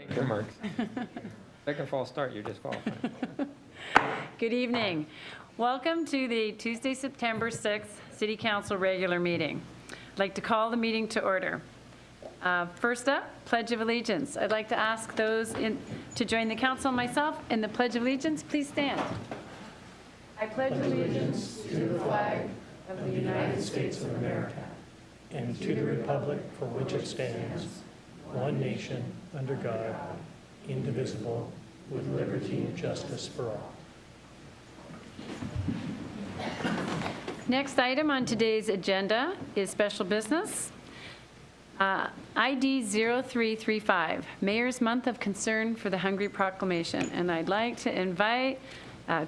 Take your marks. Second false start, you're disqualified. Good evening. Welcome to the Tuesday, September 6th City Council regular meeting. I'd like to call the meeting to order. First up, Pledge of Allegiance. I'd like to ask those to join the council and myself in the Pledge of Allegiance. Please stand. I pledge allegiance to the flag of the United States of America and to the republic for which it stands, one nation, under God, indivisible, with liberty and justice for all. Next item on today's agenda is special business. ID 0335, Mayor's Month of Concern for the Hungry Proclamation. And I'd like to invite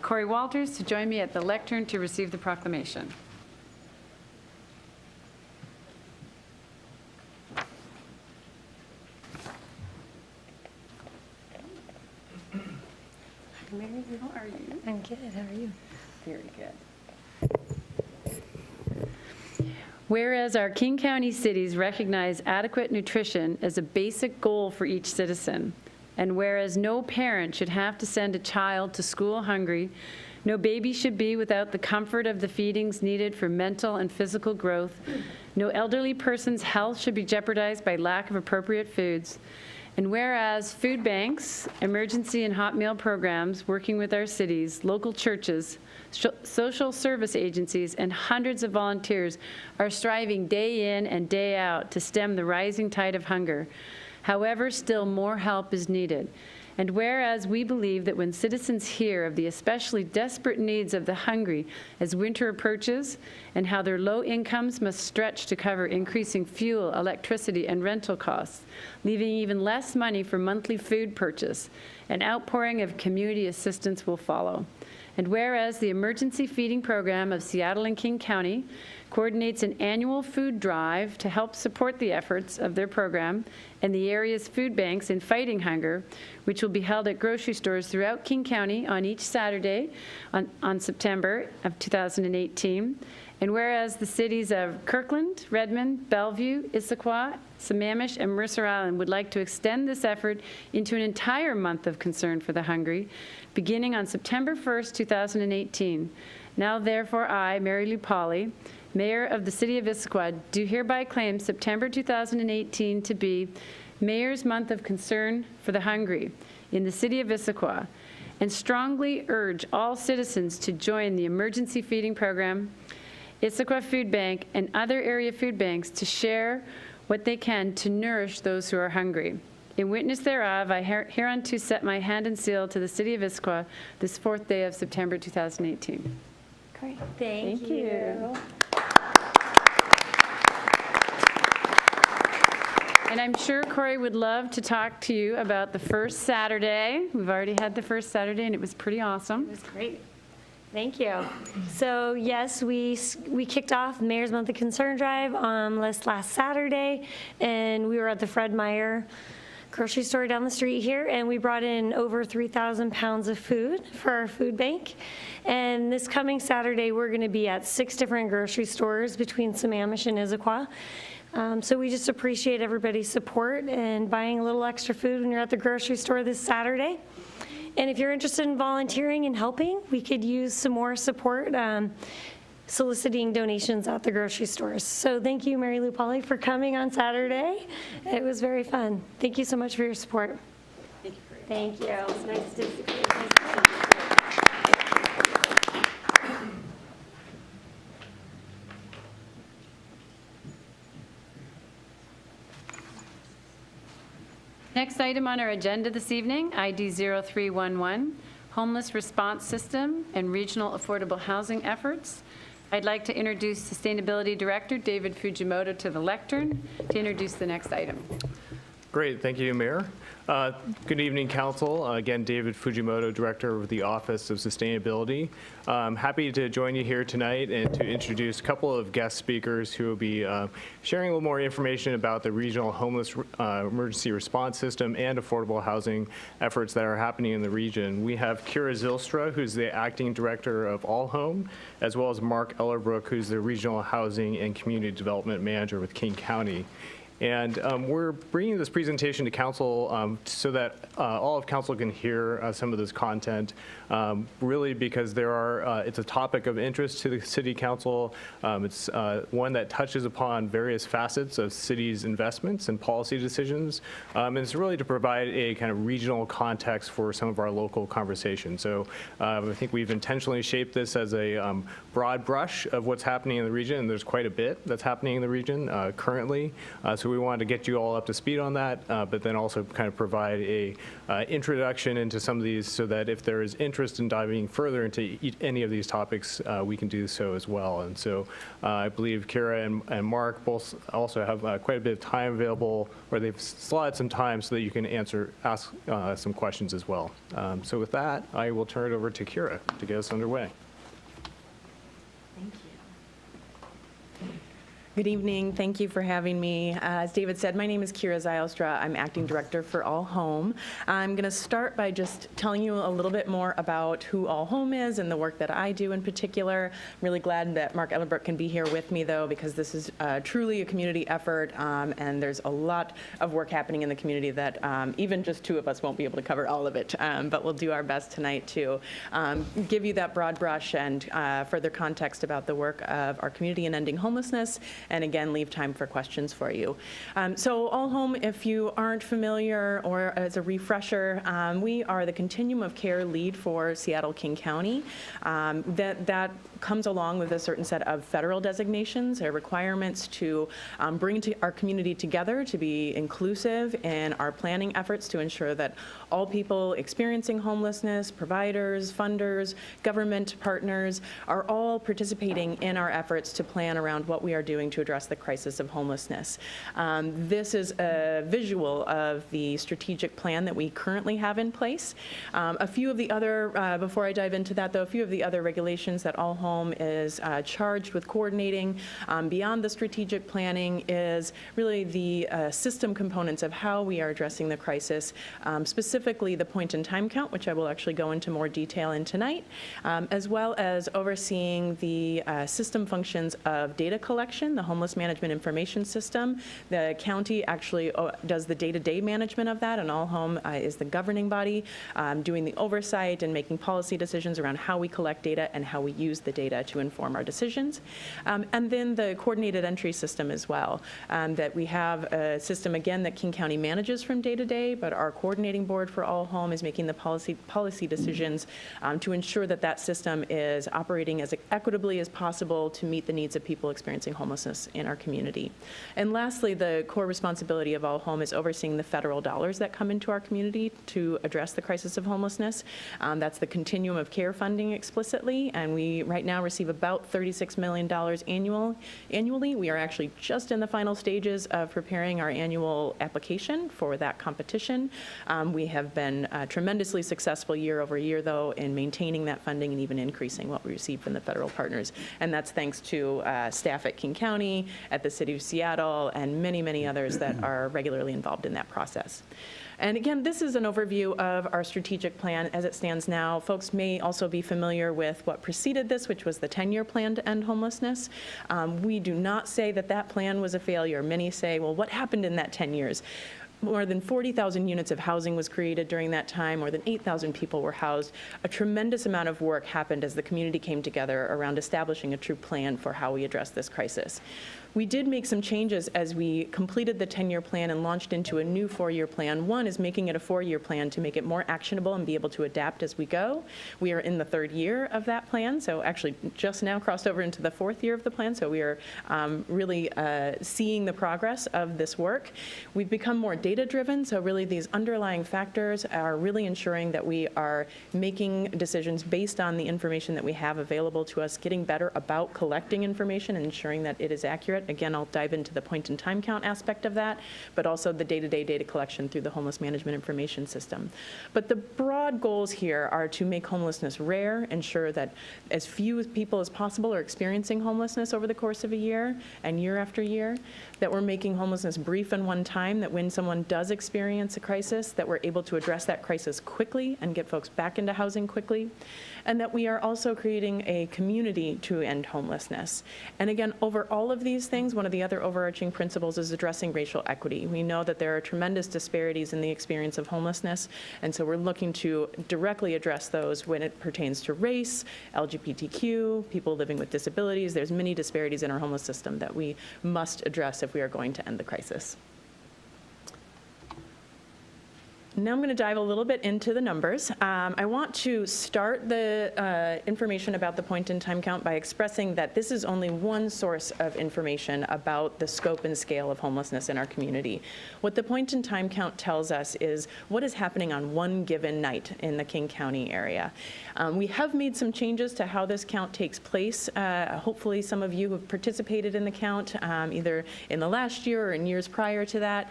Corey Walters to join me at the lectern to receive the proclamation. Mary, how are you? I'm good. How are you? Very good. Whereas our King County cities recognize adequate nutrition as a basic goal for each citizen, and whereas no parent should have to send a child to school hungry, no baby should be without the comfort of the feedings needed for mental and physical growth, no elderly person's health should be jeopardized by lack of appropriate foods, and whereas food banks, emergency and hot meal programs working with our cities, local churches, social service agencies, and hundreds of volunteers are striving day in and day out to stem the rising tide of hunger. However, still more help is needed. And whereas we believe that when citizens hear of the especially desperate needs of the hungry as winter approaches and how their low incomes must stretch to cover increasing fuel, electricity, and rental costs, leaving even less money for monthly food purchase, an outpouring of community assistance will follow. And whereas the Emergency Feeding Program of Seattle and King County coordinates an annual food drive to help support the efforts of their program and the area's food banks in fighting hunger, which will be held at grocery stores throughout King County on each Saturday on September of 2018. And whereas the cities of Kirkland, Redmond, Bellevue, Issaquah, Sammamish, and Mercer Island would like to extend this effort into an entire month of concern for the hungry, beginning on September 1st, 2018. Now, therefore, I, Mary Lou Pauley, Mayor of the City of Issaquah, do hereby claim September 2018 to be Mayor's Month of Concern for the Hungry in the City of Issaquah, and strongly urge all citizens to join the Emergency Feeding Program, Issaquah Food Bank, and other area food banks to share what they can to nourish those who are hungry. In witness thereof, I hereunto set my hand and seal to the City of Issaquah this 4th day of September 2018. Great. Thank you. And I'm sure Corey would love to talk to you about the first Saturday. We've already had the first Saturday, and it was pretty awesome. It was great. Thank you. So yes, we kicked off Mayor's Month of Concern Drive last Saturday, and we were at the Fred Meyer grocery store down the street here, and we brought in over 3,000 pounds of food for our food bank. And this coming Saturday, we're going to be at 6 different grocery stores between Sammamish and Issaquah. So we just appreciate everybody's support and buying a little extra food when you're at the grocery store this Saturday. And if you're interested in volunteering and helping, we could use some more support soliciting donations at the grocery stores. So thank you, Mary Lou Pauley, for coming on Saturday. It was very fun. Thank you so much for your support. Thank you. Thank you. It's nice to see you. Next item on our agenda this evening, ID 0311, Homeless Response System and Regional Affordable Housing Efforts. I'd like to introduce Sustainability Director David Fujimoto to the lectern to introduce the next item. Great, thank you, Mayor. Good evening, Council. Again, David Fujimoto, Director of the Office of Sustainability. I'm happy to join you here tonight and to introduce a couple of guest speakers who will be sharing a little more information about the Regional Homeless Emergency Response System and affordable housing efforts that are happening in the region. We have Kira Zylstra, who's the Acting Director of All Home, as well as Mark Ellerbrook, who's the Regional Housing and Community Development Manager with King County. And we're bringing this presentation to council so that all of council can hear some of this content, really because it's a topic of interest to the city council. It's one that touches upon various facets of city's investments and policy decisions. And it's really to provide a kind of regional context for some of our local conversations. So I think we've intentionally shaped this as a broad brush of what's happening in the region, and there's quite a bit that's happening in the region currently. So we wanted to get you all up to speed on that, but then also kind of provide a introduction into some of these so that if there is interest in diving further into any of these topics, we can do so as well. And so I believe Kira and Mark both also have quite a bit of time available, or they've slotted some time so that you can ask some questions as well. So with that, I will turn it over to Kira to get us underway. Thank you. Good evening. Thank you for having me. As David said, my name is Kira Zylstra. I'm acting director for All Home. I'm going to start by just telling you a little bit more about who All Home is and the work that I do in particular. I'm really glad that Mark Ellenbrook can be here with me, though, because this is truly a community effort, and there's a lot of work happening in the community that even just two of us won't be able to cover all of it, but we'll do our best tonight to give you that broad brush and further context about the work of our community in ending homelessness, and again, leave time for questions for you. So All Home, if you aren't familiar, or as a refresher, we are the Continuum of Care lead for Seattle-King County. That comes along with a certain set of federal designations or requirements to bring our community together, to be inclusive in our planning efforts to ensure that all people experiencing homelessness, providers, funders, government partners, are all participating in our efforts to plan around what we are doing to address the crisis of homelessness. This is a visual of the strategic plan that we currently have in place. A few of the other, before I dive into that though, a few of the other regulations that All Home is charged with coordinating beyond the strategic planning is really the system components of how we are addressing the crisis, specifically the point in time count, which I will actually go into more detail in tonight, as well as overseeing the system functions of data collection, the Homeless Management Information System. The county actually does the day-to-day management of that, and All Home is the governing body, doing the oversight and making policy decisions around how we collect data and how we use the data to inform our decisions. And then the coordinated entry system as well, that we have a system, again, that King County manages from day to day, but our coordinating board for All Home is making the policy decisions to ensure that that system is operating as equitably as possible to meet the needs of people experiencing homelessness in our community. And lastly, the core responsibility of All Home is overseeing the federal dollars that come into our community to address the crisis of homelessness. That's the Continuum of Care funding explicitly, and we right now receive about $36 million annually. We are actually just in the final stages of preparing our annual application for that competition. We have been tremendously successful year over year, though, in maintaining that funding and even increasing what we receive from the federal partners. And that's thanks to staff at King County, at the City of Seattle, and many, many others that are regularly involved in that process. And again, this is an overview of our strategic plan as it stands now. Folks may also be familiar with what preceded this, which was the 10-year plan to end homelessness. We do not say that that plan was a failure. Many say, well, what happened in that 10 years? More than 40,000 units of housing was created during that time. More than 8,000 people were housed. A tremendous amount of work happened as the community came together around establishing a true plan for how we address this crisis. We did make some changes as we completed the 10-year plan and launched into a new 4-year plan. One is making it a 4-year plan to make it more actionable and be able to adapt as we go. We are in the 3rd year of that plan, so actually just now crossed over into the 4th year of the plan, so we are really seeing the progress of this work. We've become more data-driven, so really these underlying factors are really ensuring that we are making decisions based on the information that we have available to us, getting better about collecting information and ensuring that it is accurate. Again, I'll dive into the point in time count aspect of that, but also the day-to-day data collection through the Homeless Management Information System. But the broad goals here are to make homelessness rare, ensure that as few people as possible are experiencing homelessness over the course of a year and year after year, that we're making homelessness brief and one time, that when someone does experience a crisis, that we're able to address that crisis quickly and get folks back into housing quickly, and that we are also creating a community to end homelessness. And again, over all of these things, one of the other overarching principles is addressing racial equity. We know that there are tremendous disparities in the experience of homelessness, and so we're looking to directly address those when it pertains to race, LGBTQ, people living with disabilities. There's many disparities in our homeless system that we must address if we are going to end the crisis. Now I'm going to dive a little bit into the numbers. I want to start the information about the point-in-time count by expressing that this is only one source of information about the scope and scale of homelessness in our community. What the point-in-time count tells us is what is happening on one given night in the King County area. We have made some changes to how this count takes place. Hopefully some of you have participated in the count, either in the last year or in years prior to that.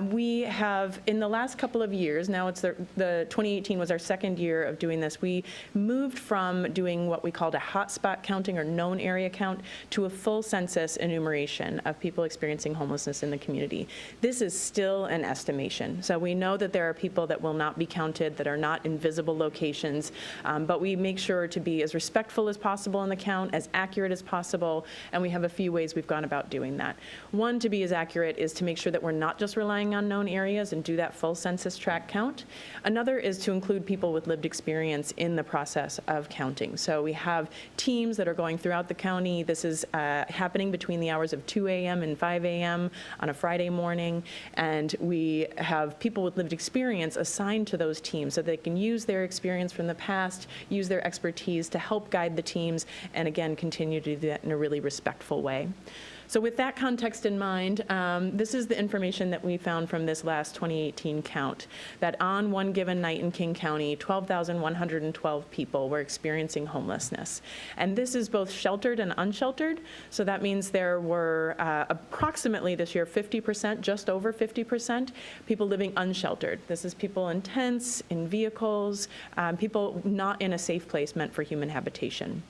We have, in the last couple of years, now it's the 2018 was our second year of doing this, we moved from doing what we called a hotspot counting or known area count to a full census enumeration of people experiencing homelessness in the community. This is still an estimation. So we know that there are people that will not be counted, that are not in visible locations, but we make sure to be as respectful as possible in the count, as accurate as possible, and we have a few ways we've gone about doing that. One, to be as accurate is to make sure that we're not just relying on known areas and do that full census tract count. Another is to include people with lived experience in the process of counting. So we have teams that are going throughout the county. This is happening between the hours of 2 a.m. and 5 a.m. on a Friday morning, and we have people with lived experience assigned to those teams so they can use their experience from the past, use their expertise to help guide the teams, and again, continue to do that in a really respectful way. So with that context in mind, this is the information that we found from this last 2018 count, that on one given night in King County, 12,112 people were experiencing homelessness. And this is both sheltered and unsheltered, so that means there were approximately this year 50%, just over 50%, people living unsheltered. This is people in tents, in vehicles, people not in a safe place meant for human habitation.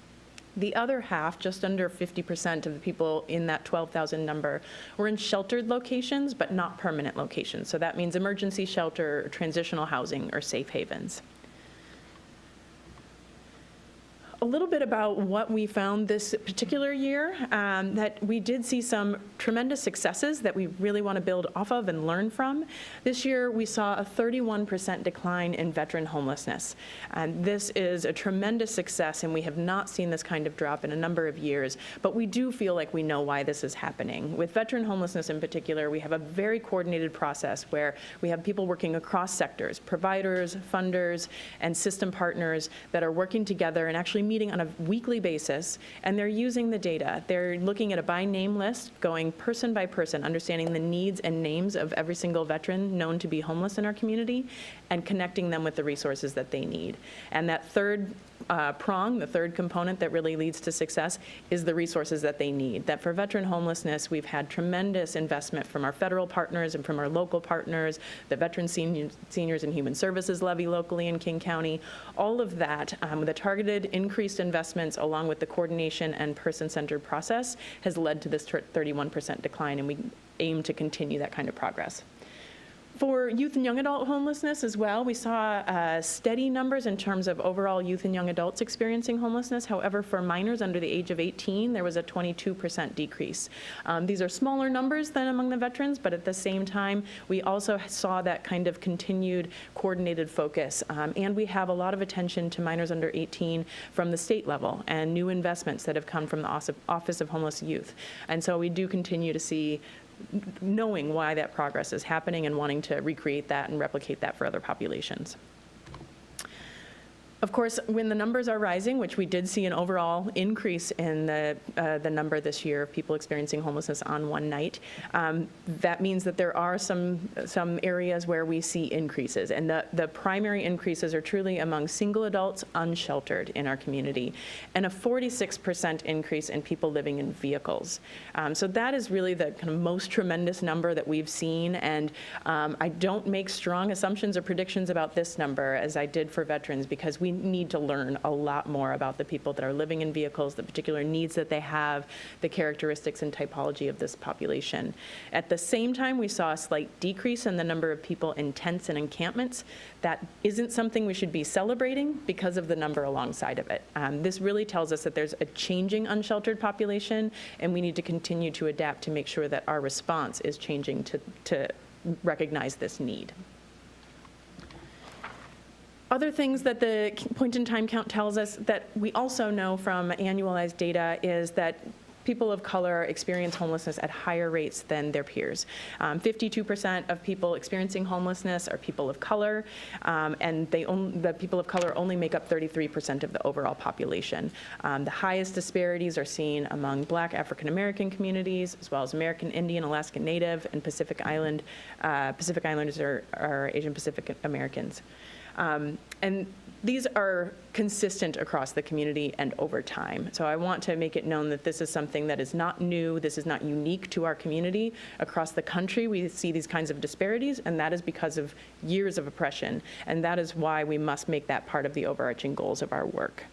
The other half, just under 50% of the people in that 12,000 number, were in sheltered locations, but not permanent locations. So that means emergency shelter, transitional housing, or safe havens. A little bit about what we found this particular year, that we did see some tremendous successes that we really want to build off of and learn from. This year, we saw a 31% decline in veteran homelessness. And this is a tremendous success, and we have not seen this kind of drop in a number of years, but we do feel like we know why this is happening. With veteran homelessness in particular, we have a very coordinated process where we have people working across sectors, providers, funders, and system partners that are working together and actually meeting on a weekly basis, and they're using the data. They're looking at a by name list, going person by person, understanding the needs and names of every single veteran known to be homeless in our community, and connecting them with the resources that they need. And that third prong, the third component that really leads to success, is the resources that they need. That for veteran homelessness, we've had tremendous investment from our federal partners and from our local partners, the Veteran Seniors and Human Services levy locally in King County. All of that, the targeted increased investments along with the coordination and person-centered process has led to this 31% decline, and we aim to continue that kind of progress. For youth and young adult homelessness as well, we saw steady numbers in terms of overall youth and young adults experiencing homelessness. However, for minors under the age of 18, there was a 22% decrease. These are smaller numbers than among the veterans, but at the same time, we also saw that kind of continued coordinated focus. And we have a lot of attention to minors under 18 from the state level and new investments that have come from the Office of Homeless Youth. And so we do continue to see knowing why that progress is happening and wanting to recreate that and replicate that for other populations. Of course, when the numbers are rising, which we did see an overall increase in the number this year of people experiencing homelessness on one night, that means that there are some areas where we see increases. And the primary increases are truly among single adults unsheltered in our community, and a 46% increase in people living in vehicles. So that is really the kind of most tremendous number that we've seen. And I don't make strong assumptions or predictions about this number as I did for veterans, because we we need to learn a lot more about the people that are living in vehicles, the particular needs that they have, the characteristics and typology of this population. At the same time, we saw a slight decrease in the number of people in tents and encampments. That isn't something we should be celebrating because of the number alongside of it. This really tells us that there's a changing unsheltered population, and we need to continue to adapt to make sure that our response is changing to recognize this need. Other things that the point-in-time count tells us that we also know from annualized data is that people of color experience homelessness at higher rates than their peers. 52% of people experiencing homelessness are people of color, and the people of color only make up 33% of the overall population. The highest disparities are seen among Black African-American communities, as well as American Indian, Alaska Native, and Pacific Islanders are Asian Pacific Americans. And these are consistent across the community and over time. So I want to make it known that this is something that is not new, this is not unique to our community. Across the country, we see these kinds of disparities, and that is because of years of oppression. And that is why we must make that part of the overarching goals of our work.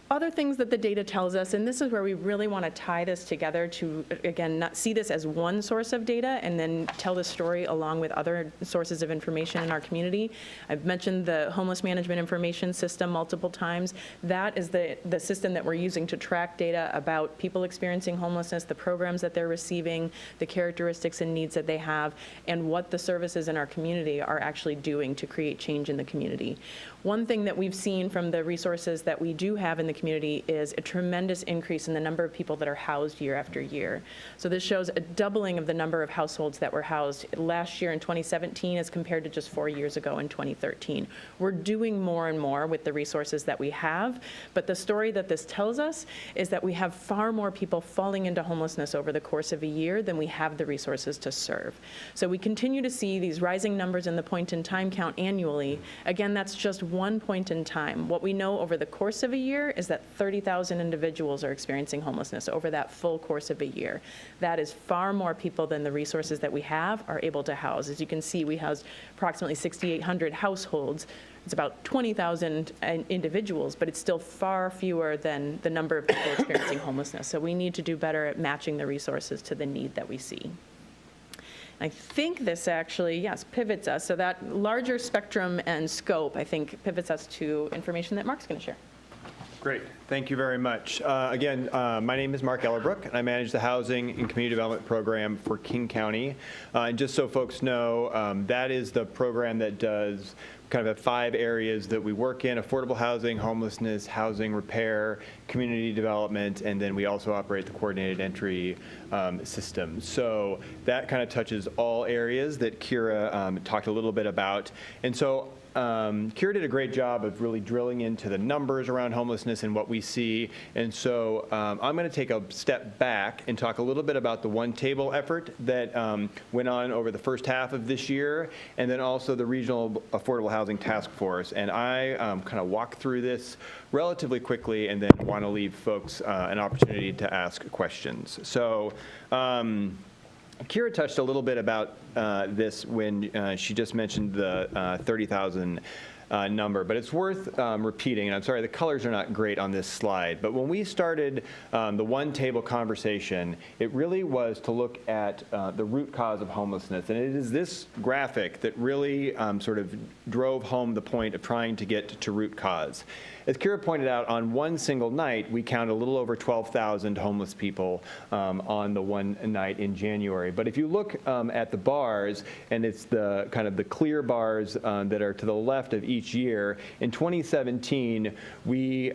Other things that the data tells us, and this is where we really want to tie this together to, again, not see this as one source of data and then tell the story along with other sources of information in our community. I've mentioned the Homeless Management Information System multiple times. That is the system that we're using to track data about people experiencing homelessness, the programs that they're receiving, the characteristics and needs that they have, and what the services in our community are actually doing to create change in the community. One thing that we've seen from the resources that we do have in the community is a tremendous increase in the number of people that are housed year after year. So this shows a doubling of the number of households that were housed last year in 2017 as compared to just 4 years ago in 2013. We're doing more and more with the resources that we have, but the story that this tells us is that we have far more people falling into homelessness over the course of a year than we have the resources to serve. So we continue to see these rising numbers in the point-in-time count annually. Again, that's just one point in time. What we know over the course of a year is that 30,000 individuals are experiencing homelessness over that full course of a year. That is far more people than the resources that we have are able to house. As you can see, we housed approximately 6,800 households. It's about 20,000 individuals, but it's still far fewer than the number of people experiencing homelessness. So we need to do better at matching the resources to the need that we see. I think this actually, yes, pivots us. So that larger spectrum and scope, I think, pivots us to information that Mark's going to share. Great. Thank you very much. Again, my name is Mark Ellerbrook, and I manage the Housing and Community Development Program for King County. And just so folks know, that is the program that does kind of have 5 areas that we work in: affordable housing, homelessness, housing repair, community development, and then we also operate the coordinated entry system. So that kind of touches all areas that Kira talked a little bit about. And so Kira did a great job of really drilling into the numbers around homelessness and what we see. And so I'm going to take a step back and talk a little bit about the One Table effort that went on over the first half of this year, and then also the Regional Affordable Housing Task Force. And I kind of walk through this relatively quickly and then want to leave folks an opportunity to ask questions. So Kira touched a little bit about this when she just mentioned the 30,000 number, but it's worth repeating, and I'm sorry, the colors are not great on this slide, but when we started the One Table conversation, it really was to look at the root cause of homelessness, and it is this graphic that really sort of drove home the point of trying to get to root cause. As Kira pointed out, on one single night, we counted a little over 12,000 homeless people on the one night in January. But if you look at the bars, and it's the kind of the clear bars that are to the left of each year, in 2017, we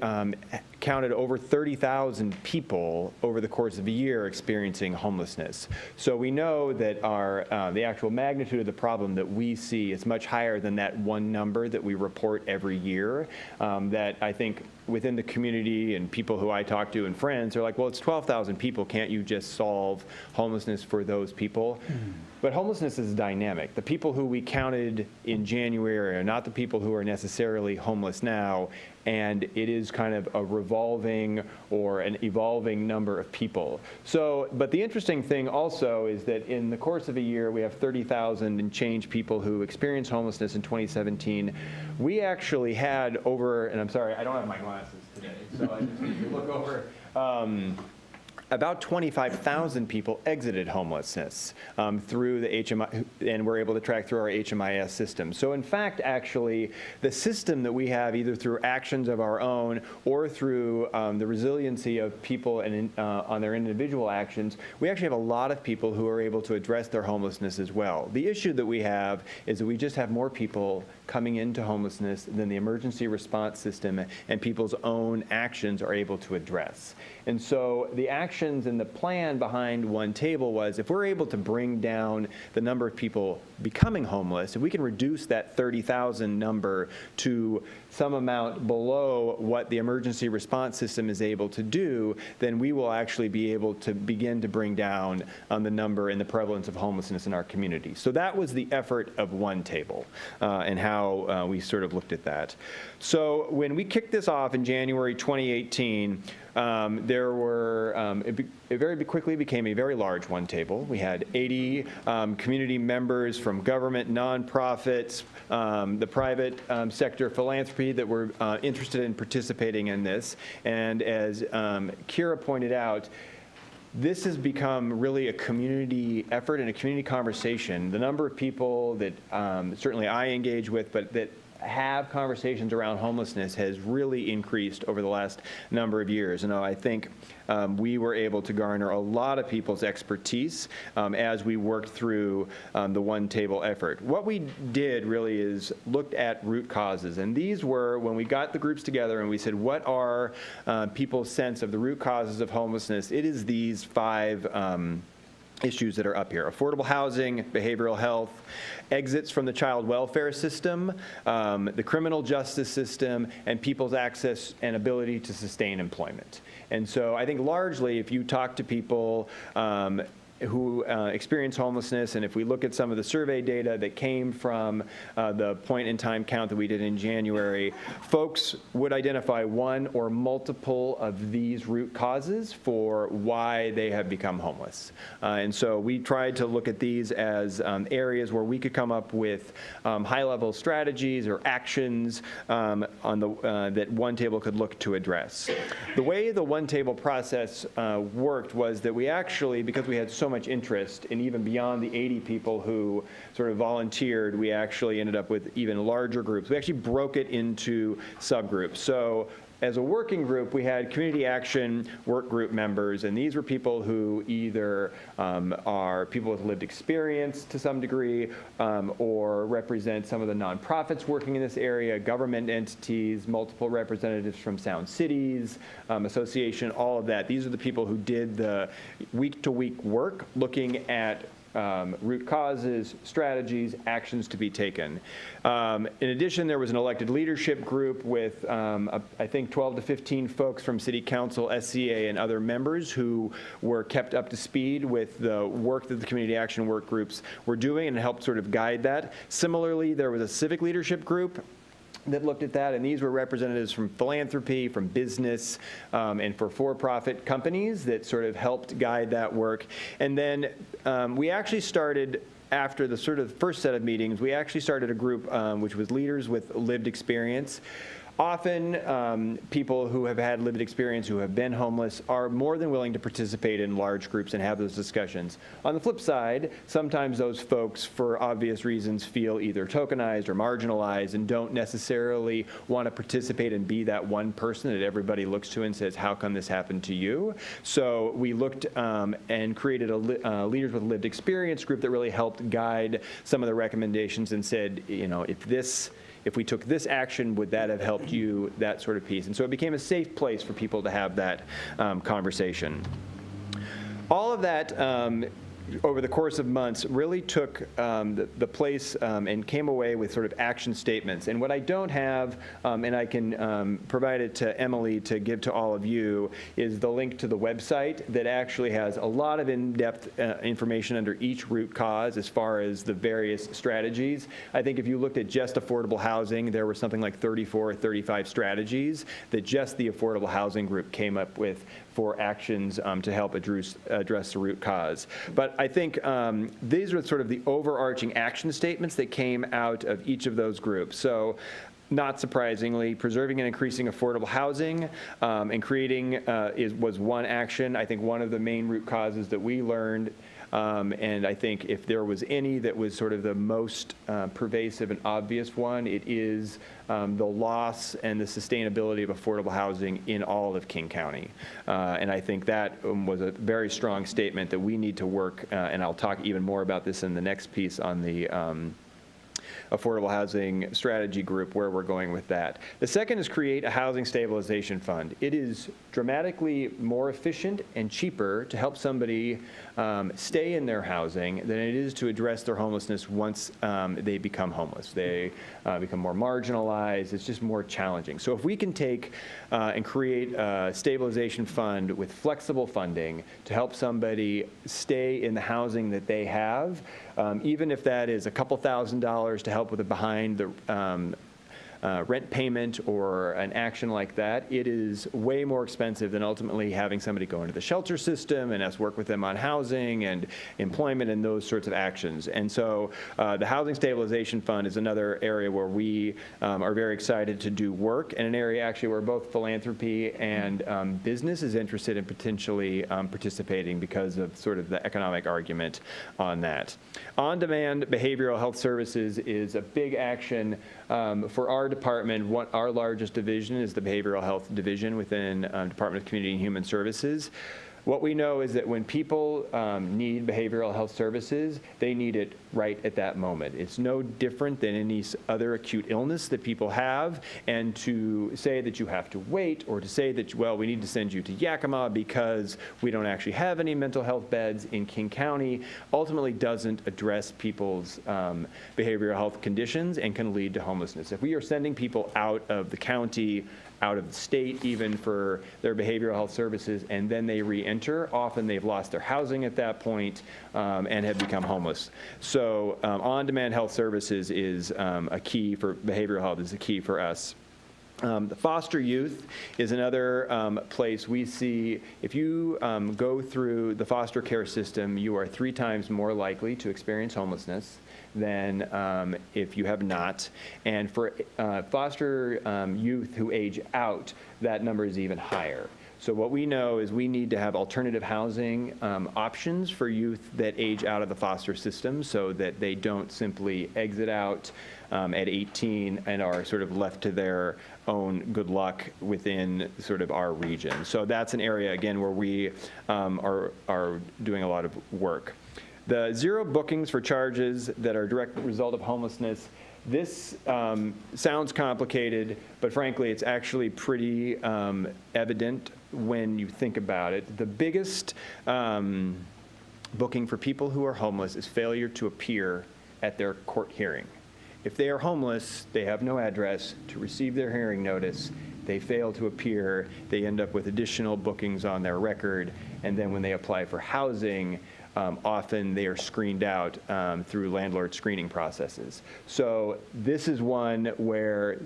counted over 30,000 people over the course of a year experiencing homelessness. So we know that our the actual magnitude of the problem that we see is much higher than that one number that we report every year. That I think within the community and people who I talk to and friends are like, well, it's 12,000 people. Can't you just solve homelessness for those people? But homelessness is dynamic. The people who we counted in January are not the people who are necessarily homeless now, and it is kind of a revolving or an evolving number of people. So, but the interesting thing also is that in the course of a year, we have 30,000 and change people who experienced homelessness in 2017. We actually had over, and I'm sorry, I don't have my glasses today, so I just need to look over. About 25,000 people exited homelessness through the HMI, and we're able to track through our HMIS system. So in fact, actually, the system that we have, either through actions of our own or through the resiliency of people and on their individual actions, we actually have a lot of people who are able to address their homelessness as well. The issue that we have is that we just have more people coming into homelessness than the emergency response system and people's own actions are able to address. And so the actions and the plan behind One Table was, if we're able to bring down the number of people becoming homeless, if we can reduce that 30,000 number to some amount below what the emergency response system is able to do, then we will actually be able to begin to bring down the number and the prevalence of homelessness in our community. So that was the effort of One Table and how we sort of looked at that. So when we kicked this off in January 2018, there were, it very quickly became a very large One Table. We had 80 community members from government, nonprofits, the private sector, philanthropy that were interested in participating in this. And as Kira pointed out, this has become really a community effort and a community conversation. The number of people that certainly I engage with, but that have conversations around homelessness has really increased over the last number of years. And I think we were able to garner a lot of people's expertise as we worked through the One Table effort. What we did really is looked at root causes. And these were, when we got the groups together and we said, what are people's sense of the root causes of homelessness? It is these 5 issues that are up here: affordable housing, behavioral health, exits from the child welfare system, the criminal justice system, and people's access and ability to sustain employment. And so I think largely, if you talk to people who experience homelessness, and if we look at some of the survey data that came from the point-in-time count that we did in January, folks would identify one or multiple of these root causes for why they have become homeless. And so we tried to look at these as areas where we could come up with high-level strategies or actions that One Table could look to address. The way the One Table process worked was that we actually, because we had so much interest, and even beyond the 80 people who sort of volunteered, we actually ended up with even larger groups. We actually broke it into subgroups. So as a working group, we had community action work group members, and these were people who either are people with lived experience to some degree, or represent some of the nonprofits working in this area, government entities, multiple representatives from Sound Cities Association, all of that. These are the people who did the week-to-week work looking at root causes, strategies, actions to be taken. In addition, there was an elected leadership group with, I think, 12 to 15 folks from City Council, SCA, and other members who were kept up to speed with the work that the community action work groups were doing and helped sort of guide that. Similarly, there was a civic leadership group that looked at that, and these were representatives from philanthropy, from business, and for-profit companies that sort of helped guide that work. And then we actually started, after the sort of first set of meetings, we actually started a group which was leaders with lived experience. Often, people who have had lived experience, who have been homeless, are more than willing to participate in large groups and have those discussions. On the flip side, sometimes those folks, for obvious reasons, feel either tokenized or marginalized and don't necessarily want to participate and be that one person that everybody looks to and says, how come this happened to you? So we looked and created a Leaders with Lived Experience group that really helped guide some of the recommendations and said, you know, if we took this action, would that have helped you, that sort of piece? And so it became a safe place for people to have that conversation. All of that over the course of months, really took the place and came away with sort of action statements. And what I don't have, and I can provide it to Emily to give to all of you, is the link to the website that actually has a lot of in-depth information under each root cause as far as the various strategies. I think if you looked at just affordable housing, there were something like 34 or 35 strategies that just the affordable housing group came up with for actions to help address the root cause. But I think these are sort of the overarching action statements that came out of each of those groups. So, not surprisingly, preserving and increasing affordable housing and creating was one action. I think one of the main root causes that we learned, and I think if there was any that was sort of the most pervasive and obvious one, it is the loss and the sustainability of affordable housing in all of King County. And I think that was a very strong statement that we need to work, and I'll talk even more about this in the next piece on the affordable housing strategy group, where we're going with that. The second is create a housing stabilization fund. It is dramatically more efficient and cheaper to help somebody stay in their housing than it is to address their homelessness once they become homeless. They become more marginalized. It's just more challenging. So if we can take and create a stabilization fund with flexible funding to help somebody stay in the housing that they have, even if that is a couple $1,000s to help with a behind the rent payment or an action like that, it is way more expensive than ultimately having somebody go into the shelter system and us work with them on housing and employment and those sorts of actions. And so the Housing Stabilization Fund is another area where we are very excited to do work, and an area actually where both philanthropy and business is interested in potentially participating because of sort of the economic argument on that. On-demand behavioral health services is a big action for our department. Our largest division is the Behavioral Health Division within Department of Community and Human Services. What we know is that when people need behavioral health services, they need it right at that moment. It's no different than any other acute illness that people have, and to say that you have to wait, or to say that, well, we need to send you to Yakima because we don't actually have any mental health beds in King County, ultimately doesn't address people's behavioral health conditions and can lead to homelessness. If we are sending people out of the county, out of the state even for their behavioral health services, and then they re-enter, often they've lost their housing at that point and have become homeless. So on-demand health services is a key for behavioral health, is a key for us. The foster youth is another place we see. If you go through the foster care system, you are 3 times more likely to experience homelessness than if you have not. And for foster youth who age out, that number is even higher. So what we know is we need to have alternative housing options for youth that age out of the foster system, so that they don't simply exit out at 18 and are sort of left to their own good luck within sort of our region. So that's an area, again, where we are doing a lot of work. The zero bookings for charges that are a direct result of homelessness, this sounds complicated, but frankly, it's actually pretty evident when you think about it. The biggest booking for people who are homeless is failure to appear at their court hearing. If they are homeless, they have no address to receive their hearing notice, they fail to appear, they end up with additional bookings on their record, and then when they apply for housing, often they are screened out through landlord screening processes. So this is one where,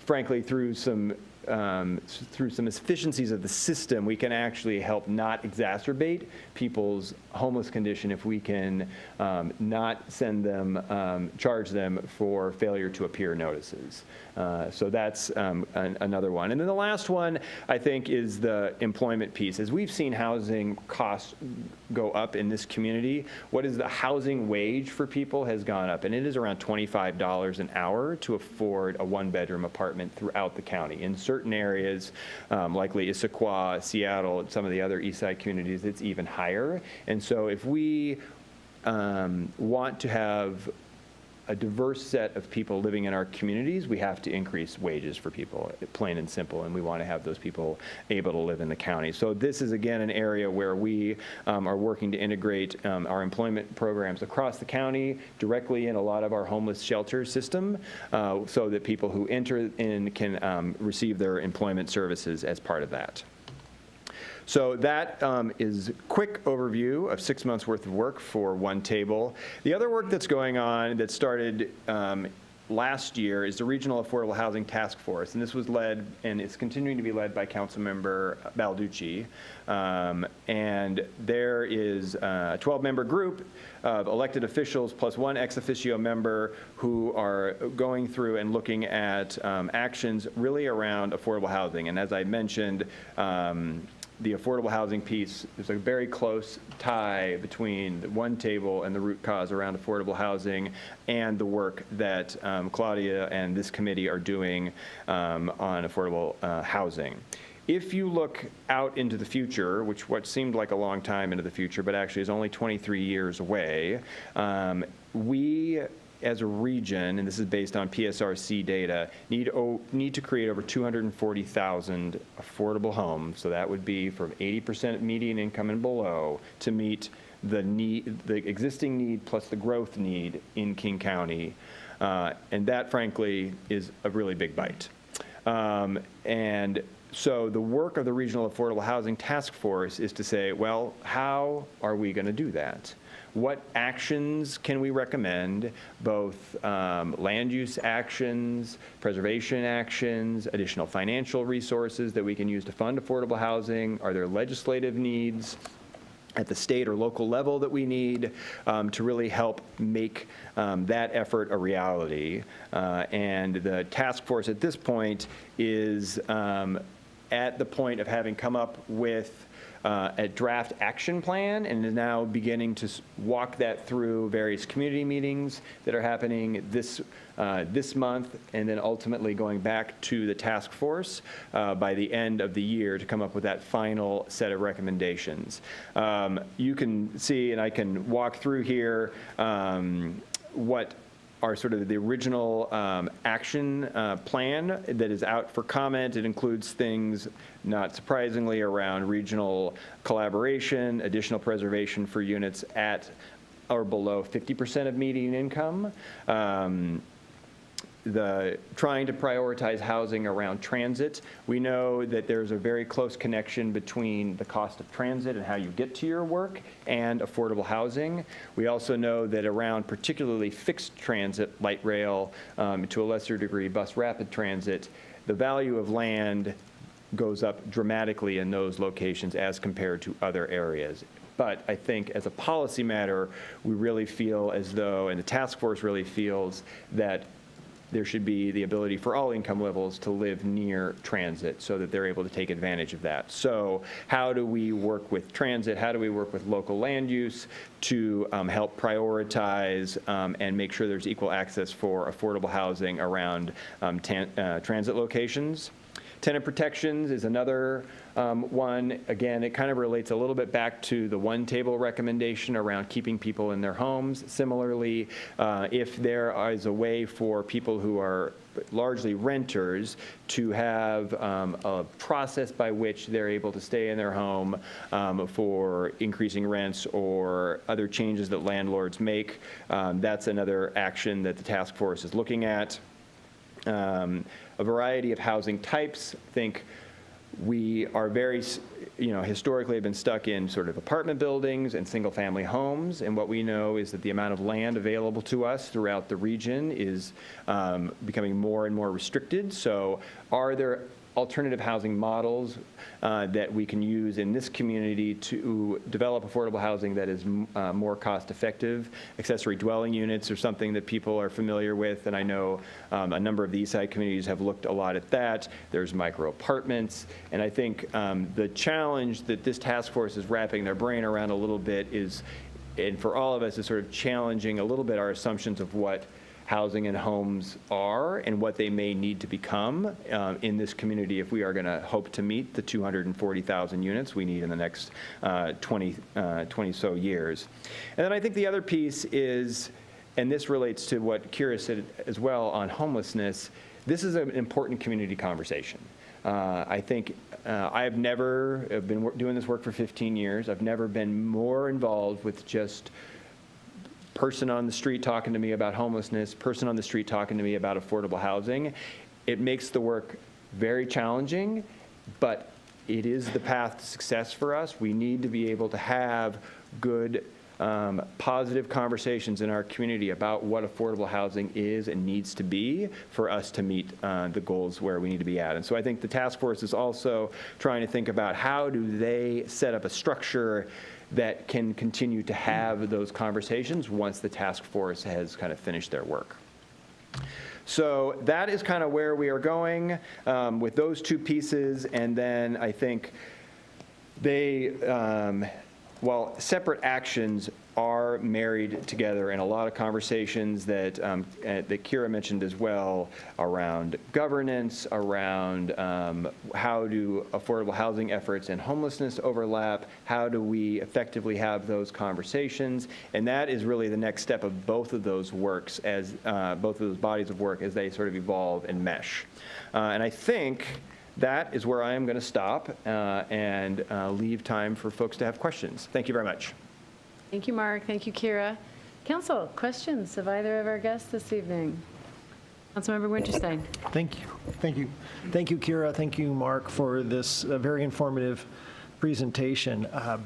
frankly, through some efficiencies of the system, we can actually help not exacerbate people's homeless condition if we can not send them, charge them for failure to appear notices. So that's another one. And then the last one, I think, is the employment piece. As we've seen housing costs go up in this community, what is the housing wage for people has gone up, and it is around $25 an hour to afford a 1-bedroom apartment throughout the county. In certain areas, likely Issaquah, Seattle, and some of the other east side communities, it's even higher. And so if we want to have a diverse set of people living in our communities, we have to increase wages for people, plain and simple, and we want to have those people able to live in the county. So this is, again, an area where we are working to integrate our employment programs across the county directly in a lot of our homeless shelter system, so that people who enter in can receive their employment services as part of that. So that is a quick overview of 6 months worth of work for one table. The other work that's going on that started last year is the Regional Affordable Housing Task Force, and this was led, and it's continuing to be led by Councilmember Balducci. And there is a 12-member group of elected officials plus one ex officio member who are going through and looking at actions really around affordable housing. And as I mentioned, the affordable housing piece, there's a very close tie between the one table and the root cause around affordable housing and the work that Claudia and this committee are doing on affordable housing. If you look out into the future, which what seemed like a long time into the future, but actually is only 23 years away, we as a region, and this is based on PSRC data, need to create over 240,000 affordable homes. So that would be from 80% median income and below to meet the need, the existing need plus the growth need in King County. And that, frankly, is a really big bite. And so the work of the Regional Affordable Housing Task Force is to say, well, how are we going to do that? What actions can we recommend, both land use actions, preservation actions, additional financial resources that we can use to fund affordable housing? Are there legislative needs at the state or local level that we need to really help make that effort a reality? And the task force at this point is at the point of having come up with a draft action plan and is now beginning to walk that through various community meetings that are happening this month, and then ultimately going back to the task force by the end of the year to come up with that final set of recommendations. You can see, and I can walk through here, what are sort of the original action plan that is out for comment. It includes things, not surprisingly, around regional collaboration, additional preservation for units at or below 50% of median income, the trying to prioritize housing around transit. We know that there's a very close connection between the cost of transit and how you get to your work and affordable housing. We also know that around particularly fixed transit, light rail, to a lesser degree bus rapid transit, the value of land goes up dramatically in those locations as compared to other areas. But I think as a policy matter, we really feel as though, and the task force really feels, that there should be the ability for all income levels to live near transit so that they're able to take advantage of that. So how do we work with transit? How do we work with local land use to help prioritize and make sure there's equal access for affordable housing around transit locations? Tenant protections is another one. Again, it kind of relates a little bit back to the one table recommendation around keeping people in their homes. Similarly, if there is a way for people who are largely renters to have a process by which they're able to stay in their home for increasing rents or other changes that landlords make, that's another action that the task force is looking at. A variety of housing types. I think we are very, historically have been stuck in sort of apartment buildings and single family homes. And what we know is that the amount of land available to us throughout the region is becoming more and more restricted. So are there alternative housing models that we can use in this community to develop affordable housing that is more cost effective? Accessory dwelling units are something that people are familiar with, and I know a number of the Eastside communities have looked a lot at that. There's micro apartments, and I think the challenge that this task force is wrapping their brain around a little bit is, and for all of us, is sort of challenging a little bit our assumptions of what housing and homes are and what they may need to become in this community if we are going to hope to meet the 240,000 units we need in the next 20 so years. And then I think the other piece is and this relates to what Kira said as well on homelessness, this is an important community conversation. I think I've never been doing this work for 15 years. I've never been more involved with just person on the street talking to me about homelessness, person on the street talking to me about affordable housing. It makes the work very challenging, but it is the path to success for us. We need to be able to have good, positive conversations in our community about what affordable housing is and needs to be for us to meet the goals where we need to be at. And so I think the task force is also trying to think about how do they set up a structure that can continue to have those conversations once the task force has kind of finished their work. So that is kind of where we are going with those two pieces. And then I think they, while separate actions are married together in a lot of conversations that Kira mentioned as well around governance, around how do affordable housing efforts and homelessness overlap, how do we effectively have those conversations, and that is really the next step of both of those works as both of those bodies of work as they sort of evolve and mesh. And I think that is where I am going to stop and leave time for folks to have questions. Thank you very much. Thank you, Mark. Thank you, Kira. Council, questions of either of our guests this evening? Councilmember Winterstein. Thank you. Thank you. Thank you, Kira. Thank you, Mark, for this very informative presentation. A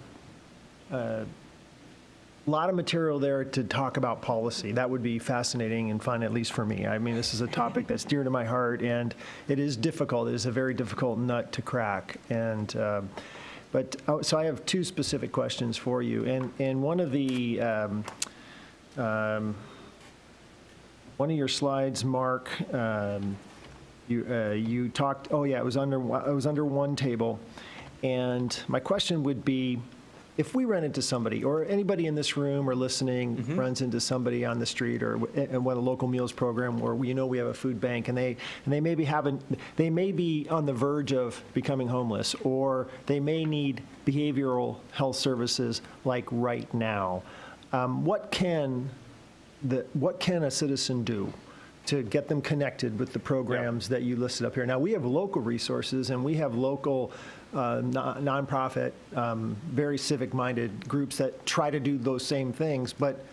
lot of material there to talk about policy. That would be fascinating and fun, at least for me. I mean, this is a topic that's dear to my heart, and it is difficult. It is a very difficult nut to crack. And so I have two specific questions for you. And one of the one of your slides, Mark, you talked. Oh yeah, it was under one table. And my question would be, if we run into somebody, or anybody in this room or listening runs into somebody on the street or in one of the local meals program where we have a food bank, and they may be on the verge of becoming homeless, or they may need behavioral health services like right now, what can a citizen do to get them connected with the programs that you listed up here? Now, we have local resources, and we have local nonprofit, very civic-minded groups that try to do those same things, but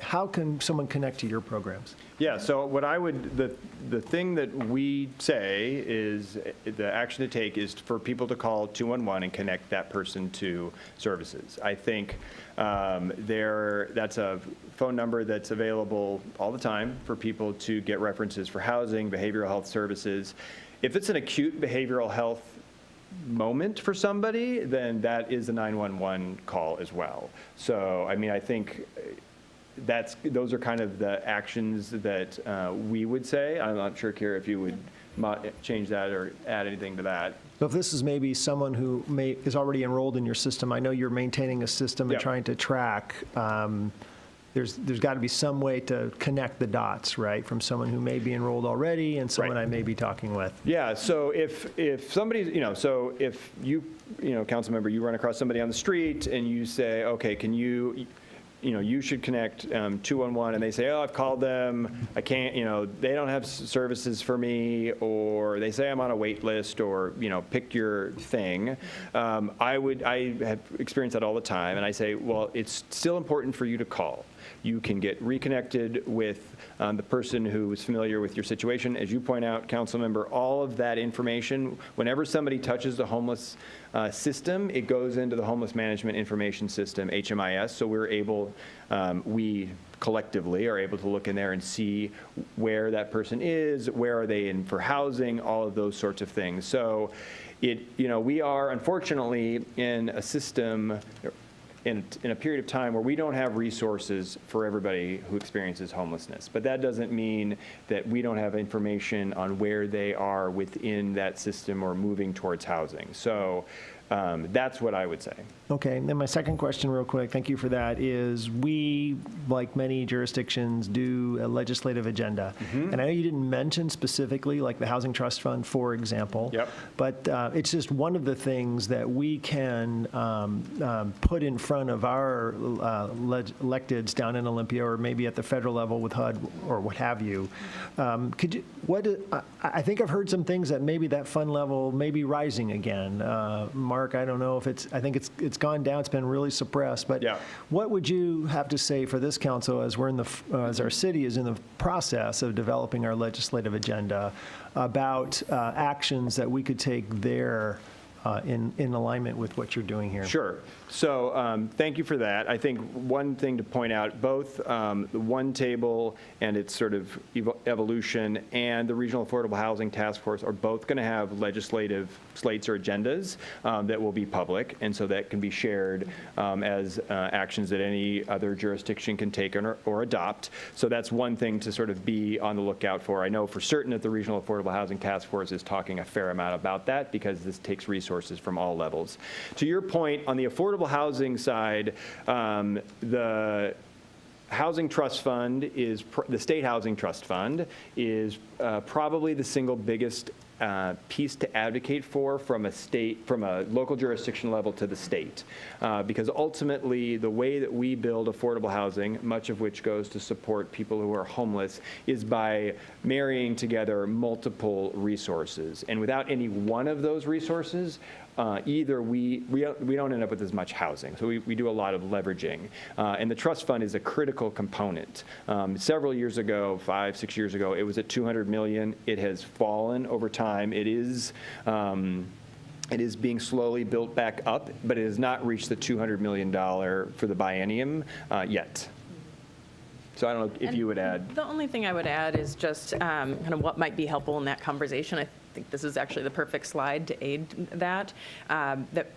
how can someone connect to your programs? Yeah, so what the thing that we say is the action to take is for people to call 211 and connect that person to services. I think that's a phone number that's available all the time for people to get references for housing, behavioral health services. If it's an acute behavioral health moment for somebody, then that is a 911 call as well. So, I mean, I think those are kind of the actions that we would say. I'm not sure, Kira, if you would change that or add anything to that. So if this is maybe someone who is already enrolled in your system, I know you're maintaining a system and trying to track. There's got to be some way to connect the dots, right, from someone who may be enrolled already and someone I may be talking with. Yeah, so if somebody's, so if you, council member, you run across somebody on the street and you say, okay, can you should connect 211, and they say, oh, I've called them, I can't, they don't have services for me, or they say I'm on a wait list, or, pick your thing. I have experienced that all the time, and I say, well, it's still important for you to call. You can get reconnected with the person who is familiar with your situation. As you point out, council member, all of that information, whenever somebody touches the homeless system, it goes into the Homeless Management Information System, HMIS, so we collectively are able to look in there and see where that person is, where are they in for housing, all of those sorts of things. So we are unfortunately in a system, in a period of time where we don't have resources for everybody who experiences homelessness. But that doesn't mean that we don't have information on where they are within that system or moving towards housing. So That's what I would say. Okay, and then my second question real quick, thank you for that, is we, like many jurisdictions, do a legislative agenda. And I know you didn't mention specifically, like the Housing Trust Fund, for example. Yep. But it's just one of the things that we can put in front of our electeds down in Olympia, or maybe at the federal level with HUD or what have you. I think I've heard some things that maybe that fund level may be rising again. Mark, I don't know if I think it's gone down, it's been really suppressed, but Yeah. what would you have to say for this council as as our city is in the process of developing our legislative agenda about actions that we could take there in alignment with what you're doing here? Sure. So thank you for that. I think one thing to point out, both the One Table and its sort of evolution and the Regional Affordable Housing Task Force are both going to have legislative slates or agendas that will be public, and so that can be shared as actions that any other jurisdiction can take or adopt. So that's one thing to sort of be on the lookout for. I know for certain that the Regional Affordable Housing Task Force is talking a fair amount about that because this takes resources from all levels. To your point, on the affordable housing side, the Housing Trust Fund the State Housing Trust Fund is probably the single biggest piece to advocate for from a local jurisdiction level to the state. Because ultimately, the way that we build affordable housing, much of which goes to support people who are homeless, is by marrying together multiple resources. And without any one of those resources, either we don't end up with as much housing. So we do a lot of leveraging. And the trust fund is a critical component. Several years ago, 5-6 years ago, it was at $200 million. It has fallen over time. It is being slowly built back up, but it has not reached the $200 million for the biennium yet. So I don't know if you would add. The only thing I would add is just kind of what might be helpful in that conversation. I think this is actually the perfect slide to aid that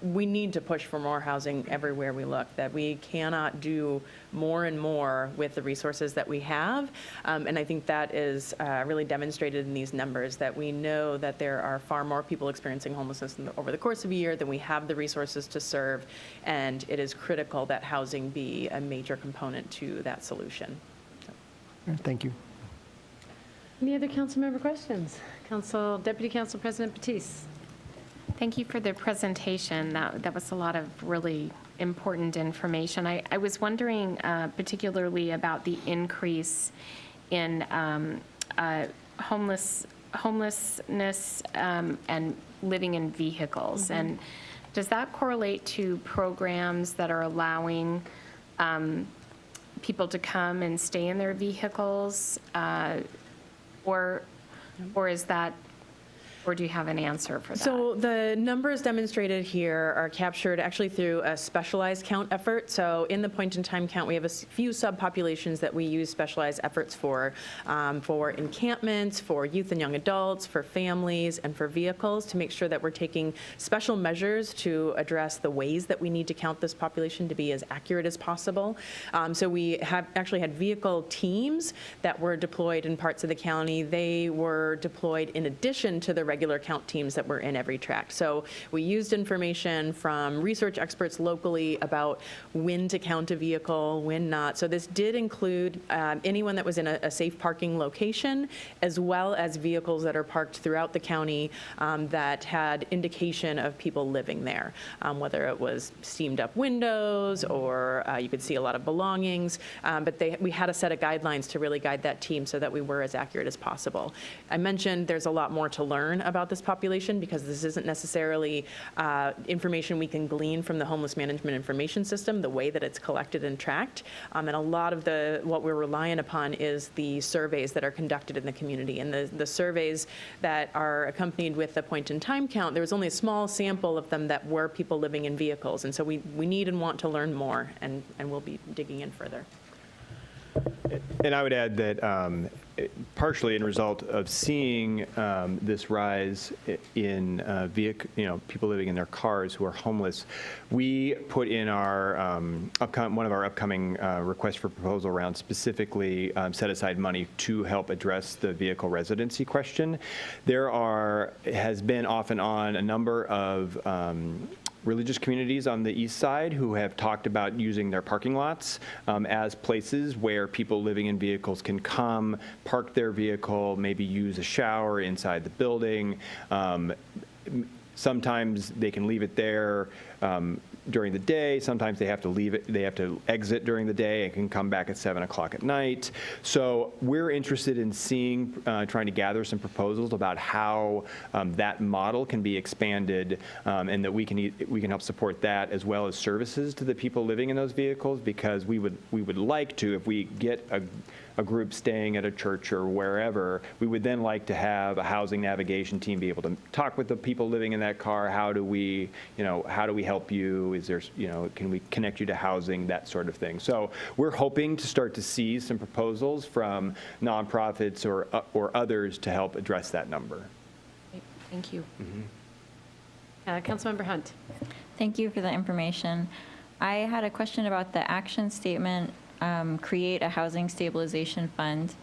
we need to push for more housing everywhere we look, that we cannot do more and more with the resources that we have. And I think that is really demonstrated in these numbers, that we know that there are far more people experiencing homelessness over the course of a year than we have the resources to serve. And it is critical that housing be a major component to that solution. Thank you. Any other council member questions? Deputy Council President Batiste. Thank you for the presentation. That was a lot of really important information. I was wondering particularly about the increase in homelessness and living in vehicles. And does that correlate to programs that are allowing people to come and stay in their vehicles, or is that, or do you have an answer for that? So the numbers demonstrated here are captured actually through a specialized count effort. So in the point-in-time count, we have a few subpopulations that we use specialized efforts for encampments, for youth and young adults, for families, and for vehicles, to make sure that we're taking special measures to address the ways that we need to count this population to be as accurate as possible. So we have actually had vehicle teams that were deployed in parts of the county. They were deployed in addition to the regular count teams that were in every tract. So we used information from research experts locally about when to count a vehicle, when not. So this did include anyone that was in a safe parking location, as well as vehicles that are parked throughout the county that had indication of people living there, whether it was steamed up windows or you could see a lot of belongings. But we had a set of guidelines to really guide that team so that we were as accurate as possible. I mentioned there's a lot more to learn about this population, because this isn't necessarily information we can glean from the homeless management information system, the way that it's collected and tracked. And a lot of what we're relying upon is the surveys that are conducted in the community. And the surveys that are accompanied with the point-in-time count, there was only a small sample of them that were people living in vehicles. And so we need and want to learn more, and we'll be digging in further. And I would add that partially in result of seeing this rise in people living in their cars who are homeless, we put in our one of our upcoming requests for proposal rounds specifically set aside money to help address the vehicle residency question. There has been off and on a number of religious communities on the east side who have talked about using their parking lots as places where people living in vehicles can come, park their vehicle, maybe use a shower inside the building. Sometimes they can leave it there during the day. Sometimes they have to leave it, they have to exit during the day and can come back at 7 o'clock at night. So we're interested in seeing, trying to gather some proposals about how that model can be expanded and that we can help support that as well as services to the people living in those vehicles, because we would like to, if we get a group staying at a church or wherever, we would then like to have a housing navigation team be able to talk with the people living in that car. How do we help you? Is there, can we connect you to housing, that sort of thing. So we're hoping to start to see some proposals from nonprofits or others to help address that number. Thank you. Councilmember Hunt. Thank you for the information. I had a question about the action statement, create a housing stabilization fund.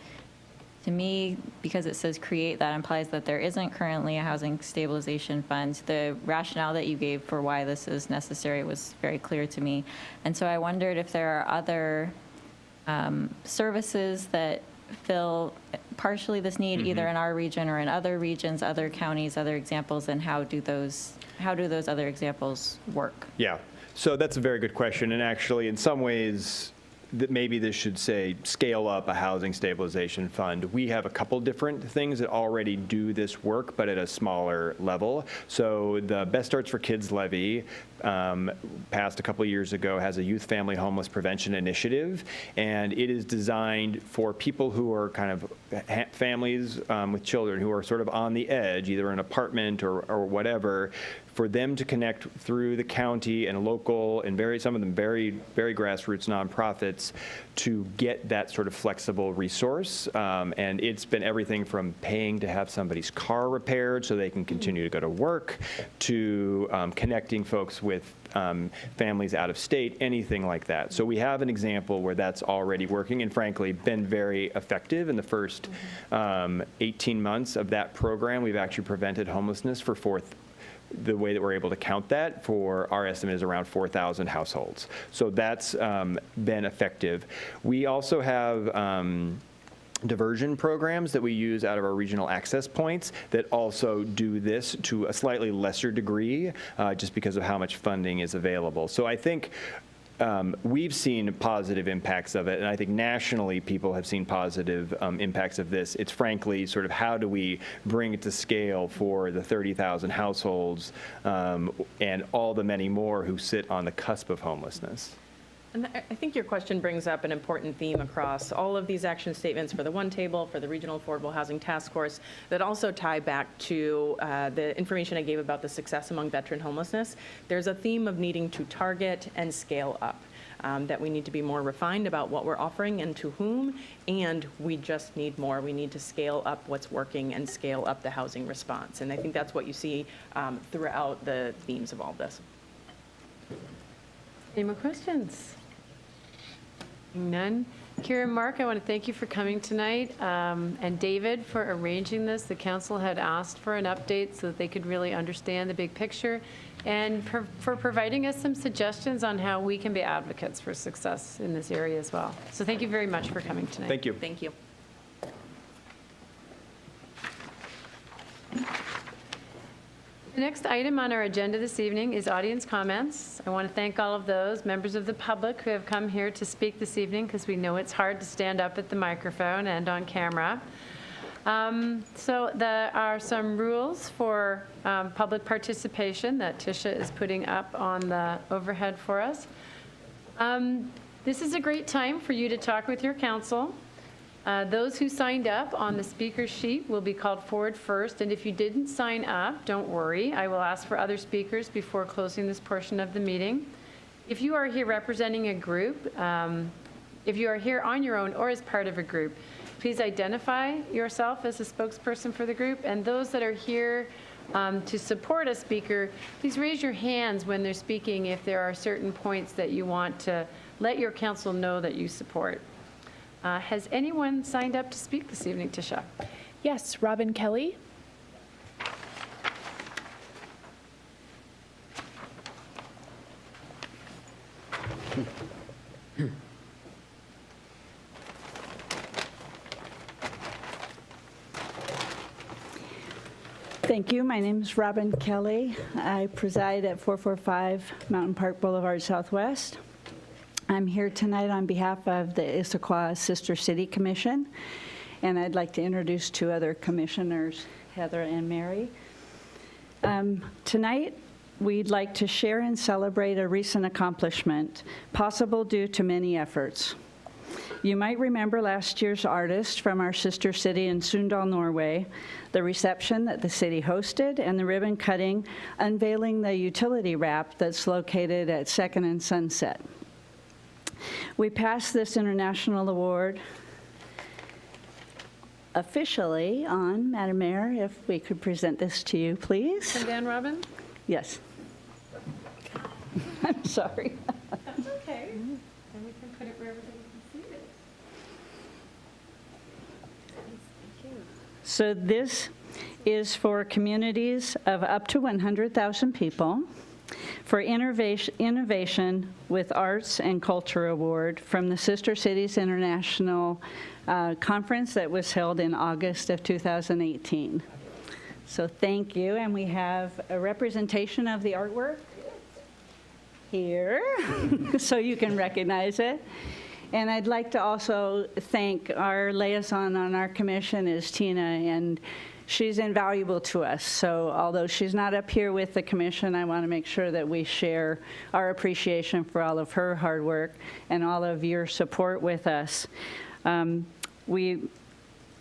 To me, because it says create, that implies that there isn't currently a housing stabilization fund. The rationale that you gave for why this is necessary was very clear to me. And so I wondered if there are other services that fill partially this need, either in our region or in other regions, other counties, other examples, and how do those other examples work? Yeah, so that's a very good question. And actually, in some ways, that maybe this should say scale up a housing stabilization fund. We have a couple different things that already do this work, but at a smaller level. So the Best Starts for Kids levy, passed a couple of years ago, has a youth family homeless prevention initiative, and it is designed for people who are kind of families with children who are sort of on the edge, either an apartment or whatever, for them to connect through the county and local and some of them very, very grassroots nonprofits to get that sort of flexible resource. And it's been everything from paying to have somebody's car repaired so they can continue to go to work, to connecting folks with families out of state, anything like that. So we have an example where that's already working and frankly been very effective. In the first 18 months of that program, we've actually prevented homelessness for the way that we're able to count that, for our estimate, is around 4,000 households. So that's been effective. We also have diversion programs that we use out of our regional access points that also do this to a slightly lesser degree, just because of how much funding is available. So I think we've seen positive impacts of it, and I think nationally people have seen positive impacts of this. It's frankly sort of how do we bring it to scale for the 30,000 households and all the many more who sit on the cusp of homelessness. And I think your question brings up an important theme across all of these action statements for the One Table, for the Regional Affordable Housing Task Force, that also tie back to the information I gave about the success among veteran homelessness. There's a theme of needing to target and scale up, that we need to be more refined about what we're offering and to whom, and we just need more. We need to scale up what's working and scale up the housing response. And I think that's what you see throughout the themes of all this. Any more questions? None. Kira and Mark, I want to thank you for coming tonight, and David for arranging this. The council had asked for an update so that they could really understand the big picture, and for providing us some suggestions on how we can be advocates for success in this area as well. So thank you very much for coming tonight. Thank you. Thank you. The next item on our agenda this evening is audience comments. I want to thank all of those members of the public who have come here to speak this evening, because we know it's hard to stand up at the microphone and on camera. So there are some rules for public participation that Tisha is putting up on the overhead for us. This is a great time for you to talk with your council. Those who signed up on the speaker sheet will be called forward first, and if you didn't sign up, don't worry. I will ask for other speakers before closing this portion of the meeting. If you are here representing a group, if you are here on your own or as part of a group, please identify yourself as a spokesperson for the group, and those that are here to support a speaker, please raise your hands when they're speaking if there are certain points that you want to let your council know that you support. Has anyone signed up to speak this evening, Tisha? Yes, Robin Kelly. Thank you. My name is Robin Kelly. I preside at 445 Mountain Park Boulevard Southwest. I'm here tonight on behalf of the Issaquah Sister City Commission, and I'd like to introduce two other commissioners, Heather and Mary. Tonight, we'd like to share and celebrate a recent accomplishment, possible due to many efforts. You might remember last year's artist from our sister city in Sunndal, Norway, the reception that the city hosted, and the ribbon cutting unveiling the utility wrap that's located at 2nd and Sunset. We passed this international award officially on, Madam Mayor, if we could present this to you, please. Come down, Robin. Yes. I'm sorry. That's okay. And we can put it where everybody can see it. So this is for communities of up to 100,000 people for innovation with Arts and Culture Award from the Sister Cities International Conference that was held in August of 2018. So thank you, and we have a representation of the artwork here, so you can recognize it. And I'd like to also thank our liaison on our commission is Tina, and she's invaluable to us. So although she's not up here with the commission, I want to make sure that we share our appreciation for all of her hard work and all of your support with us.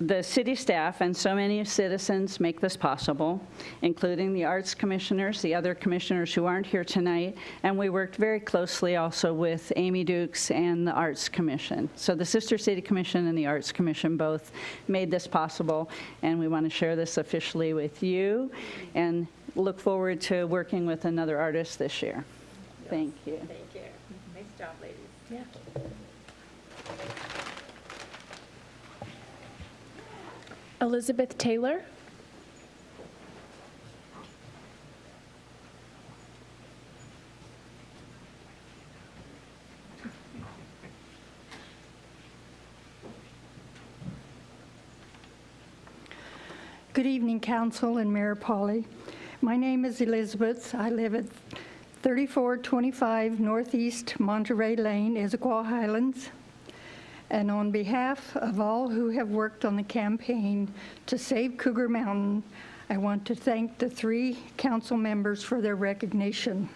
The city staff and so many citizens make this possible, including the arts commissioners, the other commissioners who aren't here tonight, and we worked very closely also with Amy Dukes and the Arts Commission. So the Sister City Commission and the Arts Commission both made this possible, and we want to share this officially with you and look forward to working with another artist this year. Thank you. Thank you. Nice job, ladies. Yeah. Elizabeth Taylor. Good evening, Council and Mayor Polly. My name is Elizabeth. I live at 3425 Northeast Monterey Lane, Issaquah Highlands. And on behalf of all who have worked on the campaign to save Cougar Mountain, I want to thank the 3 council members for their recognition.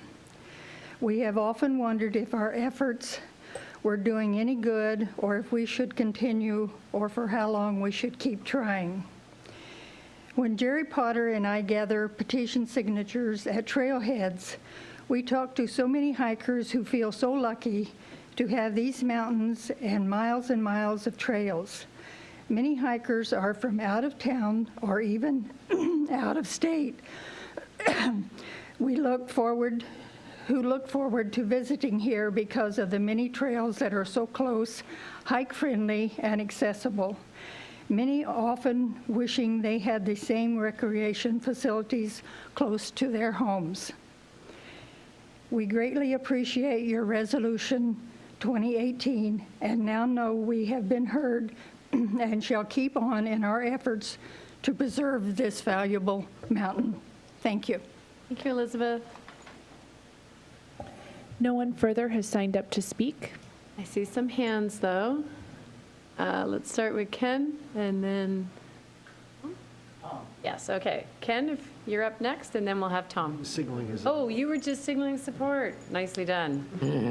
We have often wondered if our efforts were doing any good, or if we should continue, or for how long we should keep trying. When Jerry Potter and I gather petition signatures at trailheads, we talk to so many hikers who feel so lucky to have these mountains and miles of trails. Many hikers are from out of town or even out of state. Who look forward to visiting here because of the many trails that are so close, hike-friendly, and accessible. Many often wishing they had the same recreation facilities close to their homes. We greatly appreciate your resolution 2018, and now know we have been heard and shall keep on in our efforts to preserve this valuable mountain. Thank you. Thank you, Elizabeth. No one further has signed up to speak. I see some hands, though. Let's start with Ken, and then... Yes, okay. Ken, if you're up next, and then we'll have Tom. Signaling his. Oh, you were just signaling support. Nicely done.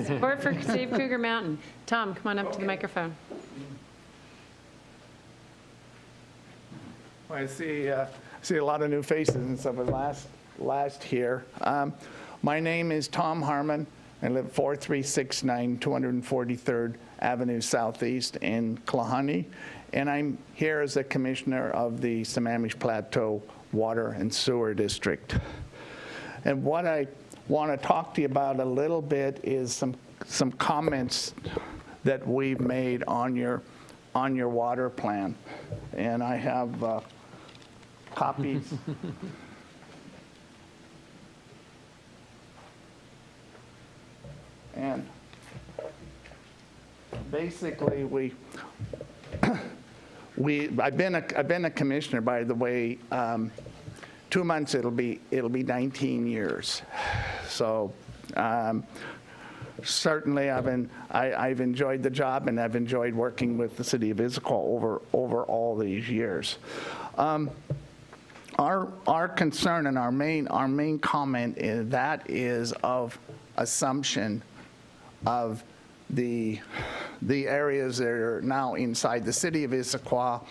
Support for Save Cougar Mountain. Tom, come on up to the microphone. Well, I see a lot of new faces and stuff last here. My name is Tom Harmon. I live 4369 243rd Avenue Southeast in Klahani, and I'm here as a commissioner of the Sammamish Plateau Water and Sewer District. And what I want to talk to you about a little bit is some comments that we've made on your water plan. And I have copies. And basically, I've been a commissioner, by the way, 2 months, it'll be 19 years. So certainly I've enjoyed the job, and I've enjoyed working with the city of Issaquah over all these years. Our concern and our main comment is of assumption of the areas that are now inside the city of Issaquah,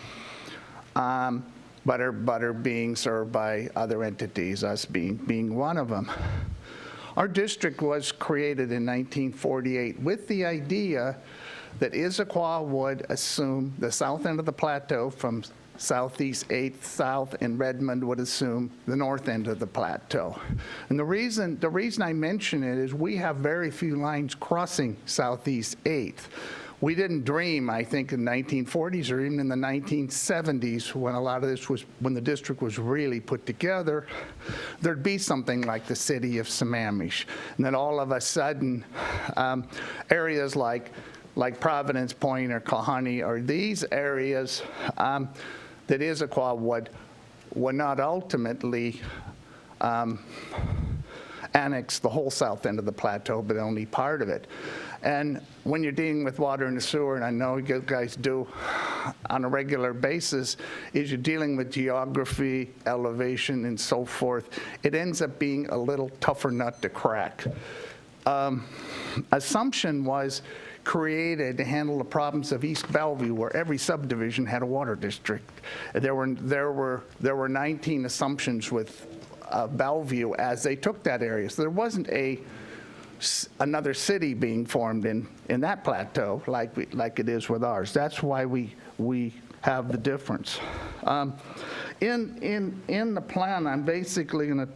but are being served by other entities, us being one of them. Our district was created in 1948 with the idea that Issaquah would assume the south end of the plateau from Southeast 8th South, and Redmond would assume the north end of the plateau. And the reason I mention it is we have very few lines crossing Southeast 8th. We didn't dream, I think, in the 1940s or even in the 1970s, when a lot of this was, when the district was really put together, there'd be something like the city of Sammamish. And then all of a sudden, areas like Providence Point or Kahani, or these areas that Issaquah would not ultimately annex the whole south end of the plateau, but only part of it. And when you're dealing with water and sewer, and I know you guys do on a regular basis, is you're dealing with geography, elevation, and so forth, it ends up being a little tougher nut to crack. Assumption was created to handle the problems of East Bellevue, where every subdivision had a water district. There were 19 assumptions with Bellevue as they took that area. So there wasn't another city being formed in that plateau like it is with ours. That's why we have the difference. In the plan, I'm basically going to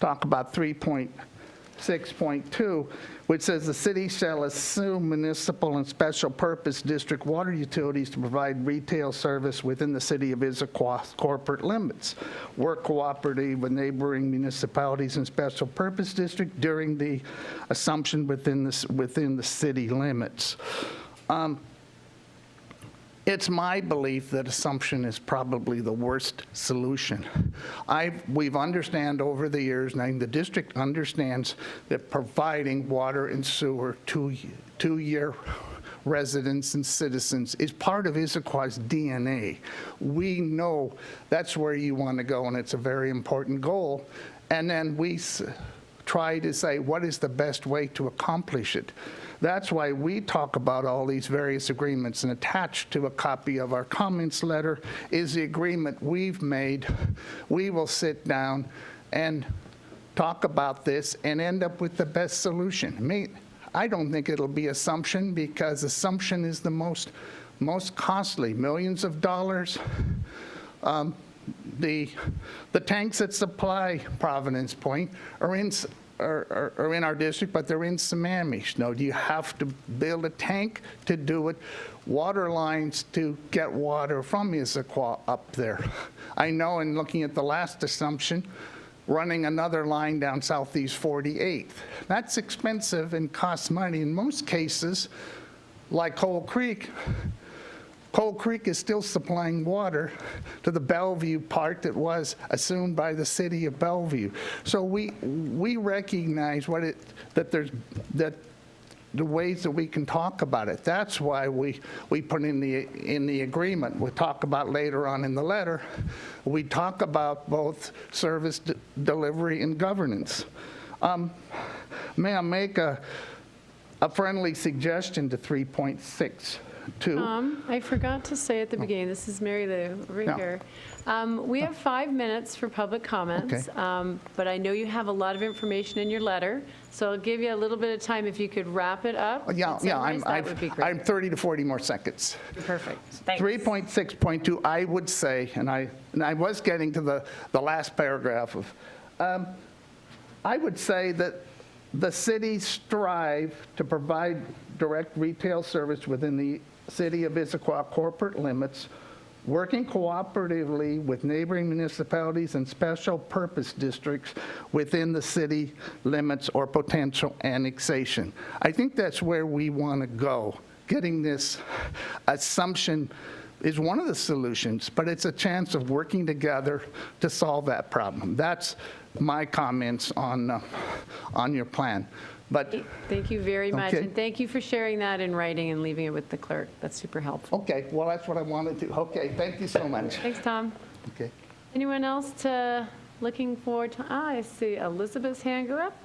talk about 3.6.2, which says the city shall assume municipal and special purpose district water utilities to provide retail service within the city of Issaquah's corporate limits. Work cooperatively with neighboring municipalities and special purpose district during the assumption within the city limits. It's my belief that assumption is probably the worst solution. We've understand over the years, and the district understands that providing water and sewer to your residents and citizens is part of Issaquah's DNA. We know that's where you want to go, and it's a very important goal. And then we try to say, what is the best way to accomplish it? That's why we talk about all these various agreements, and attached to a copy of our comments letter is the agreement we've made. We will sit down and talk about this and end up with the best solution. I don't think it'll be assumption, because assumption is the most costly, millions of dollars. The tanks that supply Providence Point are in our district, but they're in Sammamish. No, do you have to build a tank to do it? Water lines to get water from Issaquah up there. I know, in looking at the last assumption, running another line down Southeast 48th. That's expensive and costs money. In most cases, like Coal Creek is still supplying water to the Bellevue part that was assumed by the city of Bellevue. So we recognize that the ways that we can talk about it. That's why we put in the agreement. We'll talk about later on in the letter. We talk about both service delivery and governance. May I make a friendly suggestion to 3.6? I forgot to say at the beginning, this is Mary Lou, over here. We have 5 minutes for public comments, but I know you have a lot of information in your letter, so I'll give you a little bit of time if you could wrap it up. That would be great. I'm 30 to 40 more seconds. Perfect. Thanks. 3.6.2, I would say, and I was getting to the last paragraph of, I would say that the city strive to provide direct retail service within the city of Issaquah corporate limits, working cooperatively with neighboring municipalities and special purpose districts within the city limits or potential annexation. I think that's where we want to go, getting this assumption is one of the solutions, but it's a chance of working together to solve that problem. That's my comments on your plan. But Thank you very much, Okay. and thank you for sharing that in writing and leaving it with the clerk. That's super helpful. okay, well, that's what I wanted to. Okay, thank you so much. Thanks, Tom. Okay. Anyone else looking forward to, I see Elizabeth's hand go up.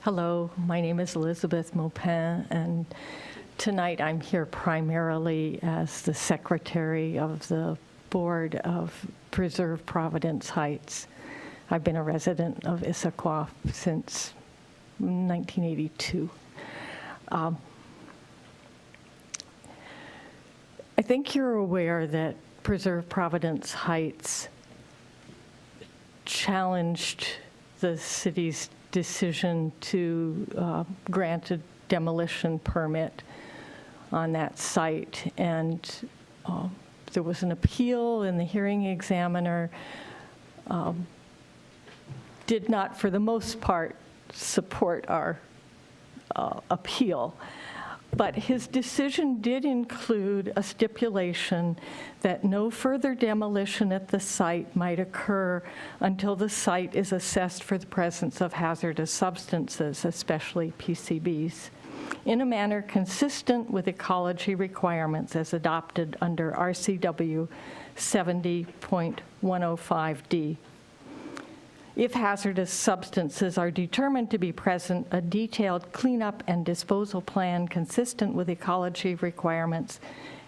Hello, my name is Elizabeth Maupin, and tonight I'm here primarily as the secretary of the Board of Preserve Providence Heights. I've been a resident of Issaquah since 1982. I think you're aware that Preserve Providence Heights challenged the city's decision to grant a demolition permit on that site. And there was an appeal, and the hearing examiner did not, for the most part, support our appeal. But his decision did include a stipulation that no further demolition at the site might occur until the site is assessed for the presence of hazardous substances, especially PCBs, in a manner consistent with ecology requirements as adopted under RCW 70.105D. If hazardous substances are determined to be present, a detailed cleanup and disposal plan consistent with ecology requirements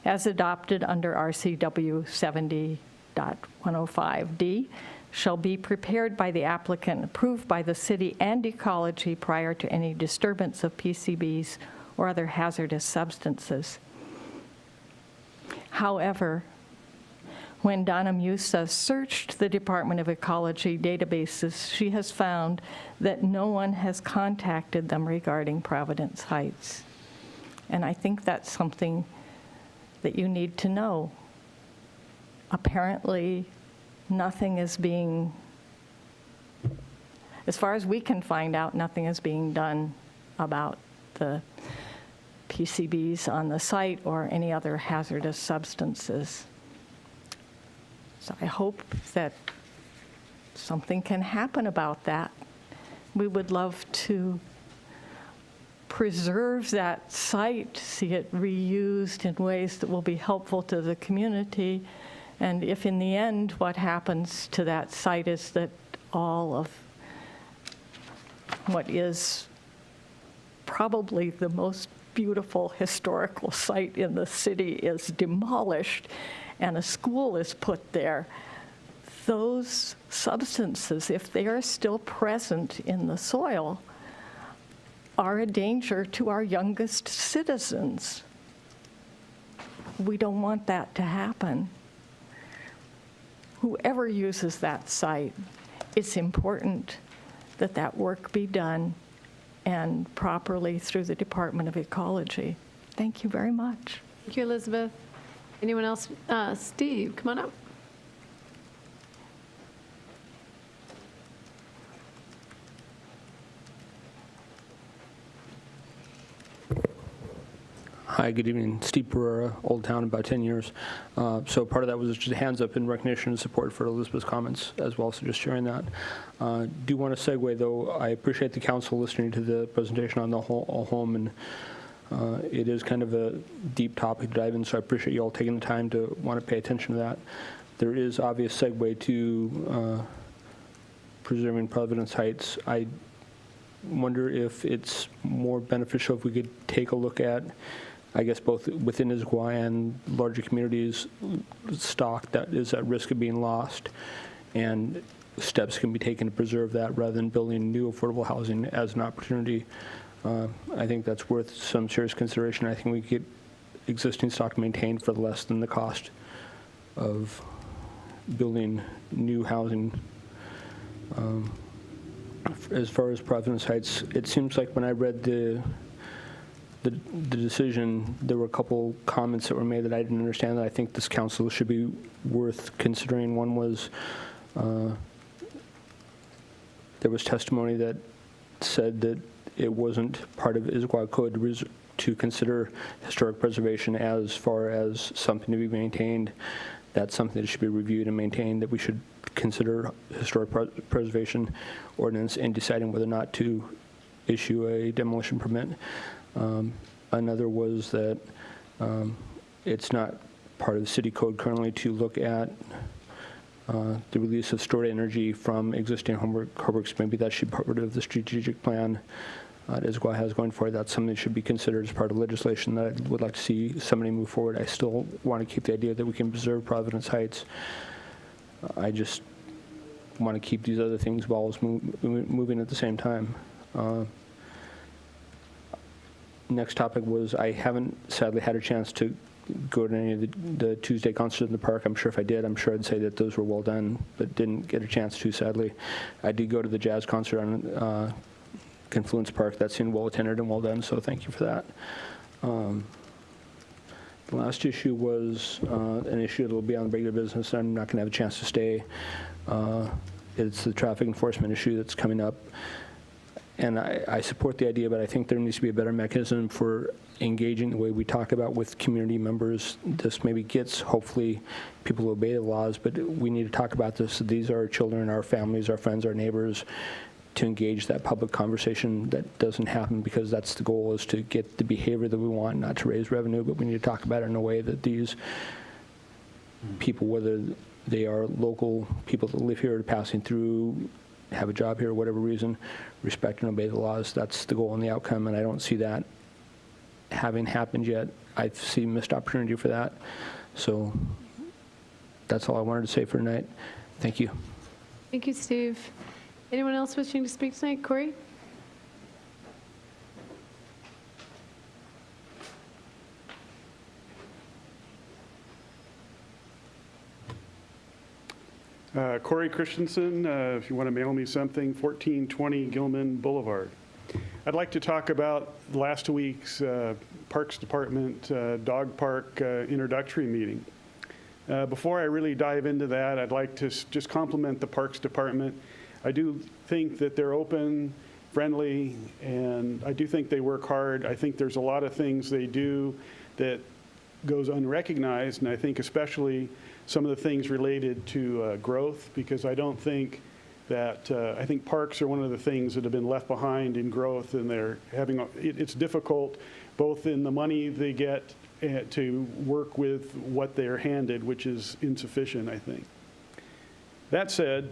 as adopted under RCW 70.105D shall be prepared by the applicant, approved by the city and ecology prior to any disturbance of PCBs or other hazardous substances. However, when Donna Musa searched the Department of Ecology databases, she has found that no one has contacted them regarding Providence Heights. And I think that's something that you need to know. Apparently, nothing is being, as far as we can find out, nothing is being done about the PCBs on the site or any other hazardous substances. So I hope that something can happen about that. We would love to preserve that site, see it reused in ways that will be helpful to the community. And if in the end what happens to that site is that all of what is probably the most beautiful historical site in the city is demolished and a school is put there, those substances, if they are still present in the soil, are a danger to our youngest citizens. We don't want that to happen. Whoever uses that site, it's important that that work be done and properly through the Department of Ecology. Thank you very much. Thank you, Elizabeth. Anyone else? Steve, come on up. Hi, good evening. Steve Pereira, Old Town, about 10 years. So part of that was just hands up in recognition and support for Elizabeth's comments as well, so just sharing that. Do want to segue, though. I appreciate the council listening to the presentation on the all home, and it is kind of a deep topic to dive in, so I appreciate you all taking the time to want to pay attention to that. There is obvious segue to preserving Providence Heights. I wonder if it's more beneficial if we could take a look at, I guess, both within Issaquah and larger communities, stock that is at risk of being lost, and steps can be taken to preserve that rather than building new affordable housing as an opportunity. I think that's worth some serious consideration. I think we could get existing stock maintained for less than the cost of building new housing. As far as Providence Heights, it seems like when I read the decision, there were a couple comments that were made that I didn't understand that I think this council should be worth considering. One was there was testimony that said that it wasn't part of Issaquah code to consider historic preservation as far as something to be maintained. That's something that should be reviewed and maintained, that we should consider historic preservation ordinance in deciding whether or not to issue a demolition permit. Another was that it's not part of the city code currently to look at the release of stored energy from existing homeworks. Maybe that should be part of the strategic plan that Issaquah has going forward. That's something that should be considered as part of legislation that I would like to see somebody move forward. I still want to keep the idea that we can preserve Providence Heights. I just want to keep these other things balls moving at the same time. Next topic was, I haven't sadly had a chance to go to any of the Tuesday concerts in the park. I'm sure if I did, I'm sure I'd say that those were well done, but didn't get a chance to, sadly. I did go to the jazz concert on Confluence Park. That seemed well attended and well done, so thank you for that. The last issue was an issue that will be on regular business. I'm not going to have a chance to stay. It's the traffic enforcement issue that's coming up. And I support the idea, but I think there needs to be a better mechanism for engaging the way we talk about with community members. This maybe gets, hopefully, people to obey the laws, but we need to talk about this. These are our children, our families, our friends, our neighbors, to engage that public conversation. That doesn't happen because that's the goal, is to get the behavior that we want, not to raise revenue, but we need to talk about it in a way that these people, whether they are local people that live here, passing through, have a job here, whatever reason, respect and obey the laws. That's the goal and the outcome, and I don't see that having happened yet. I see missed opportunity for that. So that's all I wanted to say for tonight. Thank you. Thank you, Steve. Anyone else wishing to speak tonight? Corey? Corey Christensen, if you want to mail me something, 1420 Gilman Boulevard. I'd like to talk about last week's Parks Department dog park introductory meeting. Before I really dive into that, I'd like to just compliment the Parks Department. I do think that they're open, friendly, and I do think they work hard. I think there's a lot of things they do that goes unrecognized, and I think especially some of the things related to growth, because I don't think that, I think parks are one of the things that have been left behind in growth, and they're having, it's difficult both in the money they get to work with what they're handed, which is insufficient, I think. That said,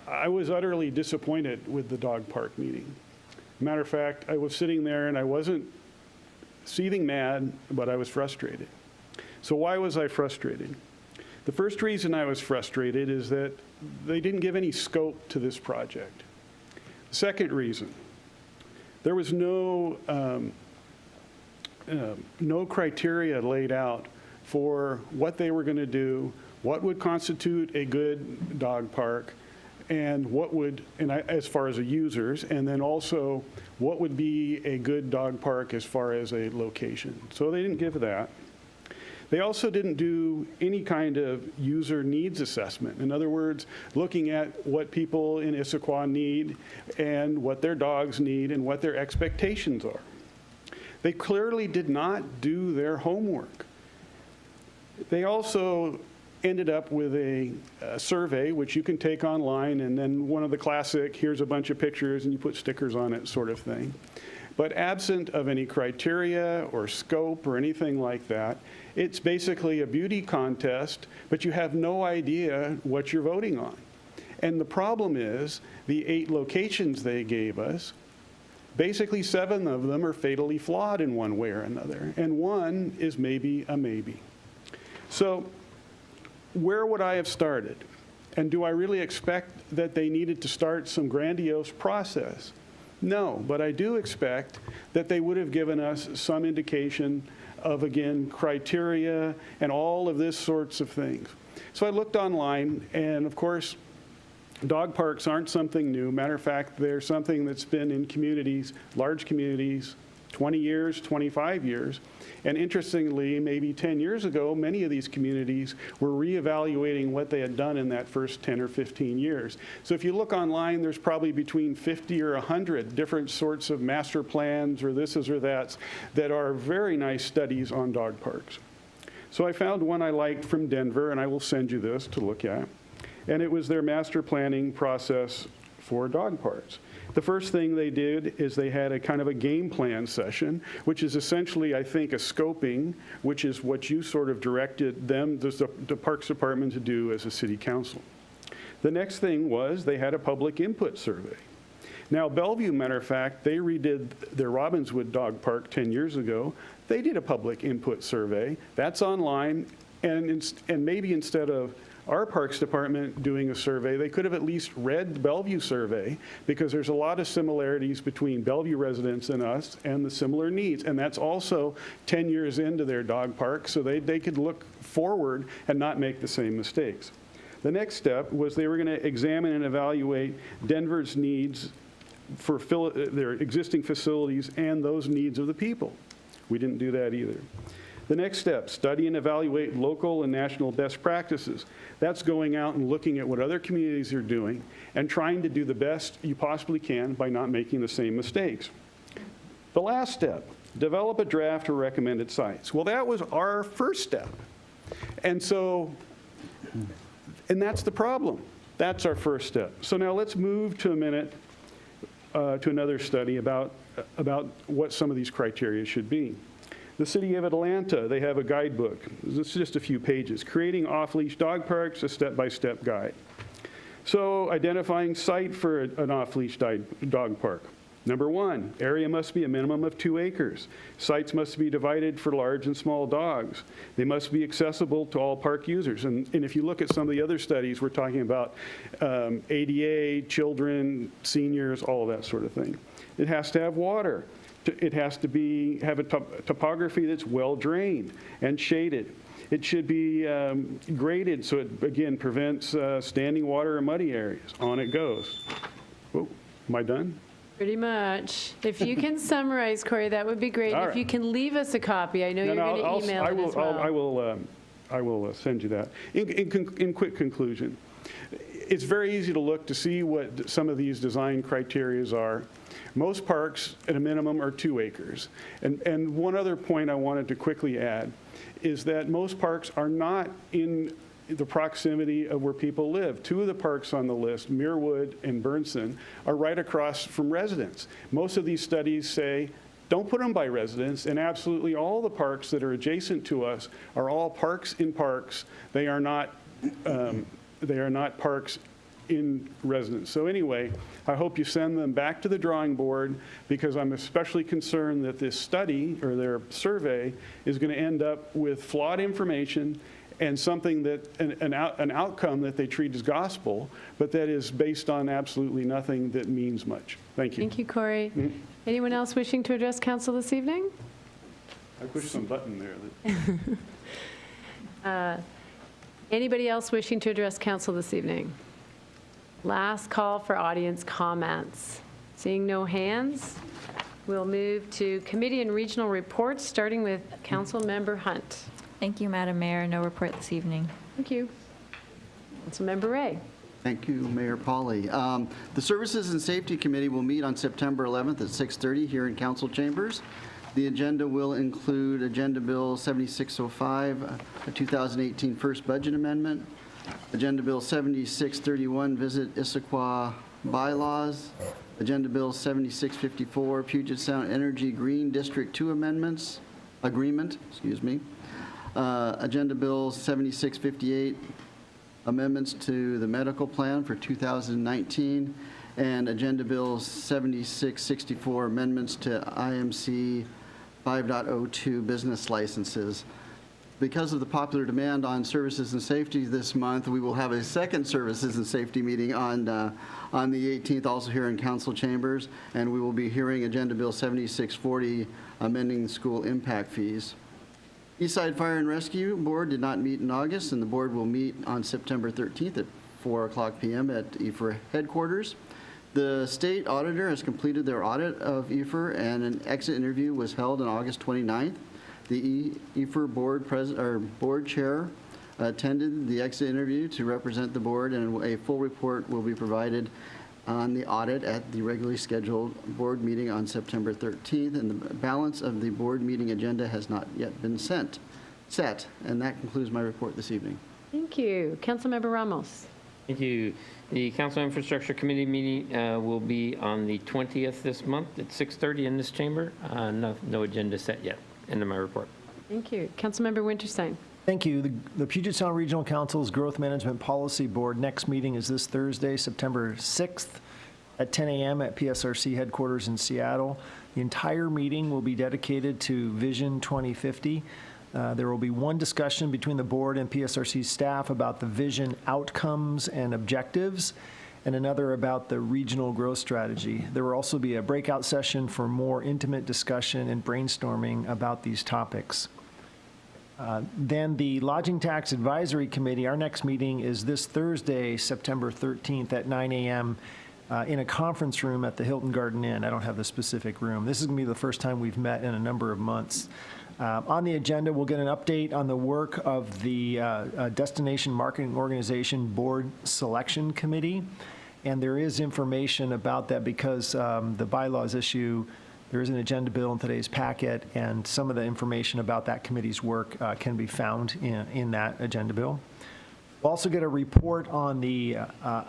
I was utterly disappointed with the dog park meeting. Matter of fact, I was sitting there and I wasn't seething mad, but I was frustrated. So why was I frustrated? The first reason I was frustrated is that they didn't give any scope to this project. The second reason, there was no criteria laid out for what they were going to do, what would constitute a good dog park, and what would, as far as the users, and then also what would be a good dog park as far as a location. So they didn't give that. They also didn't do any kind of user needs assessment. In other words, looking at what people in Issaquah need and what their dogs need and what their expectations are. They clearly did not do their homework. They also ended up with a survey, which you can take online, and then one of the classic, here's a bunch of pictures and you put stickers on it sort of thing. But absent of any criteria or scope or anything like that, it's basically a beauty contest, but you have no idea what you're voting on. And the problem is, the 8 locations they gave us, basically 7 of them are fatally flawed in one way or another, and one is maybe a maybe. So where would I have started? And do I really expect that they needed to start some grandiose process? No, but I do expect that they would have given us some indication of, again, criteria and all of this sorts of things. So I looked online, and of course, dog parks aren't something new. Matter of fact, they're something that's been in communities, large communities, 20 years, 25 years. And interestingly, maybe 10 years ago, many of these communities were reevaluating what they had done in that first 10 or 15 years. So if you look online, there's probably between 50 or 100 different sorts of master plans or this or that's that are very nice studies on dog parks. So I found one I liked from Denver, and I will send you this to look at. And it was their master planning process for dog parks. The first thing they did is they had a kind of a game plan session, which is essentially, I think, a scoping, which is what you sort of directed them, the Parks Department, to do as a city council. The next thing was they had a public input survey. Now, Bellevue, matter of fact, they redid their Robbinswood Dog Park 10 years ago. They did a public input survey. That's online, and maybe instead of our Parks Department doing a survey, they could have at least read the Bellevue survey, because there's a lot of similarities between Bellevue residents and us and the similar needs. And that's also 10 years into their dog park, so they could look forward and not make the same mistakes. The next step was they were going to examine and evaluate Denver's needs for their existing facilities and those needs of the people. We didn't do that either. The next step, study and evaluate local and national best practices. That's going out and looking at what other communities are doing and trying to do the best you possibly can by not making the same mistakes. The last step, develop a draft or recommended sites. Well, that was our first step. And that's the problem. That's our first step. So now let's move to a minute to another study about what some of these criteria should be. The City of Atlanta, they have a guidebook. This is just a few pages. Creating Off-Leash Dog Parks, a step-by-step guide. So identifying site for an off-leash dog park. Number 1, area must be a minimum of 2 acres. Sites must be divided for large and small dogs. They must be accessible to all park users. And if you look at some of the other studies, we're talking about ADA, children, seniors, all of that sort of thing. It has to have water. It has to have a topography that's well drained and shaded. It should be graded so it, again, prevents standing water or muddy areas. On it goes. Oh, am I done? Pretty much. If you can summarize, Corey, that would be great. All If right. you can leave us a copy, I know you're going to email it as well. I will send you that. In quick conclusion, it's very easy to look to see what some of these design criterias are. Most parks, at a minimum, are 2 acres. And one other point I wanted to quickly add is that most parks are not in the proximity of where people live. 2 of the parks on the list, Muirwood and Burnson, are right across from residents. Most of these studies say, don't put them by residents, and absolutely all the parks that are adjacent to us are all parks in parks. They are not parks in residence. So anyway, I hope you send them back to the drawing board, because I'm especially concerned that this study or their survey is going to end up with flawed information and something that, an outcome that they treat as gospel, but that is based on absolutely nothing that means much. Thank you. Thank you, Corey. Anyone else wishing to address council this evening? I pushed some button there. Anybody else wishing to address council this evening? Last call for audience comments. Seeing no hands, we'll move to committee and regional reports, starting with Council Member Hunt. Thank you, Madam Mayor. No report this evening. Thank you. Councilmember Ray. Thank you, Mayor Pauley. The Services and Safety Committee will meet on September 11th at 6:30 here in council chambers. The agenda will include Agenda Bill 7605, a 2018 first budget amendment, Agenda Bill 7631, visit Issaquah bylaws, Agenda Bill 7654, Puget Sound Energy Green District 2 agreement, Agenda Bill 7658, amendments to the medical plan for 2019, and Agenda Bill 7664, amendments to IMC 5.02 business licenses. Because of the popular demand on services and safety this month, we will have a second services and safety meeting on the 18th, also here in council chambers, and we will be hearing Agenda Bill 7640, amending school impact fees. Eastside Fire and Rescue Board did not meet in August, and the board will meet on September 13th at 4:00 p.m. at EFR headquarters. The state auditor has completed their audit of EFR, and an exit interview was held on August 29th. The EFR board chair attended the exit interview to represent the board, and a full report will be provided on the audit at the regularly scheduled board meeting on September 13th, and the balance of the board meeting agenda has not yet been set. And that concludes my report this evening. Thank you. Councilmember Ramos. Thank you. The Council Infrastructure Committee meeting will be on the 20th this month at 6:30 in this chamber. No agenda set yet. End of my report. Thank you. Councilmember Winterstein. Thank you. The Puget Sound Regional Council's Growth Management Policy Board next meeting is this Thursday, September 6th at 10 a.m. at PSRC headquarters in Seattle. The entire meeting will be dedicated to Vision 2050. There will be one discussion between the board and PSRC staff about the vision outcomes and objectives, and another about the regional growth strategy. There will also be a breakout session for more intimate discussion and brainstorming about these topics. Then the Lodging Tax Advisory Committee, our next meeting is this Thursday, September 13th at 9 a.m. In a conference room at the Hilton Garden Inn. I don't have the specific room. This is going to be the first time we've met in a number of months. On the agenda, we'll get an update on the work of the Destination Marketing Organization Board Selection Committee. And there is information about that because the bylaws issue, there is an agenda bill in today's packet, and some of the information about that committee's work can be found in that agenda bill. We'll also get a report on the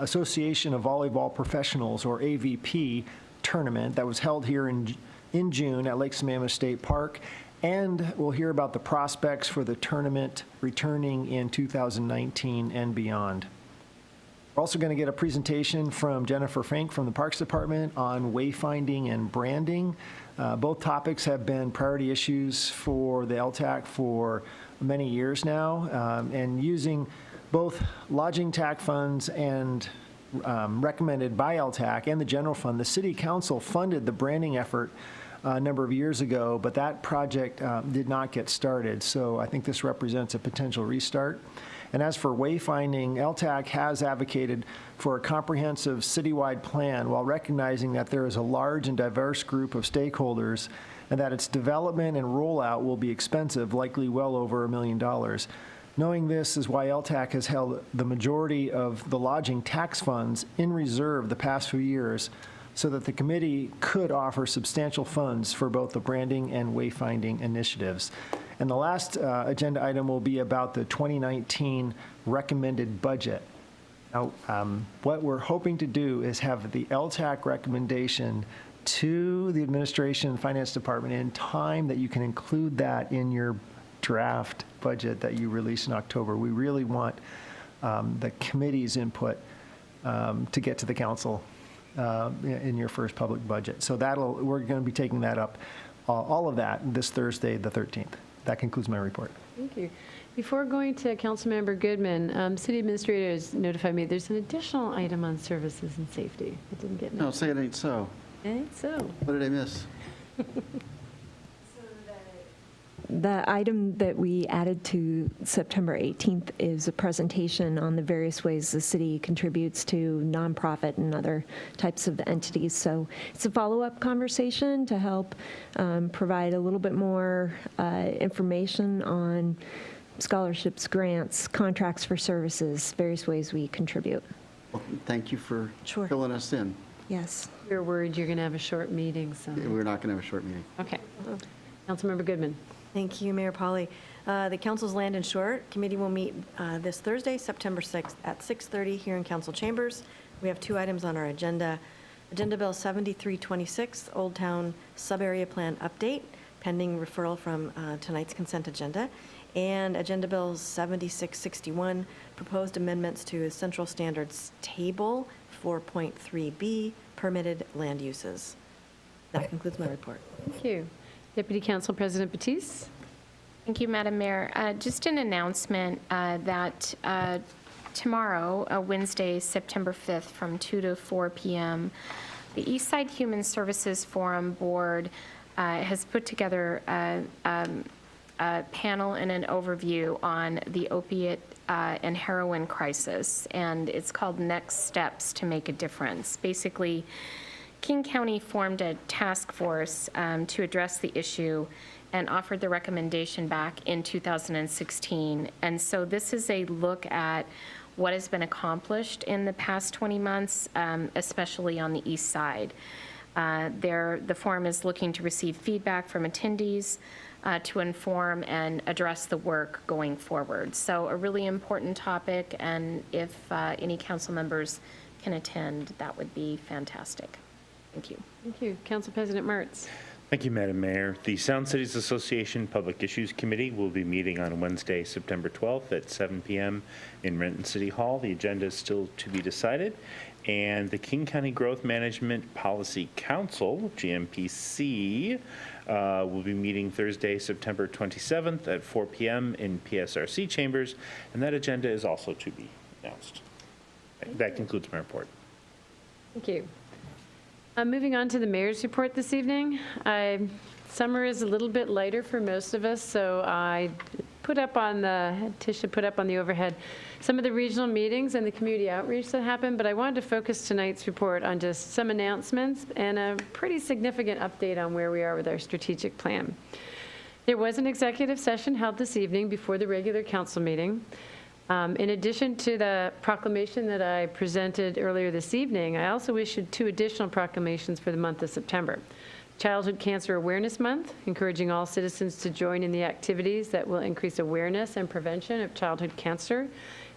Association of Volleyball Professionals, or AVP, tournament that was held here in June at Lake Sammamish State Park. And we'll hear about the prospects for the tournament returning in 2019 and beyond. We're also going to get a presentation from Jennifer Fink from the Parks Department on wayfinding and branding. Both topics have been priority issues for the LTAC for many years now, and using both lodging tax funds and recommended by LTAC and the general fund, the City Council funded the branding effort a number of years ago, but that project did not get started. So I think this represents a potential restart. And as for wayfinding, LTAC has advocated for a comprehensive citywide plan while recognizing that there is a large and diverse group of stakeholders and that its development and rollout will be expensive, likely well over $1 million. Knowing this is why LTAC has held the majority of the lodging tax funds in reserve the past few years, so that the committee could offer substantial funds for both the branding and wayfinding initiatives. And the last agenda item will be about the 2019 recommended budget. Now, what we're hoping to do is have the LTAC recommendation to the administration and finance department in time that you can include that in your draft budget that you release in October. We really want the committee's input to get to the council in your first public budget. So we're going to be taking that up, all of that, this Thursday, the 13th. That concludes my report. Thank you. Before going to Councilmember Goodman, City Administrator has notified me there's an additional item on services and safety. It didn't get mentioned. No, say it ain't so. It ain't so. What did I miss? The item that we added to September 18th is a presentation on the various ways the city contributes to nonprofit and other types of entities. So it's a follow-up conversation to help provide a little bit more information on scholarships, grants, contracts for services, various ways we contribute. Well, thank you for filling us in. Yes. You're worried you're going to have a short meeting, so. We're not going to have a short meeting. Okay. Councilmember Goodman. Thank you, Mayor Polly. The Council's Land and Shore Committee will meet this Thursday, September 6th at 6:30 here in Council Chambers. We have two items on our agenda. Agenda Bill 7326, Old Town Sub-Area Plan Update, pending referral from tonight's consent agenda. And Agenda Bill 7661, Proposed Amendments to the Central Standards Table 4.3B, Permitted Land Uses. That concludes my report. Thank you. Deputy Council President Batiste. Thank you, Madam Mayor. Just an announcement that tomorrow, Wednesday, September 5th, from 2 to 4 p.m., the Eastside Human Services Forum Board has put together a a panel and an overview on the opiate and heroin crisis, and it's called Next Steps to Make a Difference. Basically, King County formed a task force to address the issue and offered the recommendation back in 2016. And so this is a look at what has been accomplished in the past 20 months, especially on the east side. The forum is looking to receive feedback from attendees to inform and address the work going forward. So a really important topic, and if any council members can attend, that would be fantastic. Thank you. Thank you. Council President Mertz. Thank you, Madam Mayor. The Sound Cities Association Public Issues Committee will be meeting on Wednesday, September 12th at 7 p.m. in Renton City Hall. The agenda is still to be decided. And the King County Growth Management Policy Council, GMPC, will be meeting Thursday, September 27th at 4 p.m. in PSRC chambers, and that agenda is also to be announced. That concludes my report. Thank you. Moving on to the mayor's report this evening. Summer is a little bit lighter for most of us, so Tisha put up on the overhead some of the regional meetings and the community outreach that happened, but I wanted to focus tonight's report on just some announcements and a pretty significant update on where we are with our strategic plan. There was an executive session held this evening before the regular council meeting. In addition to the proclamation that I presented earlier this evening, I also issued 2 additional proclamations for the month of September. Childhood Cancer Awareness Month, encouraging all citizens to join in the activities that will increase awareness and prevention of childhood cancer.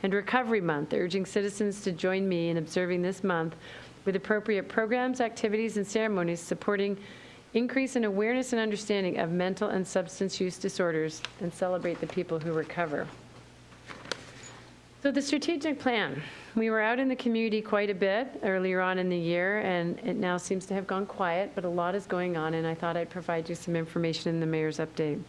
And Recovery Month, urging citizens to join me in observing this month with appropriate programs, activities, and ceremonies supporting increase in awareness and understanding of mental and substance use disorders and celebrate the people who recover. So the strategic plan, we were out in the community quite a bit earlier on in the year, and it now seems to have gone quiet, but a lot is going on, and I thought I'd provide you some information in the mayor's update.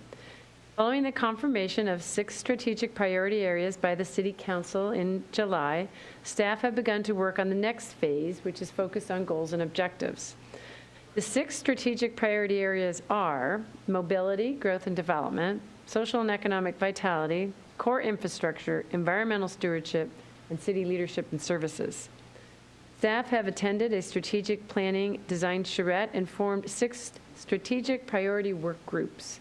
Following the confirmation of 6 strategic priority areas by the City Council in July, staff have begun to work on the next phase, which is focused on goals and objectives. The 6 strategic priority areas are mobility, growth and development, social and economic vitality, core infrastructure, environmental stewardship, and city leadership and services. Staff have attended a strategic planning design charrette and formed 6 strategic priority work groups.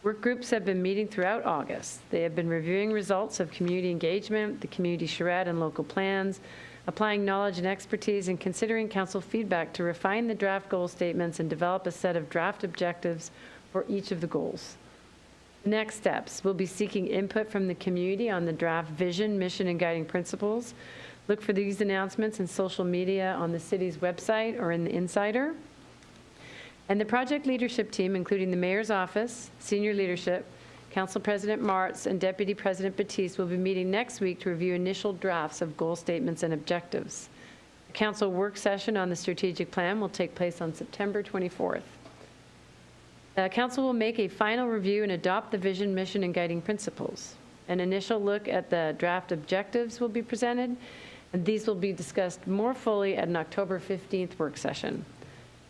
Work groups have been meeting throughout August. They have been reviewing results of community engagement, the community charrette, and local plans, applying knowledge and expertise, and considering council feedback to refine the draft goal statements and develop a set of draft objectives for each of the goals. Next steps, we'll be seeking input from the community on the draft vision, mission, and guiding principles. Look for these announcements in social media on the city's website or in the Insider. And the project leadership team, including the mayor's office, senior leadership, Council President Martz, and Deputy President Batiste, will be meeting next week to review initial drafts of goal statements and objectives. The council work session on the strategic plan will take place on September 24th. The council will make a final review and adopt the vision, mission, and guiding principles. An initial look at the draft objectives will be presented, and these will be discussed more fully at an October 15th work session.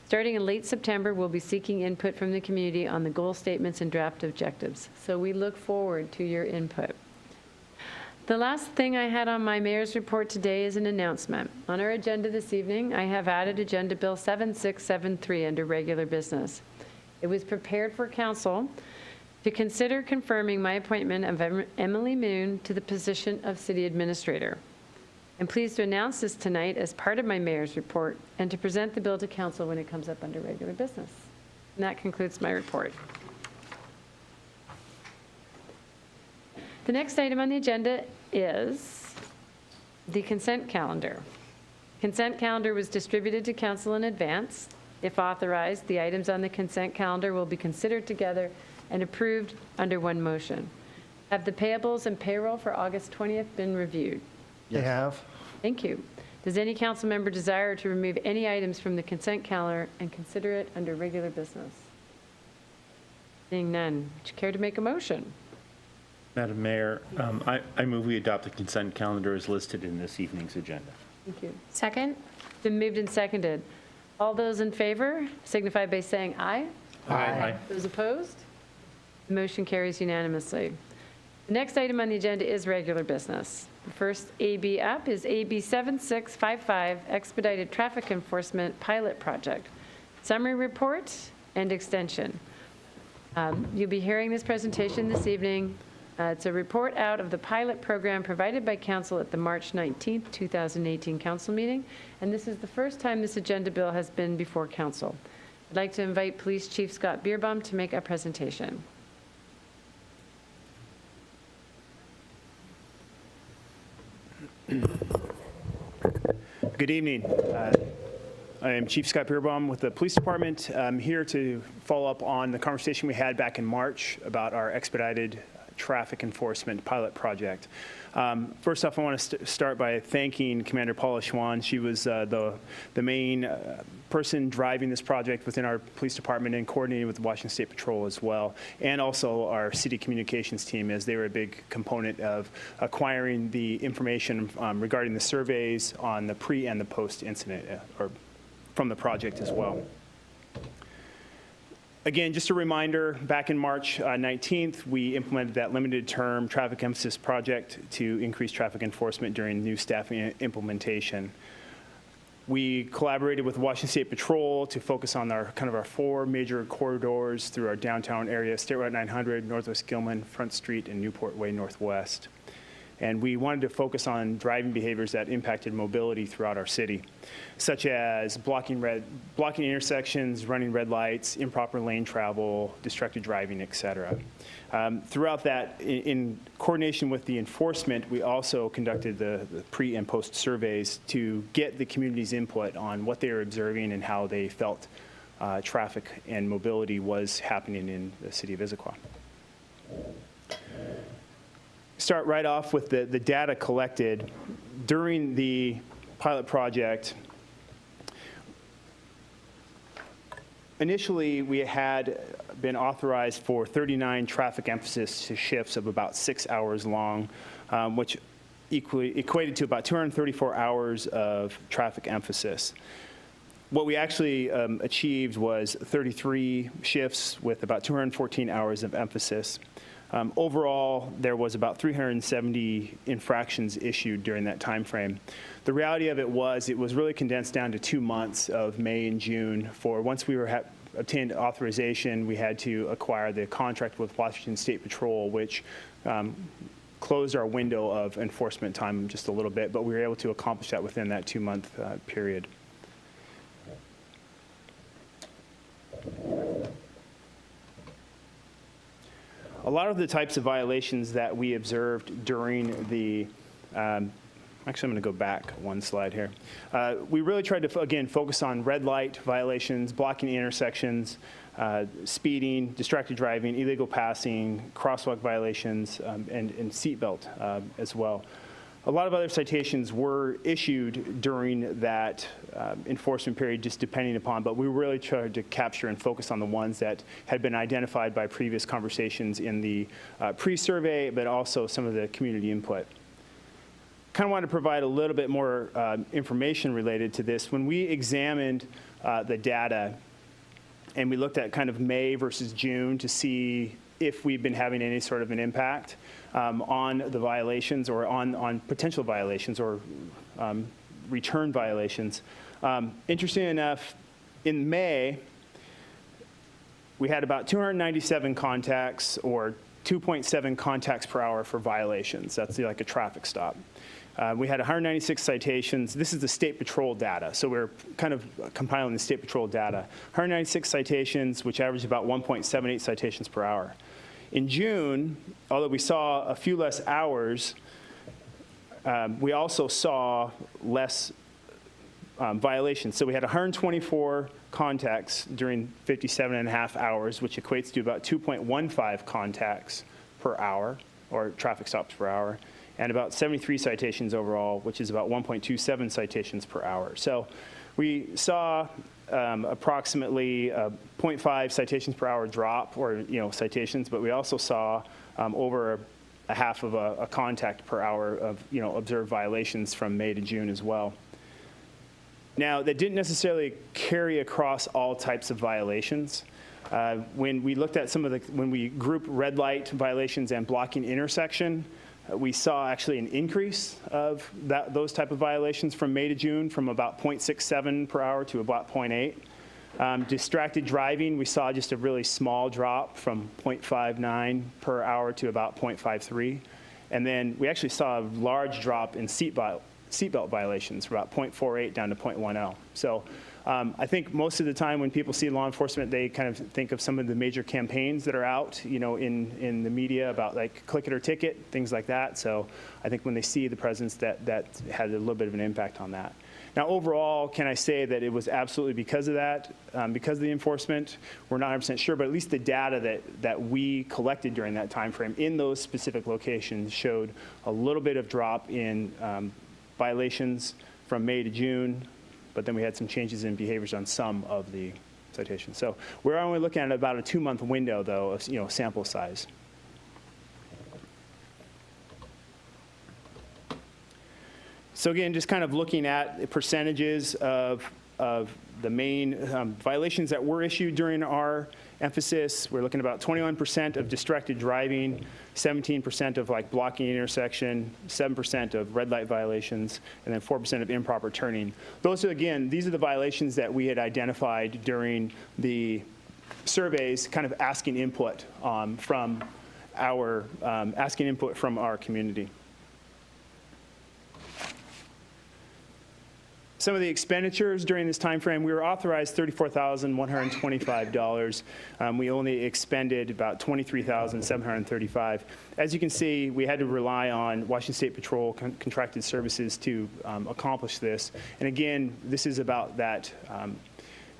Starting in late September, we'll be seeking input from the community on the goal statements and draft objectives. So we look forward to your input. The last thing I had on my mayor's report today is an announcement. On our agenda this evening, I have added Agenda Bill 7673 under regular business. It was prepared for council to consider confirming my appointment of Emily Moon to the position of city administrator. I'm pleased to announce this tonight as part of my mayor's report and to present the bill to council when it comes up under regular business. And that concludes my report. The next item on the agenda is the consent calendar. Consent calendar was distributed to council in advance. If authorized, the items on the consent calendar will be considered together and approved under one motion. Have the payables and payroll for August 20th been reviewed? They have. Thank you. Does any council member desire to remove any items from the consent calendar and consider it under regular business? Seeing none, would you care to make a motion? Madam Mayor, I move we adopt the consent calendar as listed in this evening's agenda. Thank you. Second? Been moved and seconded. All those in favor signify by saying aye. Aye. Those opposed? The motion carries unanimously. The next item on the agenda is regular business. The first AB up is AB 7655, Expedited Traffic Enforcement Pilot Project. Summary report and extension. You'll be hearing this presentation this evening. It's a report out of the pilot program provided by council at the March 19th, 2018 council meeting, and this is the first time this agenda bill has been before council. I'd like to invite Police Chief Scott Bierbaum to make a presentation. Good evening. I am Chief Scott Bierbaum with the Police Department. I'm here to follow up on the conversation we had back in March about our Expedited Traffic Enforcement Pilot Project. First off, I want to start by thanking Commander Paula Schwann. She was the main person driving this project within our police department and coordinating with the Washington State Patrol as well, and also our city communications team, as they were a big component of acquiring the information regarding the surveys on the pre and the post incident, or from the project as well. Again, just a reminder, back in March 19th, we implemented that limited term traffic emphasis project to increase traffic enforcement during new staffing implementation. We collaborated with Washington State Patrol to focus on our four major corridors through our downtown area: State Route 900, Northwest Gilman, Front Street, and Newport Way Northwest. And we wanted to focus on driving behaviors that impacted mobility throughout our city, such as blocking intersections, running red lights, improper lane travel, distracted driving, et cetera. Throughout that, in coordination with the enforcement, we also conducted the pre and post surveys to get the community's input on what they were observing and how they felt traffic and mobility was happening in the city of Issaquah. Start right off with the data collected during the pilot project. Initially, we had been authorized for 39 traffic emphasis shifts of about 6 hours long, which equated to about 234 hours of traffic emphasis. What we actually achieved was 33 shifts with about 214 hours of emphasis. Overall, there was about 370 infractions issued during that time frame. The reality of it was really condensed down to 2 months of May and June. Once we obtained authorization, we had to acquire the contract with Washington State Patrol, which closed our window of enforcement time just a little bit, but we were able to accomplish that within that 2-month period. A lot of the types of violations that we observed during the, actually I'm going to go back one slide here. We really tried to, again, focus on red light violations, blocking intersections, speeding, distracted driving, illegal passing, crosswalk violations, and seatbelt as well. A lot of other citations were issued during that enforcement period, just depending upon, but we really tried to capture and focus on the ones that had been identified by previous conversations in the pre-survey, but also some of the community input. Kind of want to provide a little bit more information related to this. When we examined the data and we looked at kind of May versus June to see if we've been having any sort of an impact on the violations or on potential violations or return violations. Interesting enough, in May, we had about 297 contacts or 2.7 contacts per hour for violations. That's like a traffic stop. We had 196 citations. This is the State Patrol data, so we're kind of compiling the State Patrol data. 196 citations, which averaged about 1.78 citations per hour. In June, although we saw a few less hours, we also saw less violations. So we had 124 contacts during 57.5 hours, which equates to about 2.15 contacts per hour, or traffic stops per hour, and about 73 citations overall, which is about 1.27 citations per hour. So we saw approximately 0.5 citations per hour drop, or citations, but we also saw over a half of a contact per hour of observed violations from May to June as well. Now, that didn't necessarily carry across all types of violations. When we looked at when we grouped red light violations and blocking intersection, we saw actually an increase of those type of violations from May to June, from about 0.67 per hour to about 0.8. Distracted driving, we saw just a really small drop from 0.59 per hour to about 0.53. And then we actually saw a large drop in seatbelt violations, from about 0.48 down to 0.10. So I think most of the time when people see law enforcement, they kind of think of some of the major campaigns that are out, in the media about like click it or ticket, things like that. So I think when they see the presence, that had a little bit of an impact on that. Now, overall, can I say that it was absolutely because of that, because of the enforcement? We're not 100% sure, but at least the data that we collected during that time frame in those specific locations showed a little bit of drop in violations from May to June, but then we had some changes in behaviors on some of the citations. So we're only looking at about a 2-month window, though, of sample size. So again, just kind of looking at percentages of the main violations that were issued during our emphasis. We're looking at about 21% of distracted driving, 17% of like blocking intersection, 7% of red light violations, and then 4% of improper turning. These are the violations that we had identified during the surveys, kind of asking input from our community. Some of the expenditures during this time frame, we were authorized $34,125. We only expended about $23,735. As you can see, we had to rely on Washington State Patrol contracted services to accomplish this. And again, this is about that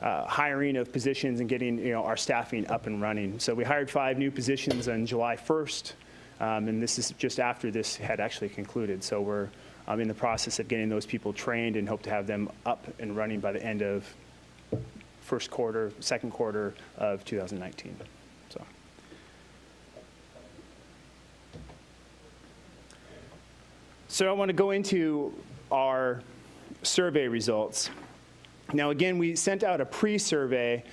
hiring of positions and getting our staffing up and running. So we hired 5 new positions on July 1st, and this is just after this had actually concluded. So we're in the process of getting those people trained and hope to have them up and running by the end of second quarter of 2019. So I want to go into our survey results. Now, again, we sent out a pre-survey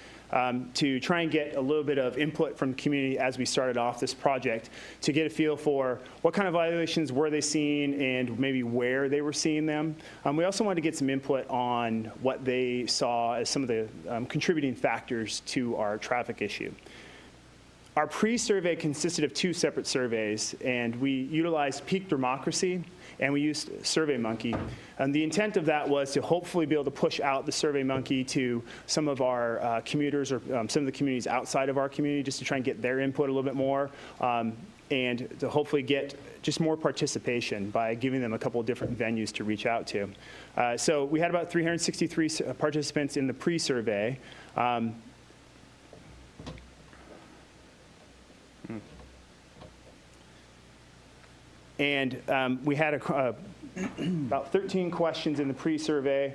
to try and get a little bit of input from the community as we started off this project, to get a feel for what kind of violations were they seeing and maybe where they were seeing them. We also wanted to get some input on what they saw as some of the contributing factors to our traffic issue. Our pre-survey consisted of 2 separate surveys, and we utilized Peak Democracy and we used SurveyMonkey. And the intent of that was to hopefully be able to push out the SurveyMonkey to some of our commuters or some of the communities outside of our community, just to try and get their input a little bit more, and to hopefully get just more participation by giving them a couple of different venues to reach out to. So we had about 363 participants in the pre-survey. And we had about 13 questions in the pre-survey.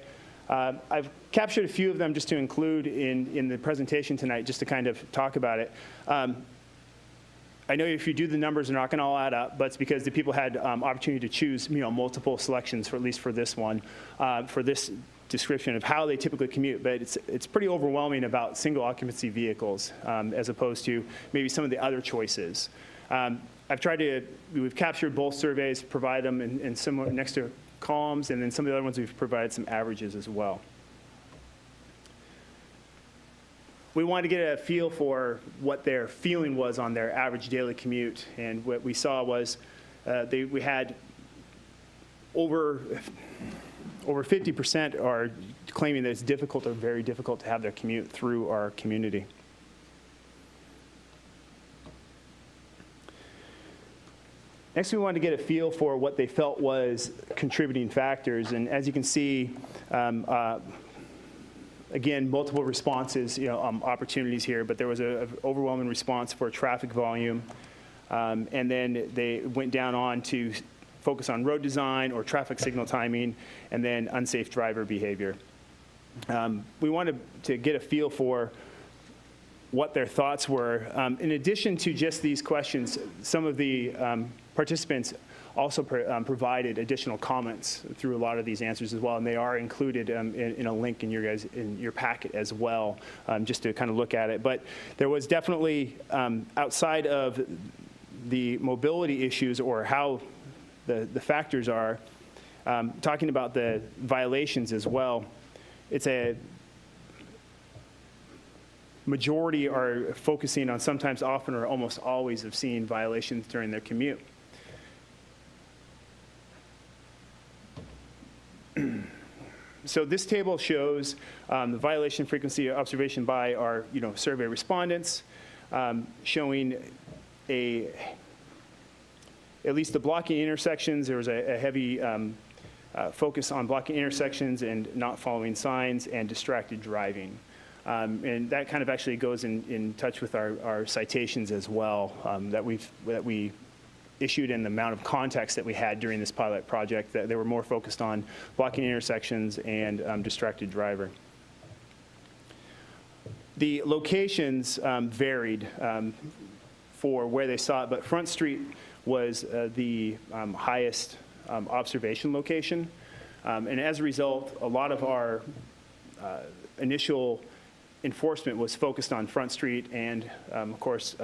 I've captured a few of them just to include in the presentation tonight, just to kind of talk about it. I know if you do the numbers, they're not going to all add up, but it's because the people had opportunity to choose multiple selections, for at least for this one, for this description of how they typically commute. But it's pretty overwhelming about single occupancy vehicles as opposed to maybe some of the other choices. We've captured both surveys, provide them in similar next to columns, and then some of the other ones we've provided some averages as well. We wanted to get a feel for what their feeling was on their average daily commute, and what we saw was we had over 50% are claiming that it's difficult or very difficult to have their commute through our community. Next, we wanted to get a feel for what they felt was contributing factors. And as you can see, again, multiple responses, opportunities here, but there was an overwhelming response for traffic volume. And then they went down on to focus on road design or traffic signal timing, and then unsafe driver behavior. We wanted to get a feel for what their thoughts were. In addition to just these questions, some of the participants also provided additional comments through a lot of these answers as well, and they are included in a link in your packet as well, just to kind of look at it. But there was definitely, outside of the mobility issues or how the factors are, talking about the violations as well, it's a majority are focusing on sometimes, often, or almost always of seeing violations during their commute. So this table shows the violation frequency observation by our survey respondents, showing at least the blocking intersections. There was a heavy focus on blocking intersections and not following signs and distracted driving. And that kind of actually goes in touch with our citations as well, that we issued, and the amount of context that we had during this pilot project, that they were more focused on blocking intersections and distracted driver. The locations varied for where they saw it, but Front Street was the highest observation location. And as a result, a lot of our initial enforcement was focused on Front Street and, of course,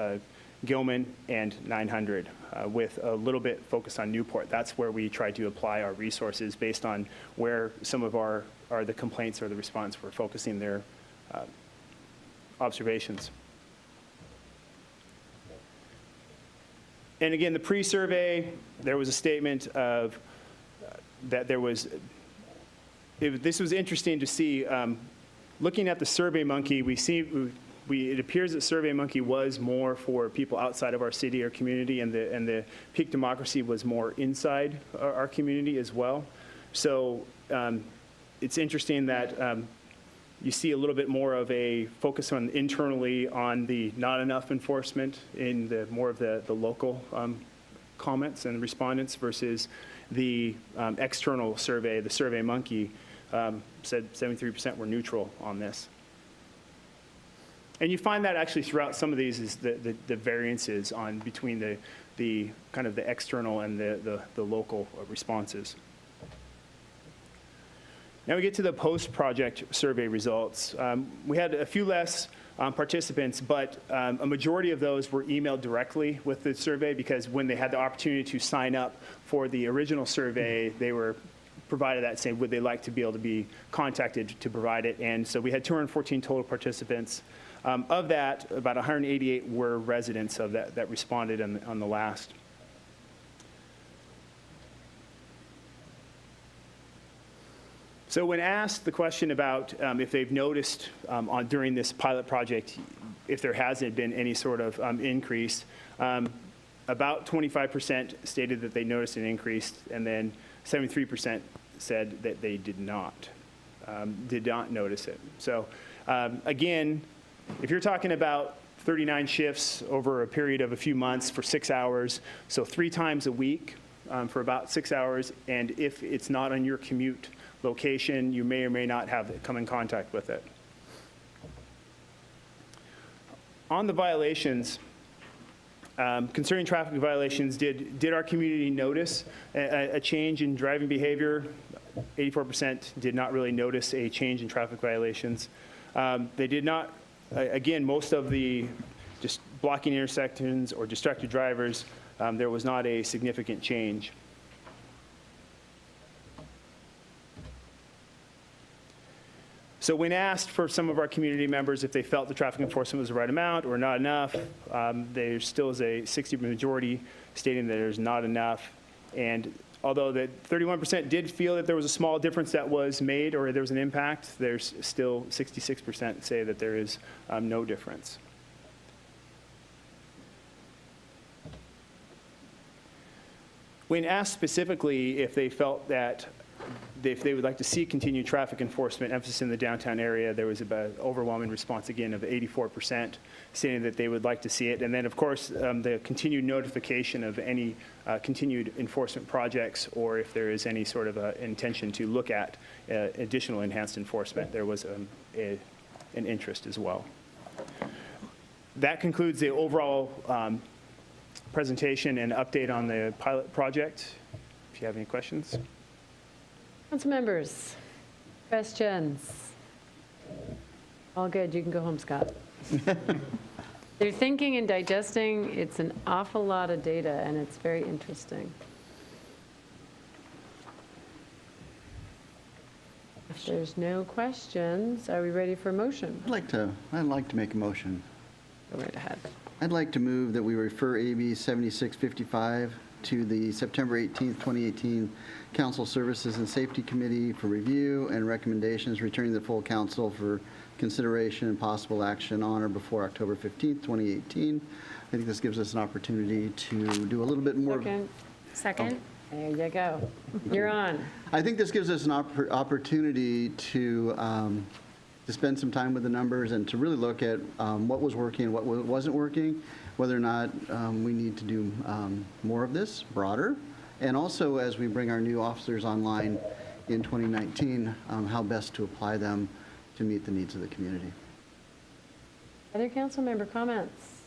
Gilman and 900, with a little bit focused on Newport. That's where we tried to apply our resources based on where some of the complaints or the response were focusing their observations. And again, the pre-survey, there was a statement of that there was, this was interesting to see. Looking at the SurveyMonkey, it appears that SurveyMonkey was more for people outside of our city or community, and the Peak Democracy was more inside our community as well. So it's interesting that you see a little bit more of a focus on internally on the not enough enforcement in the more of the local comments and respondents versus the external survey. The SurveyMonkey said 73% were neutral on this. And you find that actually throughout some of these is the variances on between the kind of the external and the local responses. Now we get to the post-project survey results. We had a few less participants, but a majority of those were emailed directly with the survey, because when they had the opportunity to sign up for the original survey, they were provided that, saying would they like to be able to be contacted to provide it. And so we had 214 total participants. Of that, about 188 were residents of that responded on the last. So when asked the question about if they've noticed during this pilot project, if there hasn't been any sort of increase, about 25% stated that they noticed an increase, and then 73% said that they did not notice it. So again, if you're talking about 39 shifts over a period of a few months for 6 hours, so 3 times a week for about 6 hours, and if it's not on your commute location, you may or may not have come in contact with it. On the violations, concerning traffic violations, did our community notice a change in driving behavior? 84% did not really notice a change in traffic violations. They did not, again, most of the just blocking intersections or distracted drivers, there was not a significant change. So when asked for some of our community members if they felt the traffic enforcement was the right amount or not enough, there still is a 60% majority stating that there's not enough. And although that 31% did feel that there was a small difference that was made or there was an impact, there's still 66% say that there is no difference. When asked specifically if they felt that if they would like to see continued traffic enforcement emphasis in the downtown area, there was about an overwhelming response again of 84% saying that they would like to see it. And then of course, the continued notification of any continued enforcement projects, or if there is any sort of intention to look at additional enhanced enforcement, there was an interest as well. That concludes the overall presentation and update on the pilot project, if you have any questions. Council members, questions? All good, you can go home, Scott. They're thinking and digesting. It's an awful lot of data, and it's very interesting. If there's no questions, are we ready for a motion? I'd like to make a motion. Go right ahead. I'd like to move that we refer AB 7655 to the September 18th, 2018 Council Services and Safety Committee for review and recommendations, returning to the full council for consideration and possible action on or before October 15th, 2018. I think this gives us an opportunity to do a little bit more. Second. There you go. You're on. I think this gives us an opportunity to spend some time with the numbers and to really look at what was working and what wasn't working, whether or not we need to do more of this, broader, and also as we bring our new officers online in 2019, how best to apply them to meet the needs of the community. Other council member comments?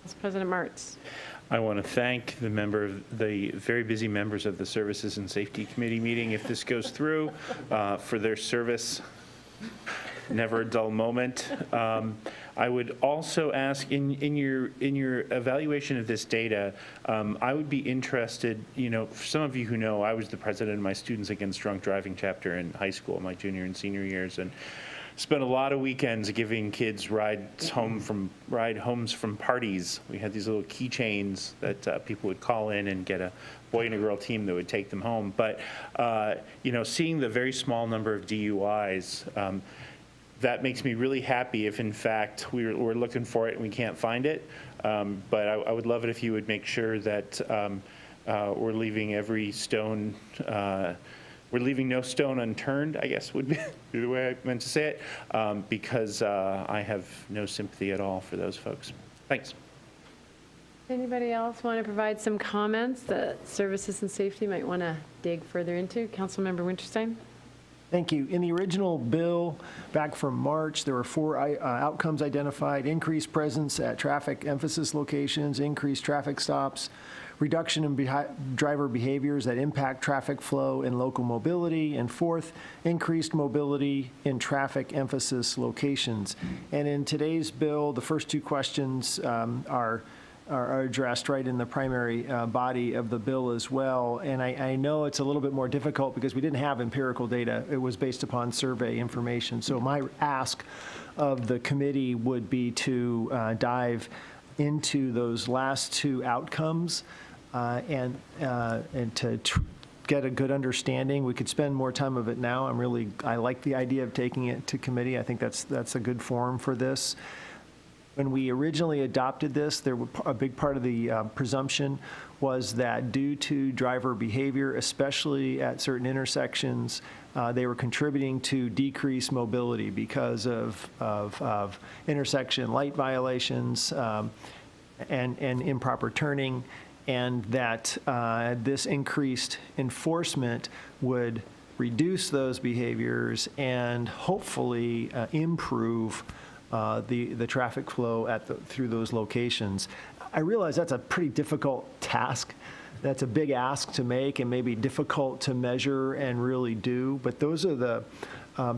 Council President Martz. I want to thank the very busy members of the Services and Safety Committee meeting, if this goes through, for their service. Never a dull moment. I would also ask, in your evaluation of this data, I would be interested, for some of you who know, I was the president of my Students Against Drunk Driving chapter in high school, my junior and senior years, and spent a lot of weekends giving kids rides homes from parties. We had these little keychains that people would call in and get a boy and a girl team that would take them home. But, seeing the very small number of DUIs, that makes me really happy if, in fact, we're looking for it and we can't find it. But I would love it if you would make sure that we're leaving every stone we're leaving no stone unturned, I guess would be the way I meant to say it, because I have no sympathy at all for those folks. Thanks. Anybody else want to provide some comments that Services and Safety might want to dig further into? Councilmember Winterstein? Thank you. In the original bill back from March, there were 4 outcomes identified: increased presence at traffic emphasis locations, increased traffic stops, reduction in driver behaviors that impact traffic flow and local mobility, and 4th, increased mobility in traffic emphasis locations. And in today's bill, the first 2 questions are addressed right in the primary body of the bill as well. And I know it's a little bit more difficult because we didn't have empirical data. It was based upon survey information. So my ask of the committee would be to dive into those last 2 outcomes and to get a good understanding. We could spend more time of it now. I like the idea of taking it to committee. I think that's a good forum for this. When we originally adopted this, a big part of the presumption was that due to driver behavior, especially at certain intersections, they were contributing to decreased mobility because of intersection light violations and improper turning, and that this increased enforcement would reduce those behaviors and hopefully improve the traffic flow through those locations. I realize that's a pretty difficult task. That's a big ask to make and maybe difficult to measure and really do. But those are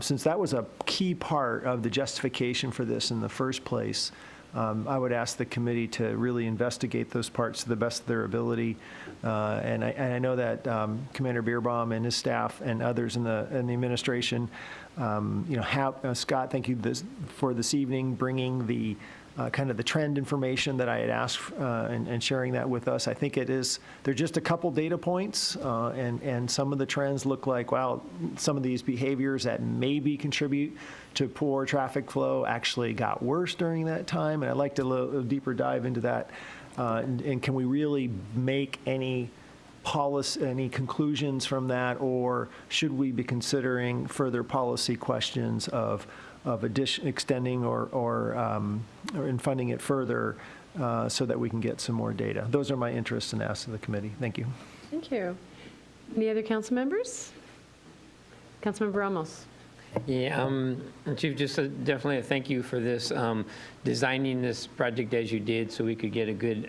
since that was a key part of the justification for this in the first place, I would ask the committee to really investigate those parts to the best of their ability. And I know that Commander Bierbaum and his staff and others in the administration, Scott, thank you for this evening bringing the kind of the trend information that I had asked and sharing that with us. I think they're just a couple data points, and some of the trends look like, wow, some of these behaviors that maybe contribute to poor traffic flow actually got worse during that time. And I'd like to a deeper dive into that. And can we really make any conclusions from that, or should we be considering further policy questions of extending or in funding it further so that we can get some more data? Those are my interests and asks of the committee. Thank you. Thank you. Any other council members? Councilmember Ramos. Yeah, Chief, just definitely a thank you for this, designing this project as you did so we could get a good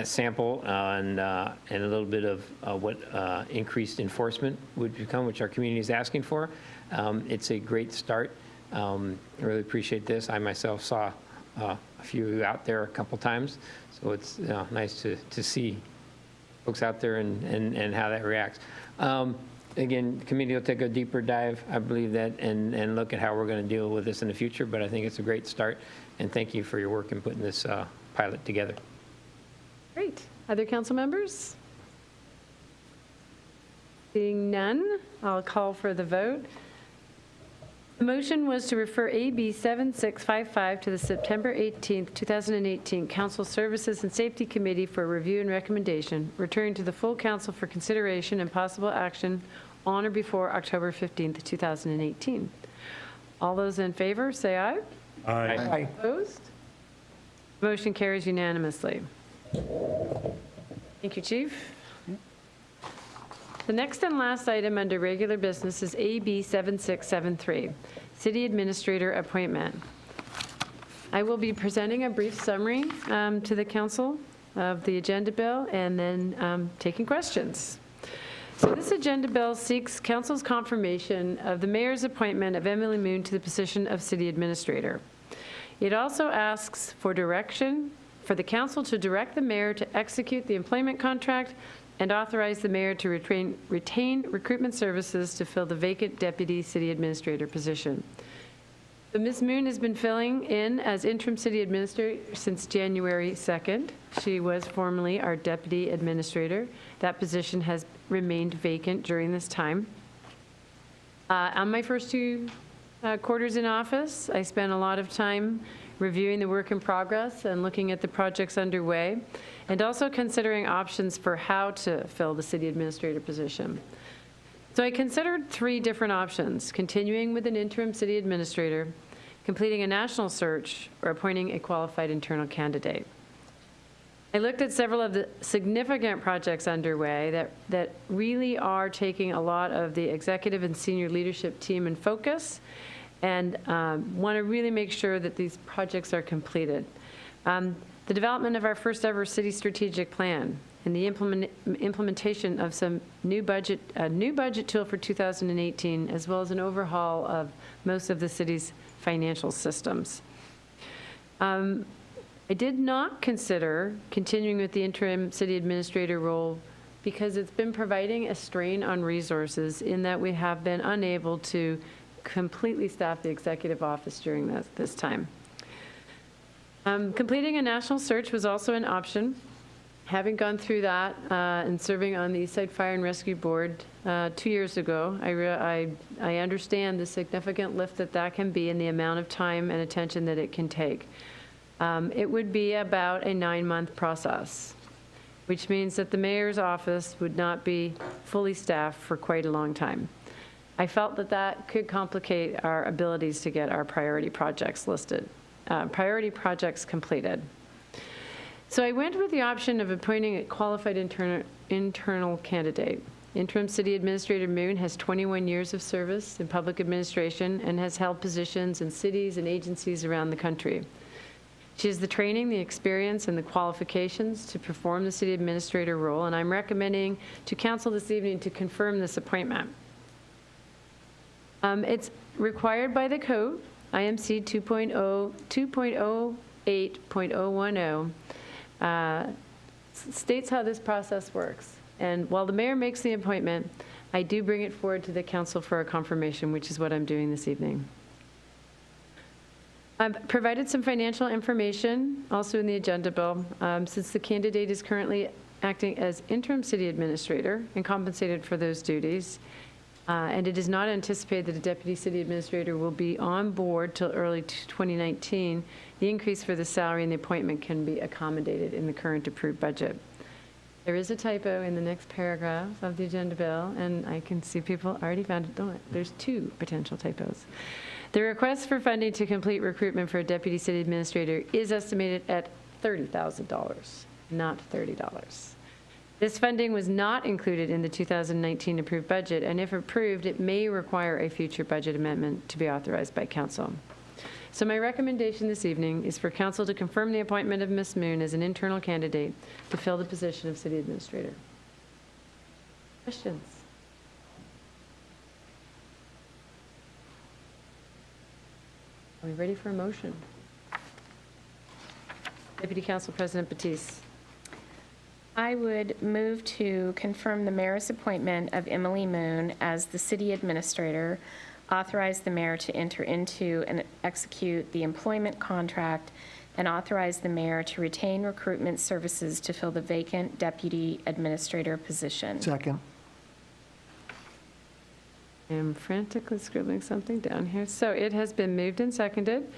sample and a little bit of what increased enforcement would become, which our community is asking for. It's a great start. I really appreciate this. I myself saw a few out there a couple times, so it's nice to see folks out there and how that reacts. Again, the committee will take a deeper dive, I believe that, and look at how we're going to deal with this in the future, but I think it's a great start, and thank you for your work in putting this pilot together. Great. Other council members? Seeing none, I'll call for the vote. The motion was to refer AB 7655 to the September 18th, 2018 Council Services and Safety Committee for review and recommendation, returning to the full council for consideration and possible action on or before October 15th, 2018. All those in favor, say aye. Aye. Opposed? Motion carries unanimously. Thank you, Chief. The next and last item under regular business is AB 7673, City Administrator Appointment. I will be presenting a brief summary to the council of the agenda bill and then taking questions. So this agenda bill seeks council's confirmation of the mayor's appointment of Emily Moon to the position of City Administrator. It also asks for direction for the council to direct the mayor to execute the employment contract and authorize the mayor to retain recruitment services to fill the vacant deputy city administrator position. So Ms. Moon has been filling in as interim city administrator since January 2nd. She was formerly our deputy administrator. That position has remained vacant during this time. On my first two quarters in office, I spent a lot of time reviewing the work in progress and looking at the projects underway, and also considering options for how to fill the city administrator position. So I considered 3 different options: continuing with an interim city administrator, completing a national search, or appointing a qualified internal candidate. I looked at several of the significant projects underway that really are taking a lot of the executive and senior leadership team in focus, and want to really make sure that these projects are completed. The development of our first ever city strategic plan and the implementation of some a new budget tool for 2018, as well as an overhaul of most of the city's financial systems. I did not consider continuing with the interim city administrator role because it's been providing a strain on resources in that we have been unable to completely staff the executive office during this time. Completing a national search was also an option. Having gone through that and serving on the Eastside Fire and Rescue Board 2 years ago, I understand the significant lift that can be and the amount of time and attention that it can take. It would be about a 9-month process, which means that the mayor's office would not be fully staffed for quite a long time. I felt that could complicate our abilities to get our priority projects completed. So I went with the option of appointing a qualified internal candidate. Interim City Administrator Moon has 21 years of service in public administration and has held positions in cities and agencies around the country. She has the training, the experience, and the qualifications to perform the city administrator role, and I'm recommending to council this evening to confirm this appointment. It's required by the code, IMC 2.08.010, states how this process works. And while the mayor makes the appointment, I do bring it forward to the council for a confirmation, which is what I'm doing this evening. I've provided some financial information also in the agenda bill. Since the candidate is currently acting as interim city administrator and compensated for those duties, and it is not anticipated that a deputy city administrator will be on board till early 2019, the increase for the salary and the appointment can be accommodated in the current approved budget. There is a typo in the next paragraph of the agenda bill, and I can see people already found it. There's 2 potential typos. The request for funding to complete recruitment for a deputy city administrator is estimated at $30,000, not $30. This funding was not included in the 2019 approved budget, and if approved, it may require a future budget amendment to be authorized by council. So my recommendation this evening is for council to confirm the appointment of Ms. Moon as an internal candidate to fill the position of city administrator. Questions? Are we ready for a motion? Deputy Council President Batiste. I would move to confirm the mayor's appointment of Emily Moon as the city administrator, authorize the mayor to enter into and execute the employment contract, and authorize the mayor to retain recruitment services to fill the vacant deputy administrator position. Second. I'm frantically scribbling something down here. So it has been moved and seconded.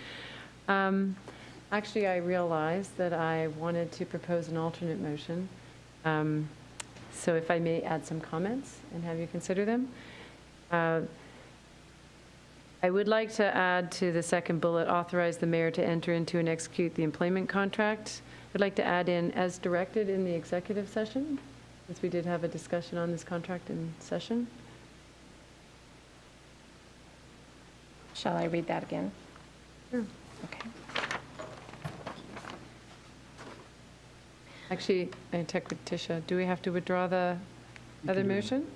Actually, I realized that I wanted to propose an alternate motion. So if I may add some comments and have you consider them. I would like to add to the second bullet, authorize the mayor to enter into and execute the employment contract. I'd like to add in as directed in the executive session, since we did have a discussion on this contract in session. Shall I read that again? Sure. Okay. Actually, I checked with Tisha. Do we have to withdraw the other motion?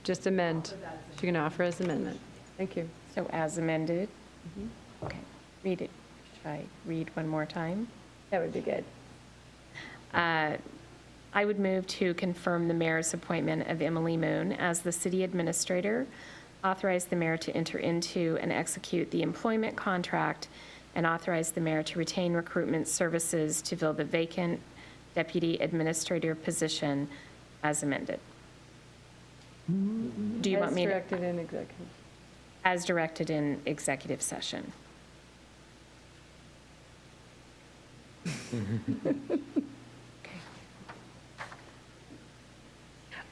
Just amend. She can offer as amendment. Thank you. So as amended? Okay. Read it. Should I read one more time? That would be good. I would move to confirm the mayor's appointment of Emily Moon as the city administrator, authorize the mayor to enter into and execute the employment contract, and authorize the mayor to retain recruitment services to fill the vacant deputy administrator position as amended. Do you want me to? As directed in executive. As directed in executive session.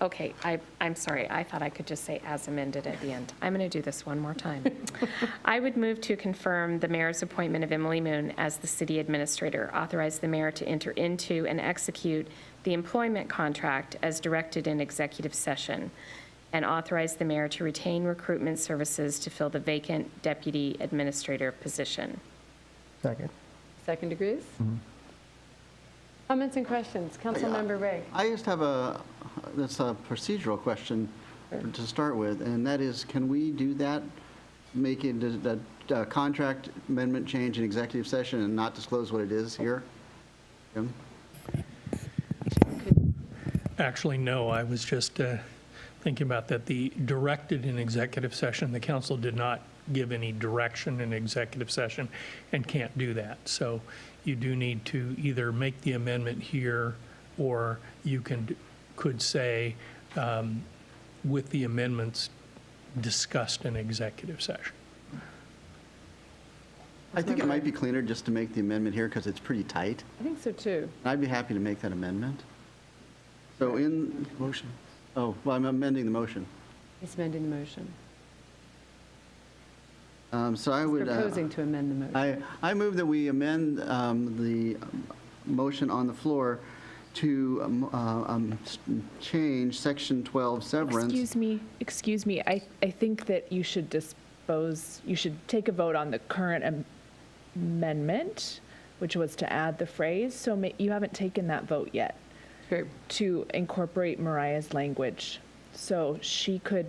Okay, I'm sorry, I thought I could just say as amended at the end. I'm going to do this one more time. I would move to confirm the mayor's appointment of Emily Moon as the city administrator, authorize the mayor to enter into and execute the employment contract as directed in executive session, and authorize the mayor to retain recruitment services to fill the vacant deputy administrator position. Second. Second degrees? Comments and questions? Councilmember Ray. I just have that's a procedural question to start with, and that is, can we do that, make it a contract amendment change in executive session and not disclose what it is here? Jim? Actually, no, I was just thinking about that. The directed in executive session, the council did not give any direction in executive session and can't do that. So you do need to either make the amendment here, or you could say with the amendments discussed in executive session. I think it might be cleaner just to make the amendment here because it's pretty tight. I think so too. I'd be happy to make that amendment. So in motion, oh, well, I'm amending the motion. He's amending the motion. So I would. Proposing to amend the motion. I move that we amend the motion on the floor to change section 12 severance. Excuse me. I think that you should take a vote on the current amendment, which was to add the phrase. So you haven't taken that vote yet. True. To incorporate Mariah's language. So she could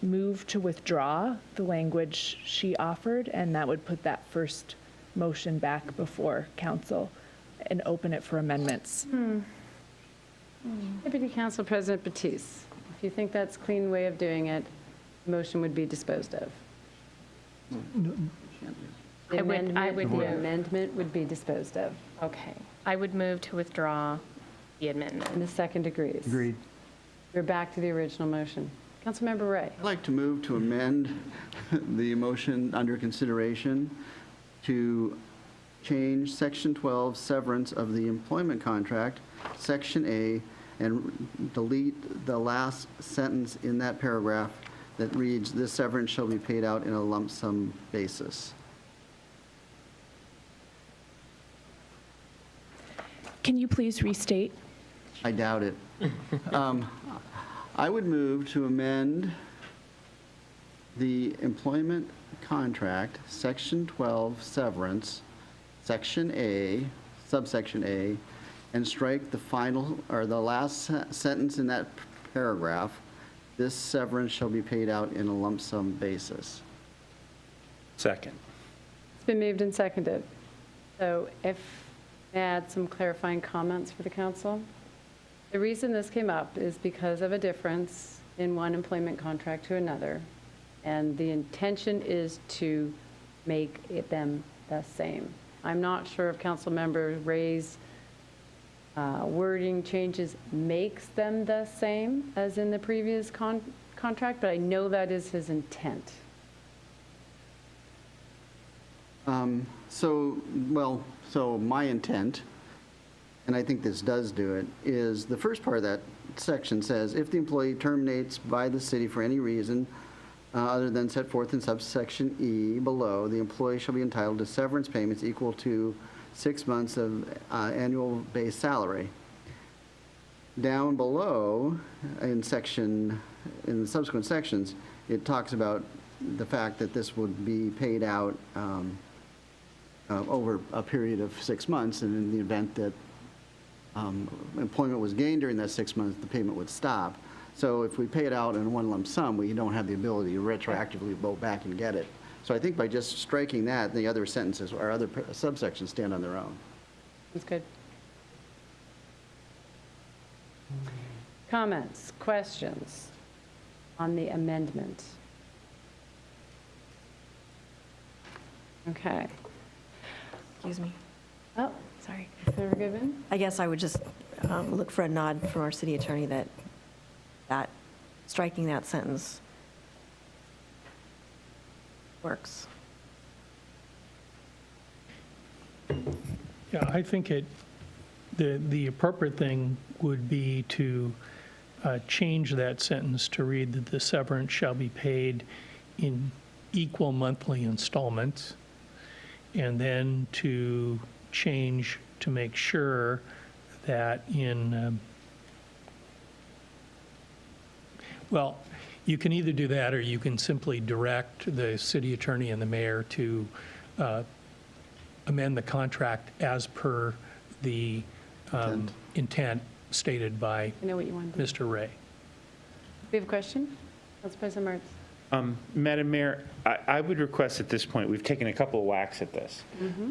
move to withdraw the language she offered, and that would put that first motion back before council and open it for amendments. Deputy Council President Batiste, if you think that's a clean way of doing it, the motion would be disposed of. The amendment would be disposed of. Okay. I would move to withdraw the amendment. And the second agrees. Agreed. We're back to the original motion. Councilmember Ray. I'd like to move to amend the motion under consideration to change section 12 severance of the employment contract, section A, and delete the last sentence in that paragraph that reads, "This severance shall be paid out in a lump sum basis." Can you please restate? I doubt it. I would move to amend the employment contract, Section 12 severance, Section A, subsection A, and strike the final, or the last sentence in that paragraph. This severance shall be paid out in a lump sum basis. Second. It's been moved and seconded. So if I add some clarifying comments for the council. The reason this came up is because of a difference in one employment contract to another, and the intention is to make them the same. I'm not sure if council member Ray's wording changes makes them the same as in the previous contract, but I know that is his intent. So my intent, and I think this does do it, is the first part of that section says, if the employee terminates by the city for any reason other than set forth in subsection E below, the employee shall be entitled to severance payments equal to 6 months of annual base salary. Down below in the subsequent sections, it talks about the fact that this would be paid out over a period of 6 months, and in the event that employment was gained during that 6 months, the payment would stop. So if we pay it out in one lump sum, we don't have the ability to retroactively go back and get it. So I think by just striking that, the other sentences or other subsections stand on their own. That's good. Comments, questions on the amendment? Okay. Excuse me. Oh, sorry. Senator Goodman? I guess I would just look for a nod from our city attorney that striking that sentence works. Yeah, I think the appropriate thing would be to change that sentence to read that the severance shall be paid in equal monthly installments, and then to change to make sure that well, you can either do that, or you can simply direct the city attorney and the mayor to amend the contract as per the intent stated by I know what you want to do. Mr. Ray. We have a question? Council President Martz. Madam Mayor, I would request at this point, we've taken a couple of whacks at this.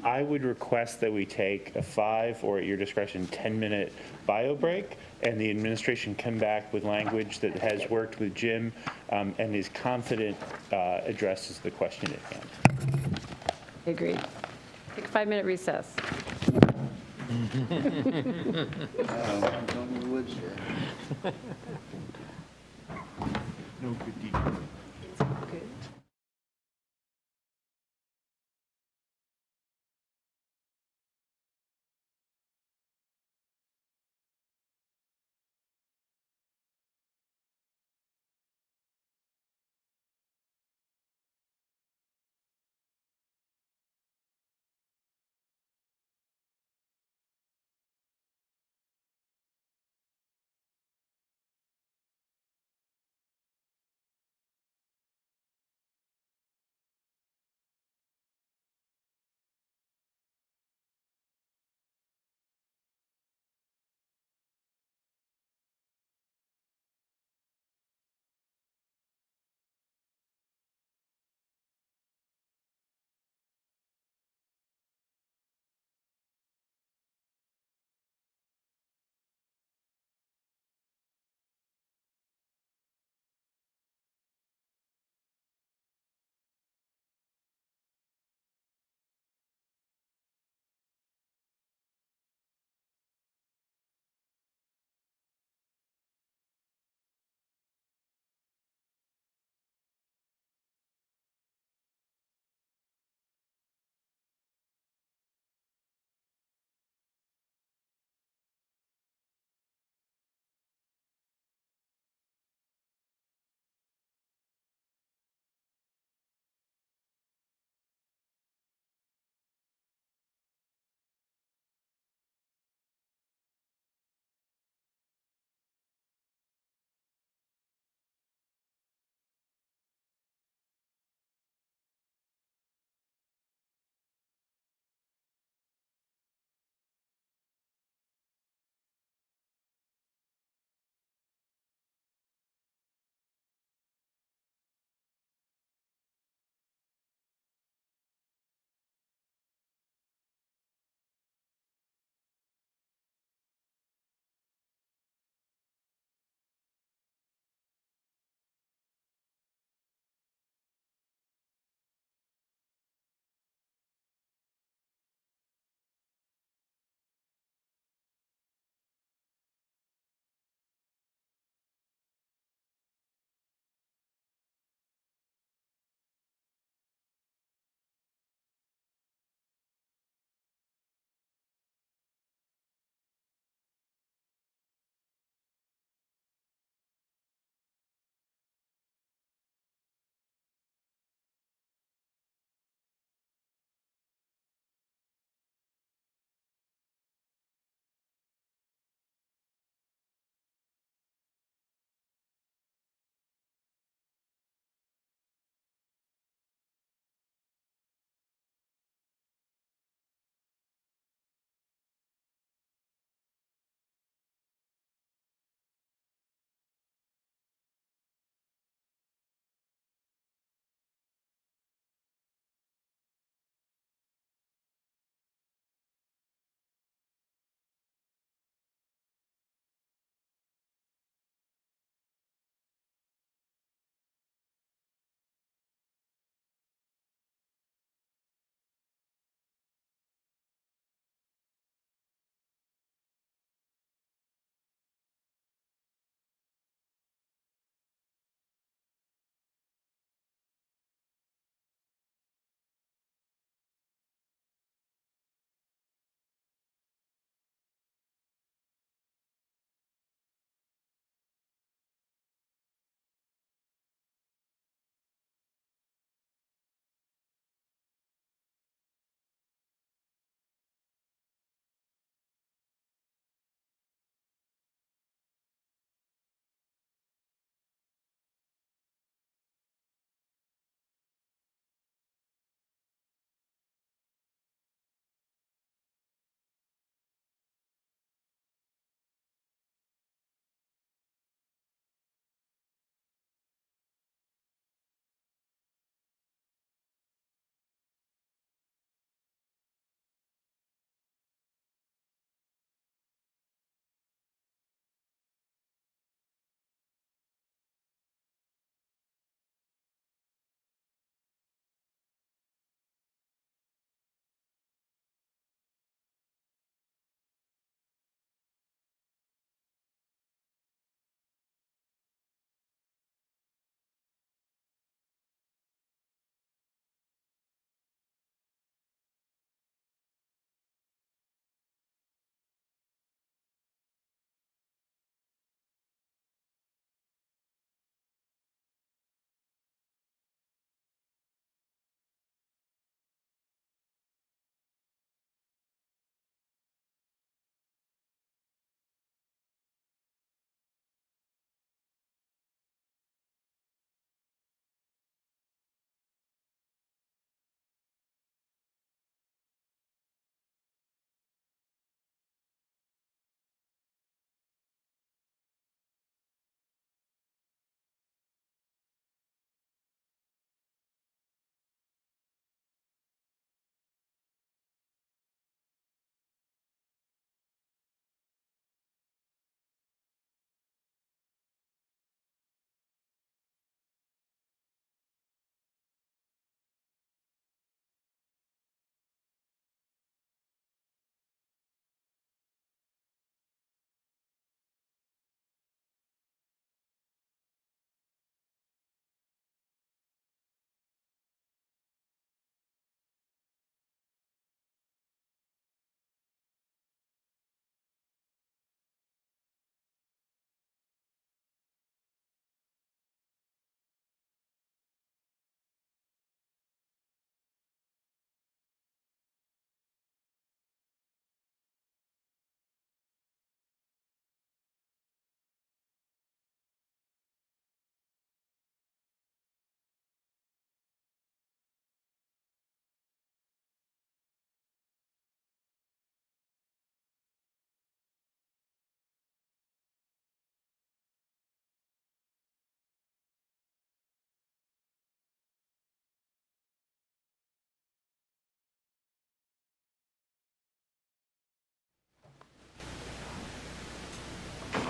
I would request that we take a 5 or at your discretion 10-minute bio break, and the administration come back with language that has worked with Jim and is confident addresses the question at hand. Agreed. Take a 5-minute recess. No good deed.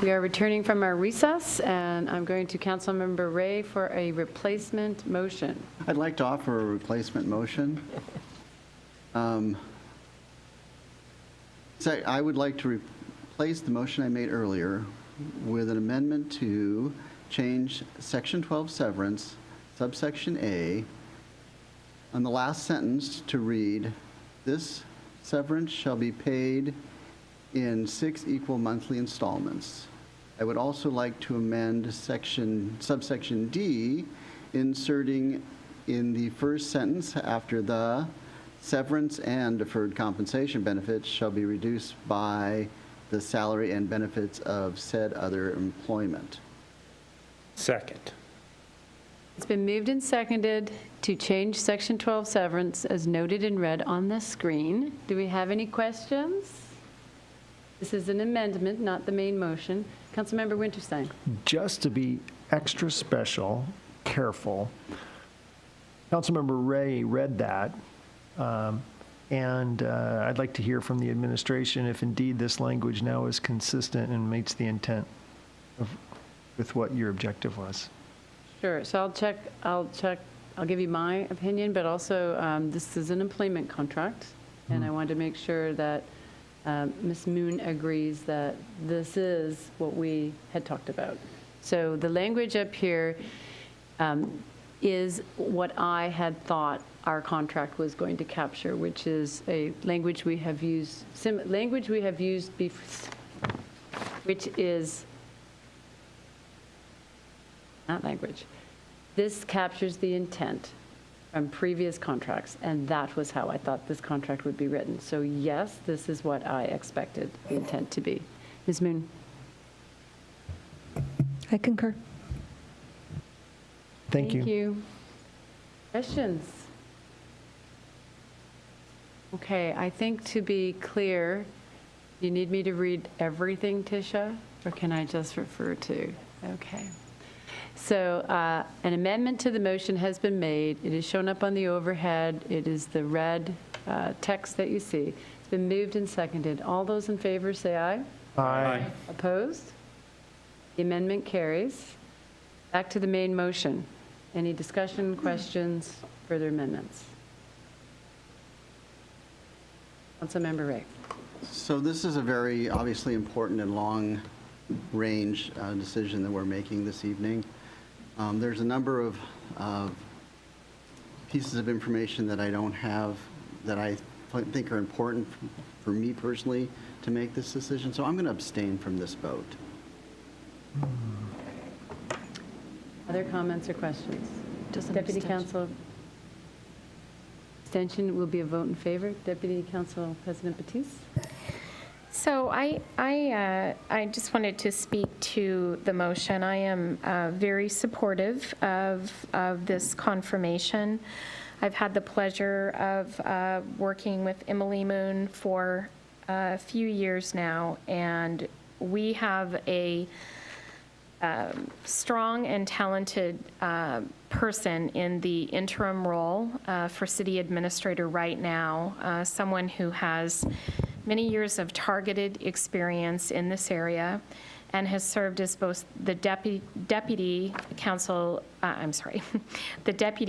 We are returning from our recess, and I'm going to Councilmember Ray for a replacement motion. I'd like to offer a replacement motion. So I would like to replace the motion I made earlier with an amendment to change Section 12 severance, subsection A, on the last sentence to read, "This severance shall be paid in 6 equal monthly installments." I would also like to amend subsection D, inserting in the first sentence after the severance and deferred compensation benefits shall be reduced by the salary and benefits of said other employment. Second. It's been moved and seconded to change Section 12 severance as noted in red on the screen. Do we have any questions? This is an amendment, not the main motion. Councilmember Winterstein. Just to be extra special, careful, Councilmember Ray read that, and I'd like to hear from the administration if indeed this language now is consistent and meets the intent with what your objective was. Sure, so I'll give you my opinion, but also this is an employment contract, and I wanted to make sure that Ms. Moon agrees that this is what we had talked about. So the language up here is what I had thought our contract was going to capture, which is a language we have used, which is not language. This captures the intent from previous contracts, and that was how I thought this contract would be written. So yes, this is what I expected the intent to be. Ms. Moon? I concur. Thank you. Thank you. Questions? Okay, I think to be clear, you need me to read everything, Tisha, or can I just refer to? Okay. So an amendment to the motion has been made. It is shown up on the overhead. It is the red text that you see. It's been moved and seconded. All those in favor say aye. Aye. Opposed? The amendment carries. Back to the main motion. Any discussion, questions, further amendments? Councilmember Ray. So this is a very obviously important and long-range decision that we're making this evening. There's a number of pieces of information that I don't have that I think are important for me personally to make this decision, so I'm going to abstain from this vote. Other comments or questions? Just an Deputy abstention. Council, abstention will be a vote in favor. Deputy Council President Batiste? So I just wanted to speak to the motion. I am very supportive of this confirmation. I've had the pleasure of working with Emily Moon for a few years now, and we have a strong and talented person in the interim role for city administrator right now, someone who has many years of targeted experience in this area and has served as both the deputy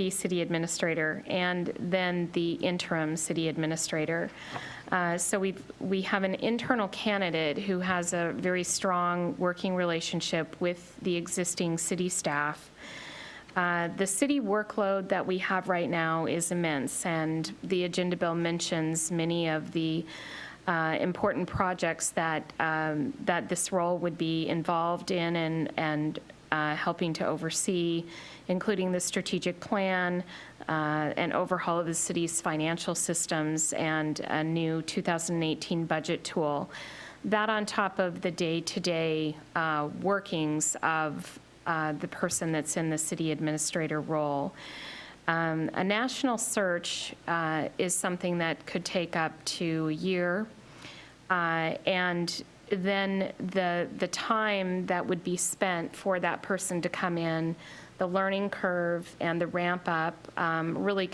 city administrator and then the interim city administrator. So we have an internal candidate who has a very strong working relationship with the existing city staff. The city workload that we have right now is immense, and the agenda bill mentions many of the important projects that this role would be involved in and helping to oversee, including the strategic plan, an overhaul of the city's financial systems, and a new 2018 budget tool. That on top of the day-to-day workings of the person that's in the city administrator role. A national search is something that could take up to a year, and then the time that would be spent for that person to come in, the learning curve and the ramp up really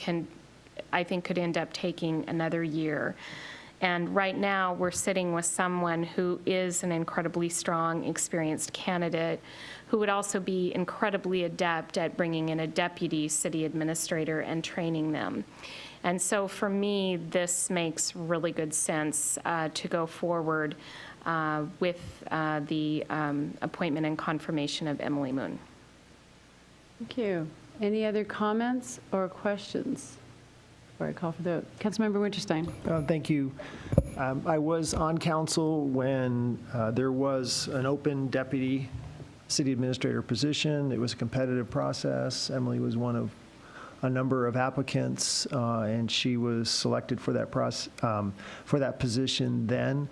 I think could end up taking another year. And right now, we're sitting with someone who is an incredibly strong, experienced candidate who would also be incredibly adept at bringing in a deputy city administrator and training them. And so for me, this makes really good sense to go forward with the appointment and confirmation of Emily Moon. Thank you. Any other comments or questions before I call for the vote? Councilmember Winterstein. Thank you. I was on council when there was an open deputy city administrator position. It was a competitive process. Emily was one of a number of applicants, and she was selected for that position then.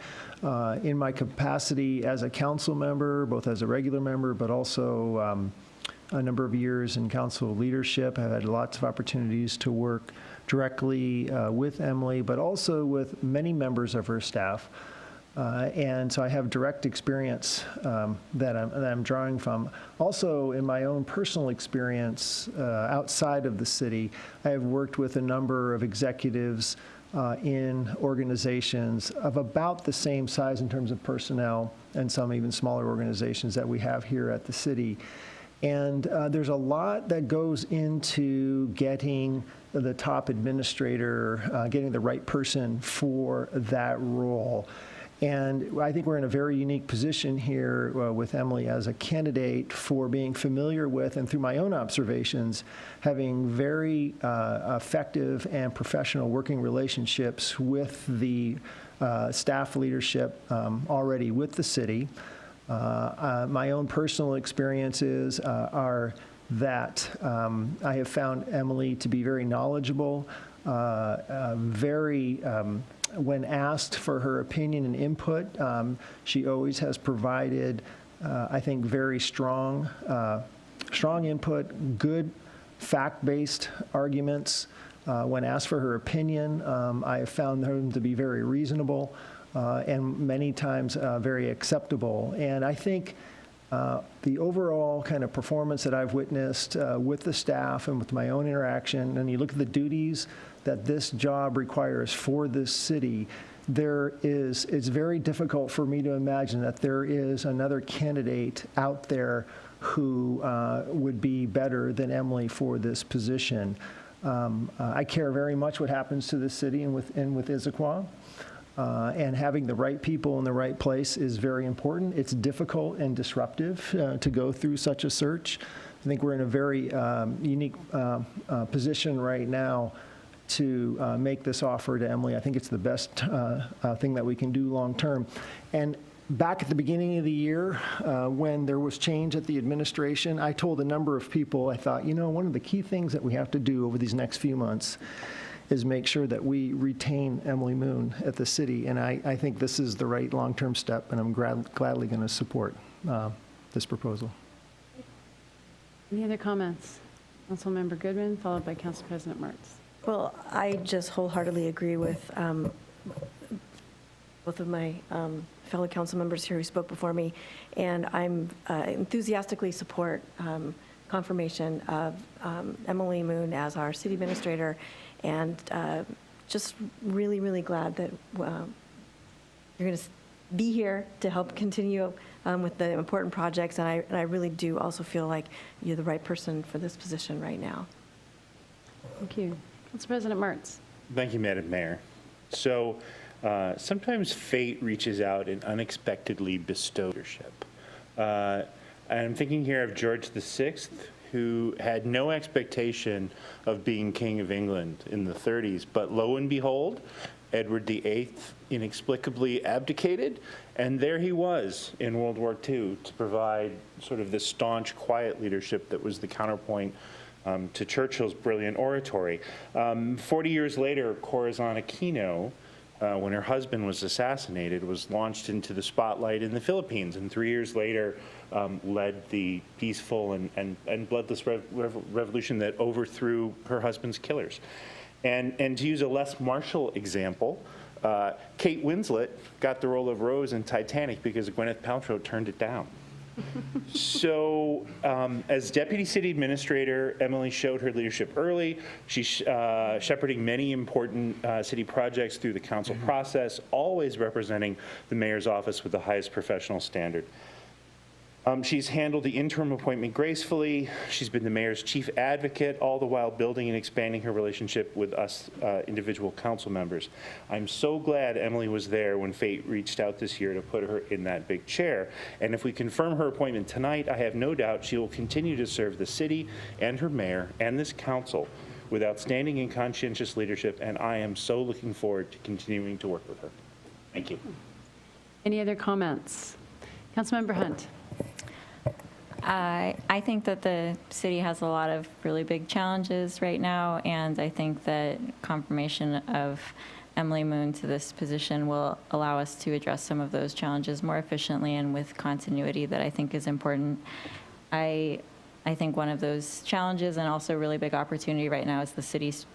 In my capacity as a council member, both as a regular member, but also a number of years in council leadership, I've had lots of opportunities to work directly with Emily, but also with many members of her staff. And so I have direct experience that I'm drawing from. Also, in my own personal experience outside of the city, I have worked with a number of executives in organizations of about the same size in terms of personnel, and some even smaller organizations that we have here at the city. And there's a lot that goes into getting the top administrator, getting the right person for that role. And I think we're in a very unique position here with Emily as a candidate for being familiar with, and through my own observations, having very effective and professional working relationships with the staff leadership already with the city. My own personal experiences are that I have found Emily to be very knowledgeable, when asked for her opinion and input, she always has provided, I think, very strong input, good fact-based arguments. When asked for her opinion, I have found them to be very reasonable and many times very acceptable. And I think the overall kind of performance that I've witnessed with the staff and with my own interaction, and you look at the duties that this job requires for this city, it's very difficult for me to imagine that there is another candidate out there who would be better than Emily for this position. I care very much what happens to this city and with Issaquah. And having the right people in the right place is very important. It's difficult and disruptive to go through such a search. I think we're in a very unique position right now to make this offer to Emily. I think it's the best thing that we can do long term. And back at the beginning of the year, when there was change at the administration, I told a number of people, I thought, one of the key things that we have to do over these next few months is make sure that we retain Emily Moon at the city. And I think this is the right long-term step, and I'm gladly going to support this proposal. Any other comments? Councilmember Goodman, followed by Council President Martz. Well, I just wholeheartedly agree with both of my fellow council members here who spoke before me, and I'm enthusiastically support confirmation of Emily Moon as our city administrator, and just really, really glad that you're going to be here to help continue with the important projects, and I really do also feel like you're the right person for this position right now. Thank you. Council President Martz. Thank you, Madam Mayor. So sometimes fate reaches out and unexpectedly bestows leadership. I'm thinking here of George VI, who had no expectation of being King of England in the 30s, but lo and behold, Edward VIII inexplicably abdicated, and there he was in World War II to provide sort of this staunch, quiet leadership that was the counterpoint to Churchill's brilliant oratory. 40 years later, Corazon Aquino, when her husband was assassinated, was launched into the spotlight in the Philippines, and 3 years later led the peaceful and bloodless revolution that overthrew her husband's killers. And to use a less martial example, Kate Winslet got the role of Rose in Titanic because Gwyneth Paltrow turned it down. So, as Deputy City Administrator, Emily showed her leadership early. She's shepherding many important city projects through the council process, always representing the mayor's office with the highest professional standard. She's handled the interim appointment gracefully. She's been the mayor's chief advocate, all the while building and expanding her relationship with us individual council members. I'm so glad Emily was there when fate reached out this year to put her in that big chair. And if we confirm her appointment tonight, I have no doubt she will continue to serve the city and her mayor and this council with outstanding and conscientious leadership, and I am so looking forward to continuing to work with her. Thank you. Any other comments? Councilmember Hunt. I think that the city has a lot of really big challenges right now, and I think that confirmation of Emily Moon to this position will allow us to address some of those challenges more efficiently and with continuity that I think is important. I think one of those challenges and also really big opportunity right now is the city's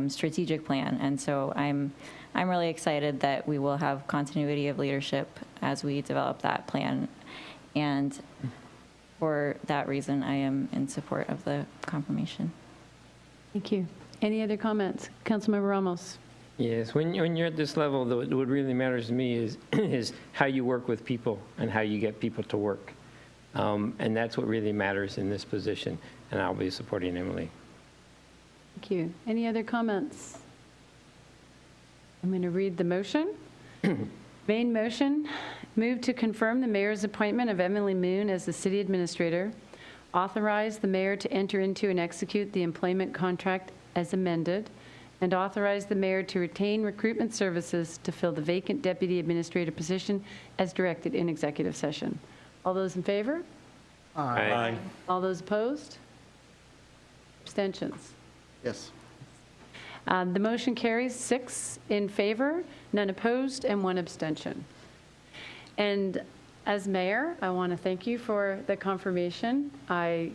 strategic plan, and so I'm really excited that we will have continuity of leadership as we develop that plan, and for that reason, I am in support of the confirmation. Thank you. Any other comments? Councilmember Ramos. Yes, when you're at this level, what really matters to me is how you work with people and how you get people to work. And that's what really matters in this position, and I'll be supporting Emily. Thank you. Any other comments? I'm going to read the motion. Main motion, move to confirm the mayor's appointment of Emily Moon as the city administrator, authorize the mayor to enter into and execute the employment contract as amended, and authorize the mayor to retain recruitment services to fill the vacant deputy administrator position as directed in executive session. All those in favor? Aye. All those opposed? Abstentions? Yes. The motion carries 6 in favor, none opposed, and 1 abstention. And as mayor, I want to thank you for the confirmation. I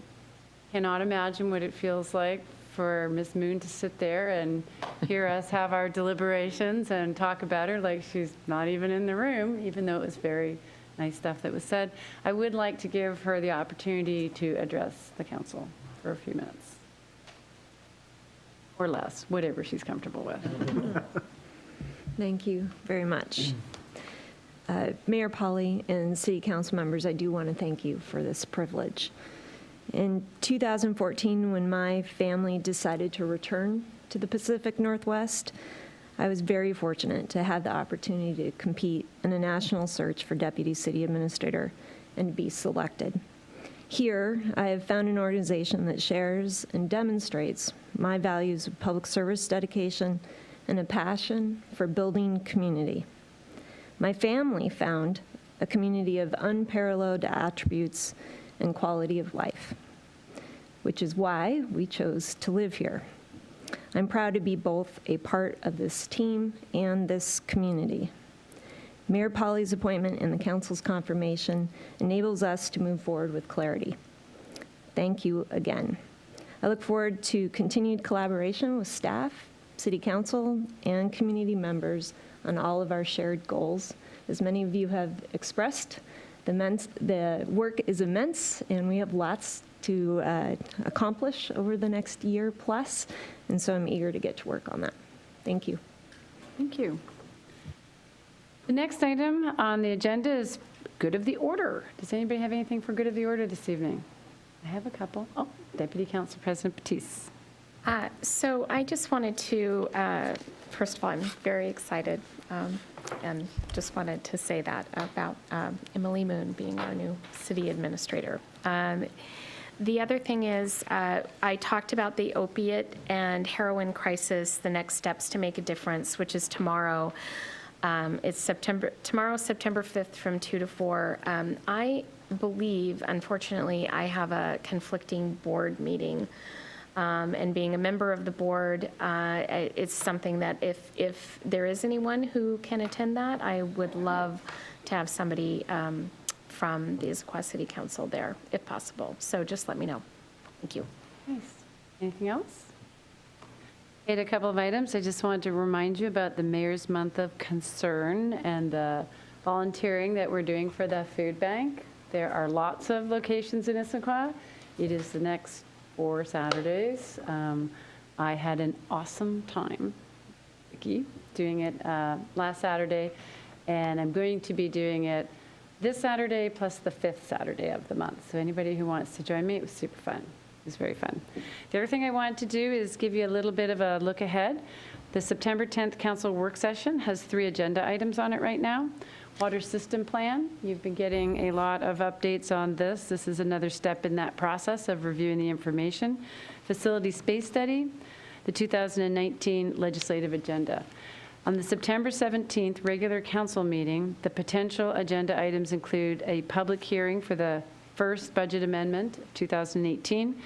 cannot imagine what it feels like for Ms. Moon to sit there and hear us have our deliberations and talk about her like she's not even in the room, even though it was very nice stuff that was said. I would like to give her the opportunity to address the council for a few minutes. Or less, whatever she's comfortable with. Thank you very much. Mayor Polly and city council members, I do want to thank you for this privilege. In 2014, when my family decided to return to the Pacific Northwest, I was very fortunate to have the opportunity to compete in a national search for deputy city administrator and to be selected. Here, I have found an organization that shares and demonstrates my values of public service dedication and a passion for building community. My family found a community of unparalleled attributes and quality of life, which is why we chose to live here. I'm proud to be both a part of this team and this community. Mayor Polly's appointment and the council's confirmation enables us to move forward with clarity. Thank you again. I look forward to continued collaboration with staff, city council, and community members on all of our shared goals. As many of you have expressed, the work is immense, and we have lots to accomplish over the next year plus, and so I'm eager to get to work on that. Thank you. Thank you. The next item on the agenda is good of the order. Does anybody have anything for good of the order this evening? I have a couple. Oh, Deputy Council President Batiste. So I just wanted to, first of all, I'm very excited and just wanted to say that about Emily Moon being our new city administrator. The other thing is I talked about the opiate and heroin crisis, the next steps to make a difference, which is tomorrow. It's tomorrow, September 5th from 2 to 4. I believe, unfortunately, I have a conflicting board meeting. And being a member of the board, it's something that if there is anyone who can attend that, I would love to have somebody from the Issaquah City Council there, if possible. So just let me know. Thank you. Nice. Anything else? I had a couple of items. I just wanted to remind you about the Mayor's Month of Concern and the volunteering that we're doing for the food bank. There are lots of locations in Issaquah. It is the next 4 Saturdays. I had an awesome time, Vicki, doing it last Saturday, and I'm going to be doing it this Saturday plus the 5th Saturday of the month. So anybody who wants to join me, it was super fun. It was very fun. The other thing I wanted to do is give you a little bit of a look ahead. The September 10th council work session has 3 agenda items on it right now. Water system plan, you've been getting a lot of updates on this. This is another step in that process of reviewing the information. Facility space study, the 2019 legislative agenda. On the September 17th regular council meeting, the potential agenda items include a public hearing for the first budget amendment of 2018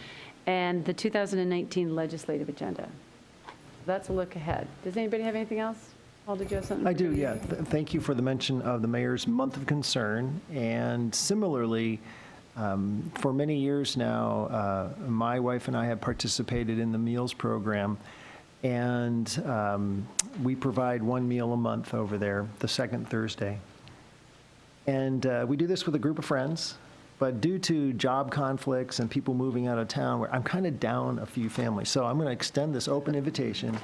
and the 2019 legislative agenda. That's a look ahead. Does anybody have anything else? Paul, did you have something? I do, yeah. Thank you for the mention of the mayor's month of concern. And similarly, for many years now, my wife and I have participated in the meals program. And we provide 1 meal a month over there, the second Thursday. And we do this with a group of friends. But due to job conflicts and people moving out of town, I'm kind of down a few families. So I'm going to extend this open invitation.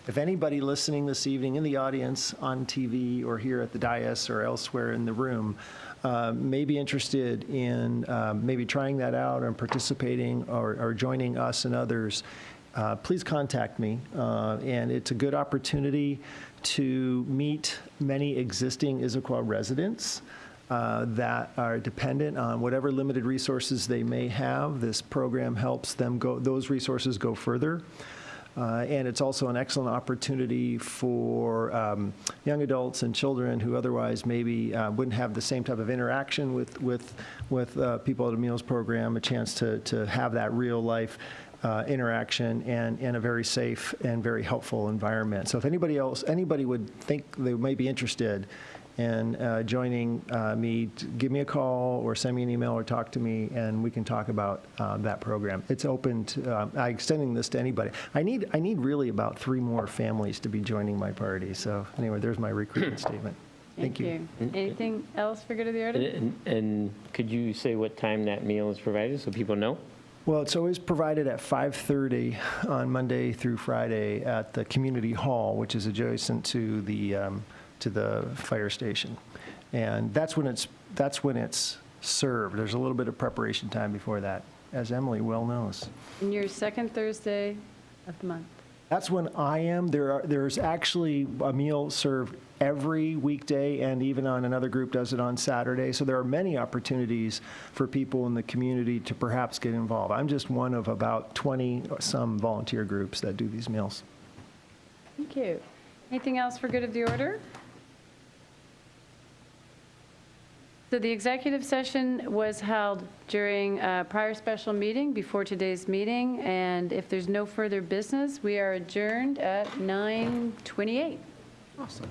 If anybody listening this evening in the audience, on TV, or here at the dais or elsewhere in the room may be interested in maybe trying that out and participating or joining us and others, please contact me. And it's a good opportunity to meet many existing Issaquah residents that are dependent on whatever limited resources they may have. This program helps them those resources go further. And it's also an excellent opportunity for young adults and children who otherwise maybe wouldn't have the same type of interaction with people at a meals program, a chance to have that real life interaction and in a very safe and very helpful environment. So if anybody would think they may be interested in joining me, give me a call or send me an email or talk to me, and we can talk about that program. It's open to, I'm extending this to anybody. I need really about 3 more families to be joining my party. So anyway, there's my recruitment statement. Thank you. Anything else for good of the order? And could you say what time that meal is provided so people know? Well, it's always provided at 5:30 on Monday through Friday at the community hall, which is adjacent to the fire station. And that's when it's served. There's a little bit of preparation time before that, as Emily well knows. And your second Thursday of the month. That's when I am. There's actually a meal served every weekday, and even on another group does it on Saturday. So there are many opportunities for people in the community to perhaps get involved. I'm just one of about 20 some volunteer groups that do these meals. Thank you. Anything else for good of the order? So the executive session was held during a prior special meeting before today's meeting, and if there's no further business, we are adjourned at 9:28. Awesome.